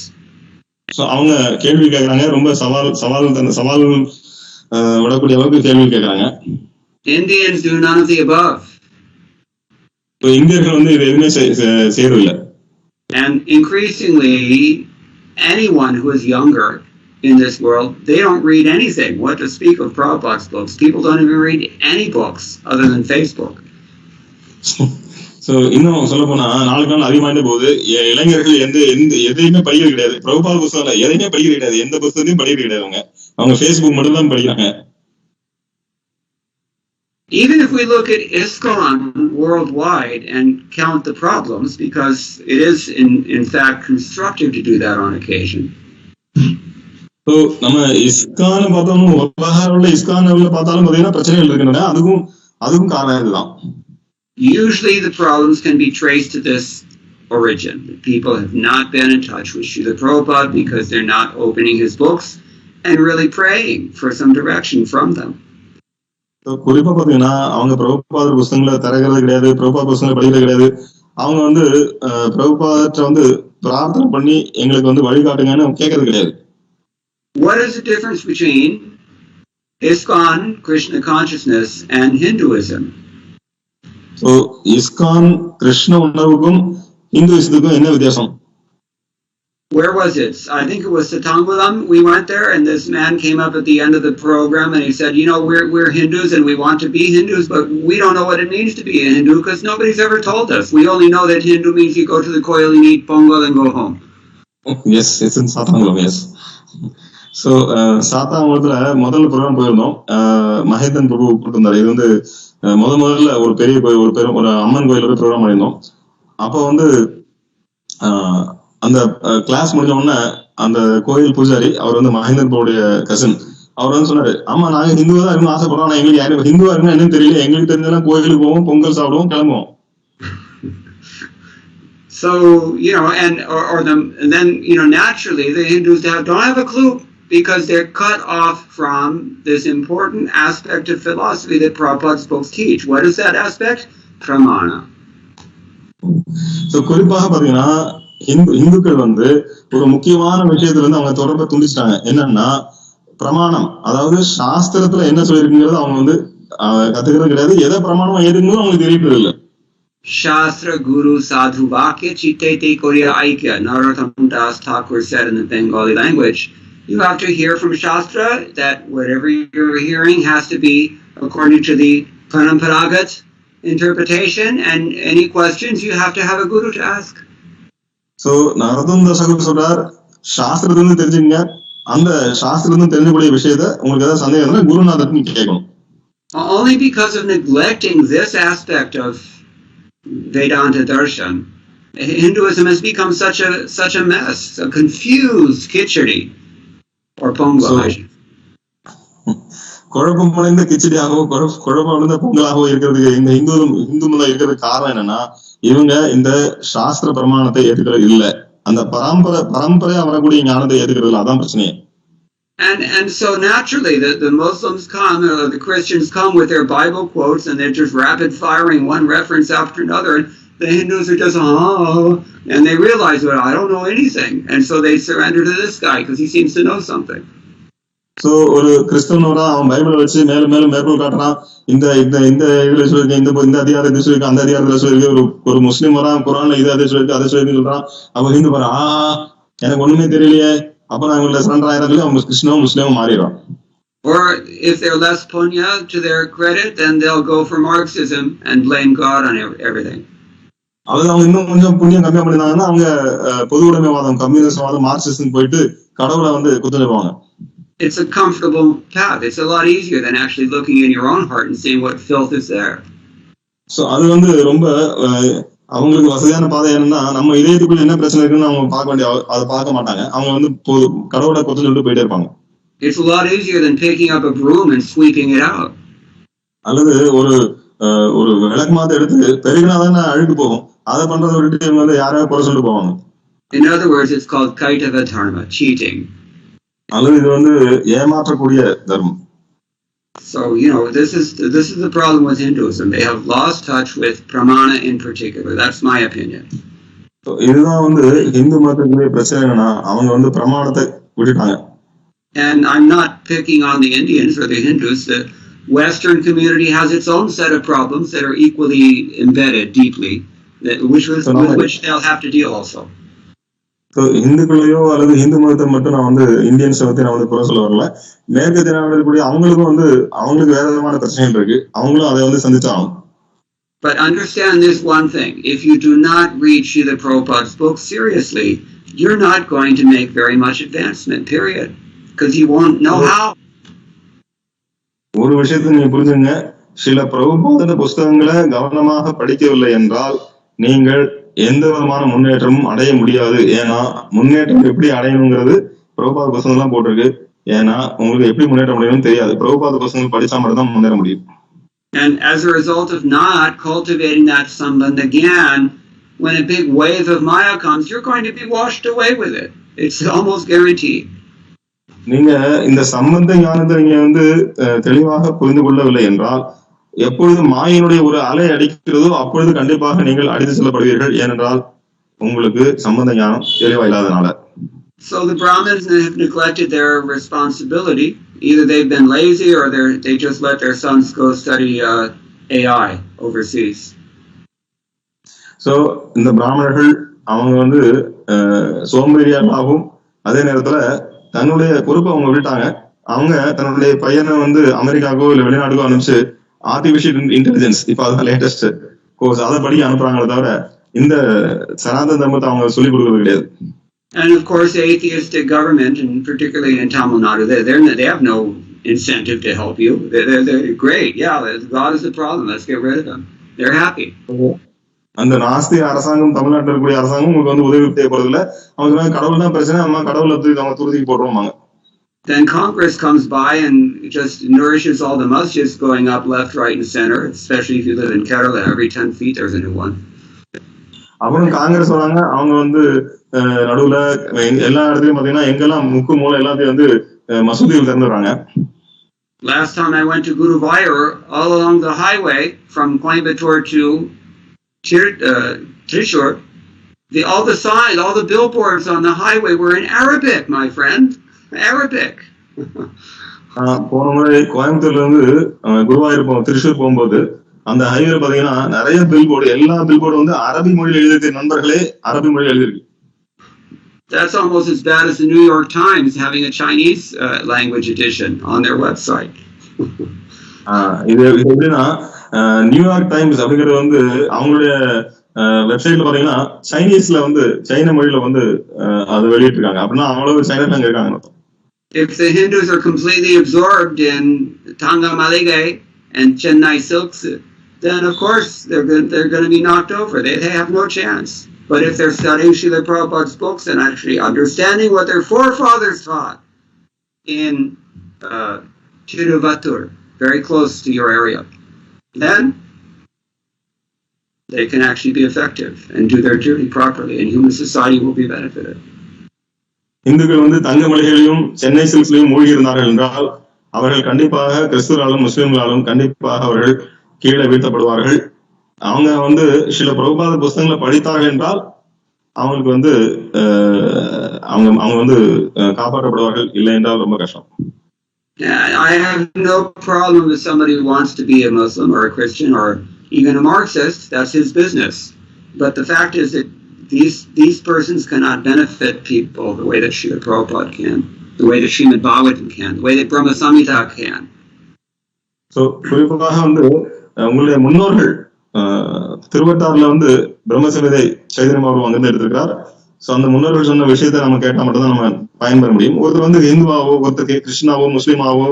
So அவங்க கேள்வி கேட்கறாங்க, ரொம்ப சவால் விடக்கூடிய அளவுக்கு கேள்வி கேட்கறாங்க. Indians do none of the above. இந்தியர்கள் இது எதுவுமே செய்யறதில்லை. And increasingly, anyone who is younger in this world, they don't read anything. What to speak of Prabhupada's books? People don't even read any books other than Facebook. So இன்னும் சொல்ல போனா நாளுக்கு நாள் அதிகமாயிட்டே போகுது. இளைஞர்கள் எதையுமே படிக்கிறது கிடையாது. பிரபுபாத புத்தகம் எதையுமே படிக்கிறது கிடையாது. எந்த புத்தகத்தையும் படிக்கிறது கிடையாது. அவங்க Facebook மட்டும் தான் படிக்கிறாங்க. Even if we look at ISKCON worldwide and count the problems, because it is in fact constructive to do that on occasion. So நம்ம ISKCON பார்த்தோம், உலகத்துல ISKCON பார்த்தாலும் பாத்தீங்கன்னா பிரச்சனைகள் இருக்கின்றன. அதுக்கும் காரணம் இதுதான். Usually the problems can be traced to this origin. People have not been in touch with Srila Prabhupada because they're not opening his books and really praying for some direction from them. குறிப்பா பாத்தீங்கன்னா அவங்க பிரபுபாதர் புத்தகங்களை திறக்கிறது கிடையாது, பிரபுபாத புத்தகங்களை படிக்கிறது கிடையாது. அவங்க பிரபுபாதத்தை பிரார்த்தனை பண்ணி எங்களுக்கு வழிகாட்டுங்கன்னு கேட்கறது கிடையாது. What is the difference between ISKCON, Krishna consciousness, and Hinduism? So ISKCON Krishna உணர்வுக்கும் ஹிந்துயிசத்துக்கும் என்ன வித்தியாசம்? Where was it? I think it was Satangulam. We went there and this man came up at the end of the program and he said, we're Hindus and we want to be Hindus, but we don't know what it means to be a Hindu because nobody's ever told us. We only know that Hindu means you go to the koil and eat pongal and go home. Yes, it's in Satangulam, yes. So சாத்தாங்குளத்துல முதல் program போயிருந்தோம். மகேந்தன் பிரபு கொடுத்திருந்தாரு. இது முதல்ல ஒரு பெரிய ஒரு அம்மன் கோயில போய் program பண்ணியிருந்தோம். அப்போ அந்த கிளாஸ் முடிஞ்ச உடனே அந்த கோயில் பூஜாரி அவர் மகேந்தன் பிரபுடைய கசின் அவர் சொன்னாரு, ஆமா நாங்க ஹிந்துவா தான் இருக்கணும் ஆசைப்படுறோம், ஆனா எங்களுக்கு யாரும் ஹிந்துவா இருக்குன்னு என்னன்னு தெரியல, எங்களுக்கு தெரிஞ்சதெல்லாம் கோயிலுக்கு போவோம், பொங்கல் சாப்பிடுவோம், கிளம்புவோம். So and then naturally the Hindus don't have a clue because they're cut off from this important aspect of philosophy that Prabhupada's books teach. What is that aspect? Pramana. So குறிப்பாக பாத்தீங்கன்னா இந்துக்கள் ஒரு முக்கியமான விஷயத்துல அவங்க தொடர்பை துண்டிச்சிட்டாங்க. என்னன்னா பிரமாணம், அதாவது சாஸ்திரத்துல என்ன சொல்லிருக்குங்கிறது அவங்க கத்துக்கிறது கிடையாது. எதை பிரமாணமா ஏதுங்கிறது அவங்களுக்கு தெரியறது இல்லை. Shastra Guru Sadhu Vakya Chitte Korea Aikya, Narottam Das Thakur said in the Bengali language. You have to hear from Shastra that whatever you're hearing has to be according to the Paramparagat interpretation, and any questions you have to have a guru to ask. So Narottam Das Thakur சொல்றார், சாஸ்திரத்துல தெரிஞ்சுங்க, அந்த சாஸ்திரத்துல தெரிஞ்சக்கூடிய விஷயத்தை உங்களுக்கு ஏதாவது சந்தேகம் இருந்தா குருநாதர் நீங்க கேட்கணும். Only because of neglecting this aspect of Vedanta darshan, Hinduism has become such a mess, a confused khichdi or pongal. குழப்பம் அடைந்த கிச்சடியாகவோ குழப்பம் அடைந்த பொங்கலாகவோ இருக்கிறதுக்கு இந்த இந்து மதம் இருக்கிறதுக்கு காரணம் என்னன்னா, இவங்க இந்த சாஸ்திர பிரமாணத்தை ஏற்றுக்கிறது இல்ல, அந்த பரம்பரையா வரக்கூடிய ஞானத்தை ஏற்றுக்கிறது இல்ல, அதான் பிரச்சனையே. And so naturally the Muslims come, or the Christians come with their Bible quotes, and they're just rapid firing one reference after another, and the Hindus are just and they realize, well, I don't know anything, and so they surrender to this guy because he seems to know something. So ஒரு கிறிஸ்தவனோட அவன் பைபிளை வச்சு மேலும் மேற்கோள் காட்டுறான், இந்த இதுல சொல்லிருக்கேன், இந்த அதிகாரத்தை சொல்லிருக்கு, அந்த அதிகாரத்துல சொல்லிருக்கு. ஒரு முஸ்லீம் வரான், குரான்ல இது அதை சொல்லிருக்கு, அதை சொல்லிருக்கு சொல்றான். அவன் ஹிந்து வரான், எனக்கு ஒண்ணுமே தெரியலையே, அப்ப நான் இவங்களை சரண்டர் ஆயிரம் அவங்க கிறிஸ்தவம் முஸ்லீமும் மாறிடுவான். Or if they're less punya to their credit, then they'll go for Marxism and blame God on everything. அது அவங்க இன்னும் கொஞ்சம் புண்ணியம் கம்மியா பண்ணிருந்தாங்கன்னா அவங்க பொது உடைமைவாதம், கம்யூனிஸ்ட்வாதம், மார்க்சிசம் போயிட்டு கடவுளை குத்துடுவாங்க. It's a comfortable path. It's a lot easier than actually looking in your own heart and seeing what filth is there. So அது ரொம்ப அவங்களுக்கு வசதியான பாதை என்னன்னா, நம்ம இதயத்துக்குள்ள என்ன பிரச்சனை இருக்குன்னு அவங்க பார்க்க வேண்டிய அதை பார்க்க மாட்டாங்க. அவங்க கடவுளை கொத்து சொல்லிட்டு போயிட்டே இருப்பாங்க. It's a lot easier than picking up a broom and sweeping it out. அல்லது ஒரு விளக்கு மாத்த எடுத்து பெருகினாதானே அழுக்கு போகும், அதை பண்றதை விட்டுட்டு இவங்க யாரையாவது குறை சொல்லிட்டு போவாங்க. In other words, it's called kaitava dharma, cheating. அல்லது இது ஏமாற்றக்கூடிய தர்மம். So, this is the problem with Hinduism. They have lost touch with pramana in particular. That's my opinion. இதுதான் ஹிந்து மதத்துக்குரிய பிரச்சனை என்னன்னா, அவங்க பிரமாணத்தை விட்டுட்டாங்க. And I'm not picking on the Indians or the Hindus. The Western community has its own set of problems that are equally embedded deeply, with which they'll have to deal also. இந்துக்களையோ அல்லது இந்து மதத்தை மட்டும் நான் இந்தியன்ஸை பத்தி நான் குறை சொல்ல வரல. மேற்கத்திய நாடுகளில் கூடிய அவங்களுக்கு வேற விதமான பிரச்சனைகள் இருக்கு, அவங்களும் அதை சந்திச்சாகும். But understand this one thing: if you do not read Srila Prabhupada's book seriously, you're not going to make very much advancement, period, because you won't know how. ஒரு விஷயத்தை நீங்க புரிஞ்சுங்க, ஸ்ரீல பிரபுபாத புஸ்தகங்களை கவனமாக படிக்கவில்லை என்றால் நீங்கள் எந்த விதமான முன்னேற்றமும் அடைய முடியாது. ஏன்னா முன்னேற்றம் எப்படி அடையணுங்கிறது பிரபுபாத புஸ்தகம் போட்டிருக்கு. ஏன்னா உங்களுக்கு எப்படி முன்னேற்ற முடியும்னு தெரியாது. பிரபுபாத புஸ்தகங்கள் படிச்சா மட்டும் தான் முன்னேற முடியும். And as a result of not cultivating that sambandha gyan, when a big wave of maya comes, you're going to be washed away with it. It's almost guaranteed. நீங்க இந்த சம்பந்த ஞானத்தை நீங்க தெளிவாக புரிந்து கொள்ளவில்லை என்றால், எப்பொழுது மாயினுடைய ஒரு அலை அடிக்கிறதோ அப்பொழுது கண்டிப்பாக நீங்கள் அடித்து செல்லப்படுவீர்கள். ஏனென்றால் உங்களுக்கு சம்பந்த ஞானம் தெளிவா இல்லாதனால. So the Brahmins have neglected their responsibility. Either they've been lazy or they just let their sons go study AI overseas. So இந்த பிராமணர்கள் அவங்க சோம்பேறியாகவும் அதே நேரத்துல தன்னுடைய பொறுப்பை அவங்க விட்டாங்க. அவங்க தன்னுடைய பையனை அமெரிக்காக்கோ இல்ல வெளிநாட்டுக்கோ அனுப்பிச்சு ஆர்டிபிஷியல் இன்டெலிஜென்ஸ் இப்ப அதான் லேட்டஸ்ட் கோர்ஸ் அதை படிக்க அனுப்புறாங்களே தவிர இந்த சனாதன தர்மத்தை அவங்க சொல்லிக் கொடுக்கறது கிடையாது. And of course, the atheistic government, and particularly in Tamil Nadu, they have no incentive to help you. They're great. Yeah, God is the problem. Let's get rid of him. They're happy. அந்த நாஸ்திக அரசாங்கம், தமிழ்நாட்டில் இருக்கக்கூடிய அரசாங்கம் உங்களுக்கு உதவி தேவைப்படுறதில்ல. அவங்க கடவுள் தான் பிரச்சனை, அம்மா கடவுளை அவங்க துருதிக்கு போட்டுருவாங்க. Then Congress comes by and just nourishes all the masjids going up left, right, and center. Especially if you live in Kerala, every 10 feet there's a new one. அப்புறம் காங்கிரஸ் வராங்க, அவங்க நடுவுல எல்லா இடத்துலயும் பாத்தீங்கன்னா எங்கெல்லாம் முக்கு மூலம் எல்லாத்தையும் மசூதிகள் திறந்துடுறாங்க. Last time I went to Guruvayur, all along the highway from Coimbatore to Trishur, all the signs, all the billboards on the highway were in Arabic, my friend. Arabic. போன முறை கோயம்புத்தூர்ல குருவாயூர் திரிசூர் போகும்போது அந்த ஹைவேல பாத்தீங்கன்னா நிறைய பில்போர்டு, எல்லா பில்போர்டு வந்து அரபி மொழியில் எழுதியிருக்கு. நண்பர்களே, அரபி மொழியில் எழுதியிருக்கு. That's almost as bad as the New York Times having a Chinese language edition on their website. இது எப்படின்னா நியூயார்க் டைம்ஸ் அப்படிங்கிறது வந்து அவங்களுடைய வெப்சைட்ல பாத்தீங்கன்னா சைனீஸ்ல வந்து சைன மொழியில வந்து அது வெளியிட்டிருக்காங்க. அப்படின்னா அவ்வளவு சைனால அங்க இருக்காங்க. If the Hindus are completely absorbed in Tanga Malige and Chennai silks, then of course they're going to be knocked over. They have no chance. But if they're studying Srila Prabhupada's books and actually understanding what their forefathers taught in Tiruvattur, very close to your area, then they can actually be effective and do their duty properly, and human society will be benefited. இந்துக்கள் வந்து தங்க மலைகளிலும் சென்னை சில்க்ஸ்லையும் மூழ்கி இருந்தார்கள் என்றால் அவர்கள் கண்டிப்பாக கிறிஸ்துவராலும் முஸ்லிம்களாலும் கண்டிப்பாக அவர்கள் கீழே வீழ்த்தப்படுவார்கள். அவங்க வந்து சில பிரபுபாத புஸ்தகங்களை படித்தார்கள் என்றால் அவங்களுக்கு வந்து அவங்க வந்து காப்பாற்றப்படுவார்கள். இல்லை என்றால் ரொம்ப கஷ்டம். I have no problem with somebody who wants to be a Muslim or a Christian or even a Marxist. That's his business. But the fact is that these persons cannot benefit people the way that Srila Prabhupada can, the way that Srimad Bhagavatam can, the way that Brahma Samhita can. So, குறிப்பாக வந்து உங்களுடைய முன்னோர்கள் திருவட்டாறுல வந்து பிரம்மசமிதை சைதன்யம் அவர்கள் அங்கிருந்து எடுத்திருக்கிறார். So அந்த முன்னோர்கள் சொன்ன விஷயத்தை நம்ம கேட்டா மட்டும்தான் நம்ம பயன்பெற முடியும். ஒருத்தர் வந்து இந்துவாவோ, ஒருத்தருக்கு கிறிஸ்டினாவோ, முஸ்லீமாவோ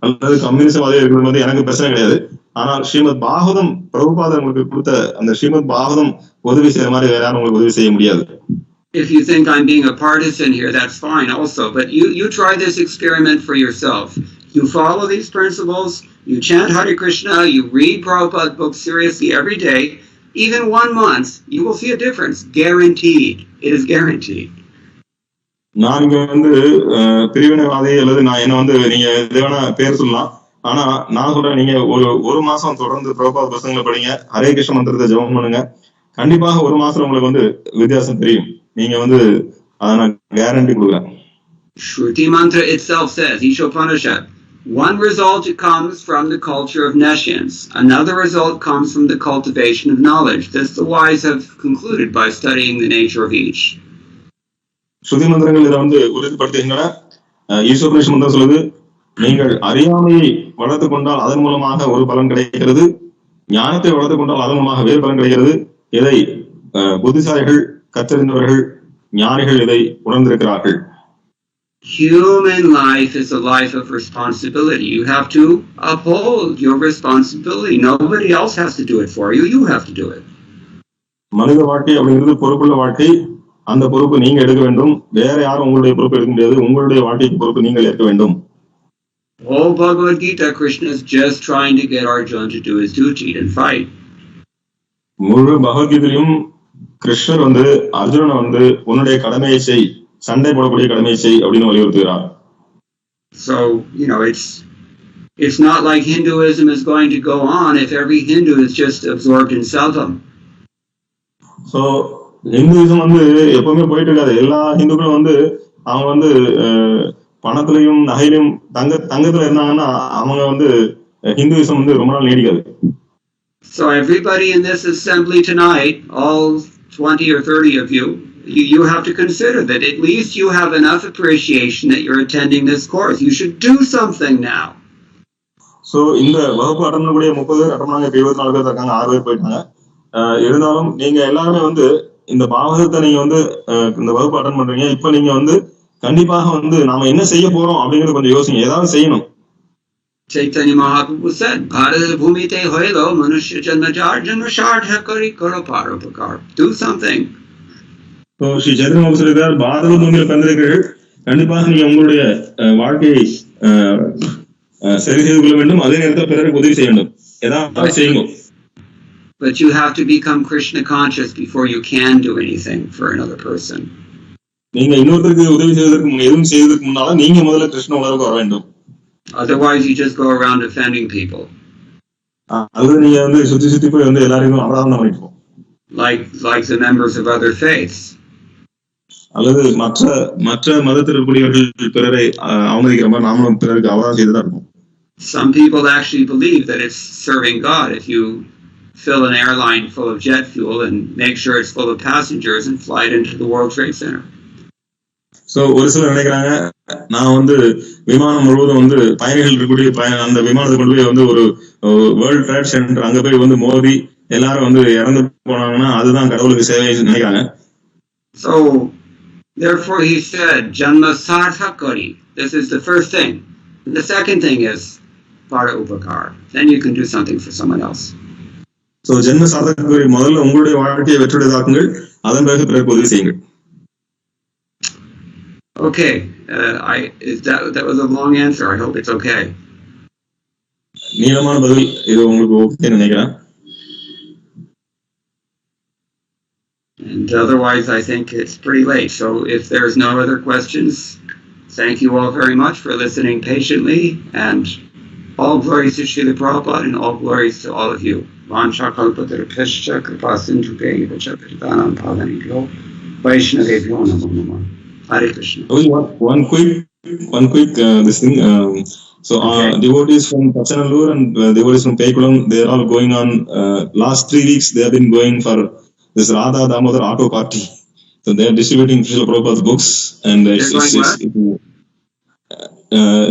அல்லது கம்யூனிஸ்டாவோ இருக்கிறது வந்து எனக்கு பிரச்சனை கிடையாது. ஆனால் ஸ்ரீமத் பாகவதம் பிரபுபாதர் உங்களுக்கு கொடுத்த அந்த ஸ்ரீமத் பாகவதம் உதவி செய்யற மாதிரி வேற யாரும் உங்களுக்கு உதவி செய்ய முடியாது. If you think I'm being a partisan here, that's fine also. But you try this experiment for yourself. You follow these principles, you chant Hare Krishna, you read Prabhupada books seriously every day, even 1 month, you will see a difference. Guaranteed. It is guaranteed. நான் இங்க வந்து பிரிவினைவாதி அல்லது நான் என்ன வந்து நீங்க எதுவான பேர் சொல்லலாம். ஆனா நான் சொல்றேன், நீங்க ஒரு மாசம் தொடர்ந்து பிரபுபாத புஸ்தகங்களை படிங்க, ஹரே கிருஷ்ண மந்திரத்தை ஜெபம் பண்ணுங்க. கண்டிப்பாக 1 மாசம் உங்களுக்கு வந்து வித்தியாசம் தெரியும். நீங்க வந்து அதை நான் கேரண்டி கொடுக்குறேன். Shruti mantra itself says, Ishopanishad, one result comes from the culture of nescience. Another result comes from the cultivation of knowledge. This the wise have concluded by studying the nature of each. ஸ்ருதி மந்திரங்கள் இதை வந்து உறுதிப்படுத்துகின்றன. ஈஸ்வரேஷ் மந்திரம் சொல்லுது, நீங்கள் அறியாமையை வளர்த்து கொண்டால் அதன் மூலமாக ஒரு பலன் கிடைக்கிறது, ஞானத்தை வளர்த்து கொண்டால் அதன் மூலமாக வேறு பலன் கிடைக்கிறது. இதை புத்திசாலிகள், கற்றறிந்தவர்கள், ஞானிகள் இதை உணர்ந்திருக்கிறார்கள். Human life is a life of responsibility. You have to uphold your responsibility. Nobody else has to do it for you. You have to do it. மனித வாழ்க்கை அப்படிங்கிறது பொறுப்புள்ள வாழ்க்கை. அந்த பொறுப்பு நீங்க எடுக்க வேண்டும். வேற யாரும் உங்களுடைய பொறுப்பு எடுக்க முடியாது. உங்களுடைய வாழ்க்கைக்கு பொறுப்பு நீங்கள் ஏற்க வேண்டும். Oh, Bhagavat Gita, Krishna is just trying to get Arjuna to do his duty and fight. முழு பகவத்கீதையிலும் கிருஷ்ணர் வந்து அர்ஜுனனை வந்து உன்னுடைய கடமையை செய், சண்டை போடக்கூடிய கடமையை செய் அப்படின்னு வலியுறுத்துகிறார். So, it's not like Hinduism is going to go on if every Hindu is just absorbed in selfdom. So, Hinduism வந்து எப்பவுமே போயிட்டு இருக்காது. எல்லா ஹிந்துக்களும் வந்து அவங்க வந்து பணத்திலையும் நகையிலும் தங்கத்துல இருந்தாங்கன்னா அவங்க வந்து ஹிந்துவிசம் வந்து ரொம்ப நாள் நீடிக்காது. So everybody in this assembly tonight, all 20 or 30 of you have to consider that at least you have enough appreciation that you're attending this course. You should do something now. So இந்த வகுப்பு attend பண்ணக்கூடிய 30 பேர் attend பண்ணாங்க, 24 பேர் இருக்காங்க, 6 பேர் போயிட்டாங்க. இருந்தாலும் நீங்க எல்லாருமே வந்து இந்த பாகவதத்தை நீங்க வந்து இந்த வகுப்பு அட்டன் பண்றீங்க. இப்ப நீங்க வந்து கண்டிப்பாக வந்து நாம என்ன செய்ய போறோம் அப்படிங்கறது கொஞ்சம் யோசிங்க. ஏதாவது செய்யணும். Chaitanya Mahaprabhu said, Bharata Bhumite Hoilo Manushya Janmajar Janmashardha Kari Karo Parapakar. Do something. So Sri Chaitanya Mahaprabhu சொல்கிறார், பாரத பூமியில் பிறந்திருக்கிறீர்கள், கண்டிப்பாக நீங்க உங்களுடைய வாழ்க்கையை சரி செய்து கொள்ள வேண்டும். அதே நேரத்தில் பிறருக்கு உதவி செய்ய வேண்டும். ஏதாவது செய்யுங்க. But you have to become Krishna conscious before you can do anything for another person. நீங்க இன்னொருத்தருக்கு உதவி செய்வதற்கு எதுவும் செய்வதற்கு முன்னால நீங்க முதல்ல கிருஷ்ண உணர்வுக்கு வர வேண்டும். Otherwise you just go around offending people. அது நீங்க வந்து சுத்தி போய் வந்து எல்லாரையும் அபராதம் பண்ணிட்டு போ. Like the members of other faiths. அல்லது மற்ற மதத்தில் இருக்கக்கூடியவர்கள் பிறரை அவமதிக்கிற மாதிரி நாமளும் பிறருக்கு அபராதம் செய்துதான் இருக்கும். Some people actually believe that it's serving God if you fill an airline full of jet fuel and make sure it's full of passengers and fly it into the World Trade Center. So ஒரு சிலர் நினைக்கிறாங்க நான் வந்து விமானம் முழுவதும் வந்து பயணிகள் இருக்கக்கூடிய அந்த விமானத்தை கொண்டு போய் வந்து ஒரு வேர்ல்ட் ட்ரேட் சென்டர் அங்க போய் வந்து மோதி எல்லாரும் வந்து இறந்து போனாங்கன்னா அதுதான் கடவுளுக்கு சேவை நினைக்கிறாங்க. So therefore he said janma sarthakari. This is the first thing. And the second thing is para upakar. Then you can do something for someone else. So ஜென்ம சாதகரி முதல்ல உங்களுடைய வாழ்க்கையை வெற்றியுடையதாக்குங்கள், அதன் பிறகு பிறகு உதவி செய்யுங்கள். Okay, that was a long answer. I hope it's okay. நீளமான பதில், இது உங்களுக்கு ஓகே நினைக்கிறேன். And otherwise, I think it's pretty late. So if there's no other questions, thank you all very much for listening patiently. And all glories to Srila Prabhupada and all glories to all of you. Vanchakalpatarapishcha kripasindhubheva chakritanam pavanibhyo Vaishnavebhyo namo namaha. Hare Krishna. One quick this thing. So devotees from Pachanallur and devotees from Pekulam, they are all going on. Last 3 weeks they have been going for this Radha Damodar Auto Party. So they are distributing Srila Prabhupada's books and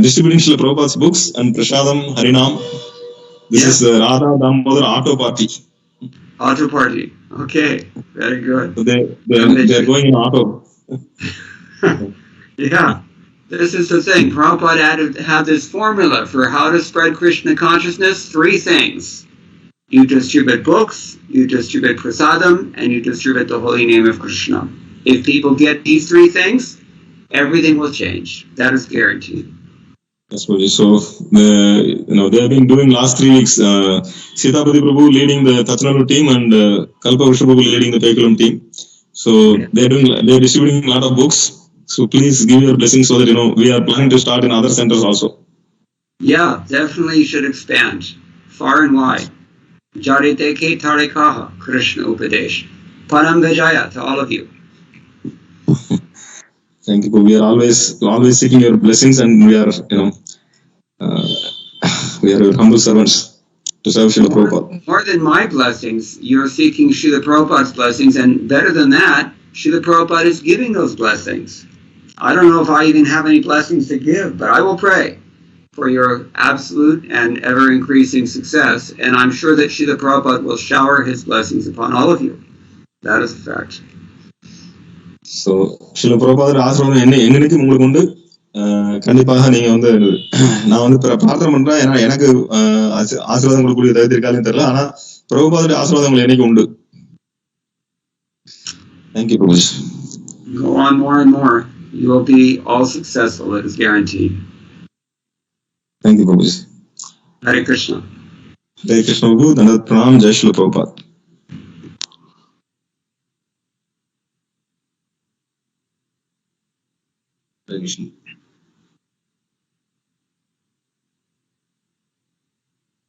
distributing Srila Prabhupada's books and Prasadam Harinam. This is the Radha Damodar Auto Party. Auto Party. Okay, very good. So they are going in auto. Yeah, this is the thing. Prabhupada had this formula for how to spread Krishna consciousness. 3 things. You distribute books, you distribute prasadam, and you distribute the holy name of Krishna. If people get these 3 things, everything will change. That is guaranteed. Yes, so they have been doing last 3 weeks. Sitapati Prabhu leading the Tachanallur team and Kalpa Vishnu Prabhu leading the Pekulam team. So they are distributing a lot of books. So please give your blessings so that we are planning to start in other centers also. Yeah, definitely should expand far and wide. Jarite ke tarikaha Krishna Upadesh. Panam Vijaya to all of you. Thank you. We are always seeking your blessings, and we are we are your humble servants to serve Srila Prabhupada. More than my blessings, you're seeking Srila Prabhupada's blessings, and better than that, Srila Prabhupada is giving those blessings. I don't know if I even have any blessings to give, but I will pray for your absolute and ever-increasing success, and I'm sure that Srila Prabhupada will shower his blessings upon all of you. That is a fact. So, Srila Prabhupada ஆசீர்வாதம் என்னைக்கு உங்களுக்கு உண்டு. கண்டிப்பாக நீங்க வந்து நான் வந்து பிரார்த்தனை பண்றேன். ஏன்னா எனக்கு ஆசீர்வாதம் கொடுக்கக்கூடிய தகுதி இருக்காதுன்னு தெரியல. ஆனா பிரபுபாதோட ஆசீர்வாதம் உங்களுக்கு என்னைக்கு உண்டு. Thank you, Prabhuji. Go on more and more. You will be all successful. It is guaranteed. Thank you, Prabhuji. Hare Krishna. Hare Krishna, Prabhu. Dandavat Pranam. Jai Srila Prabhupada.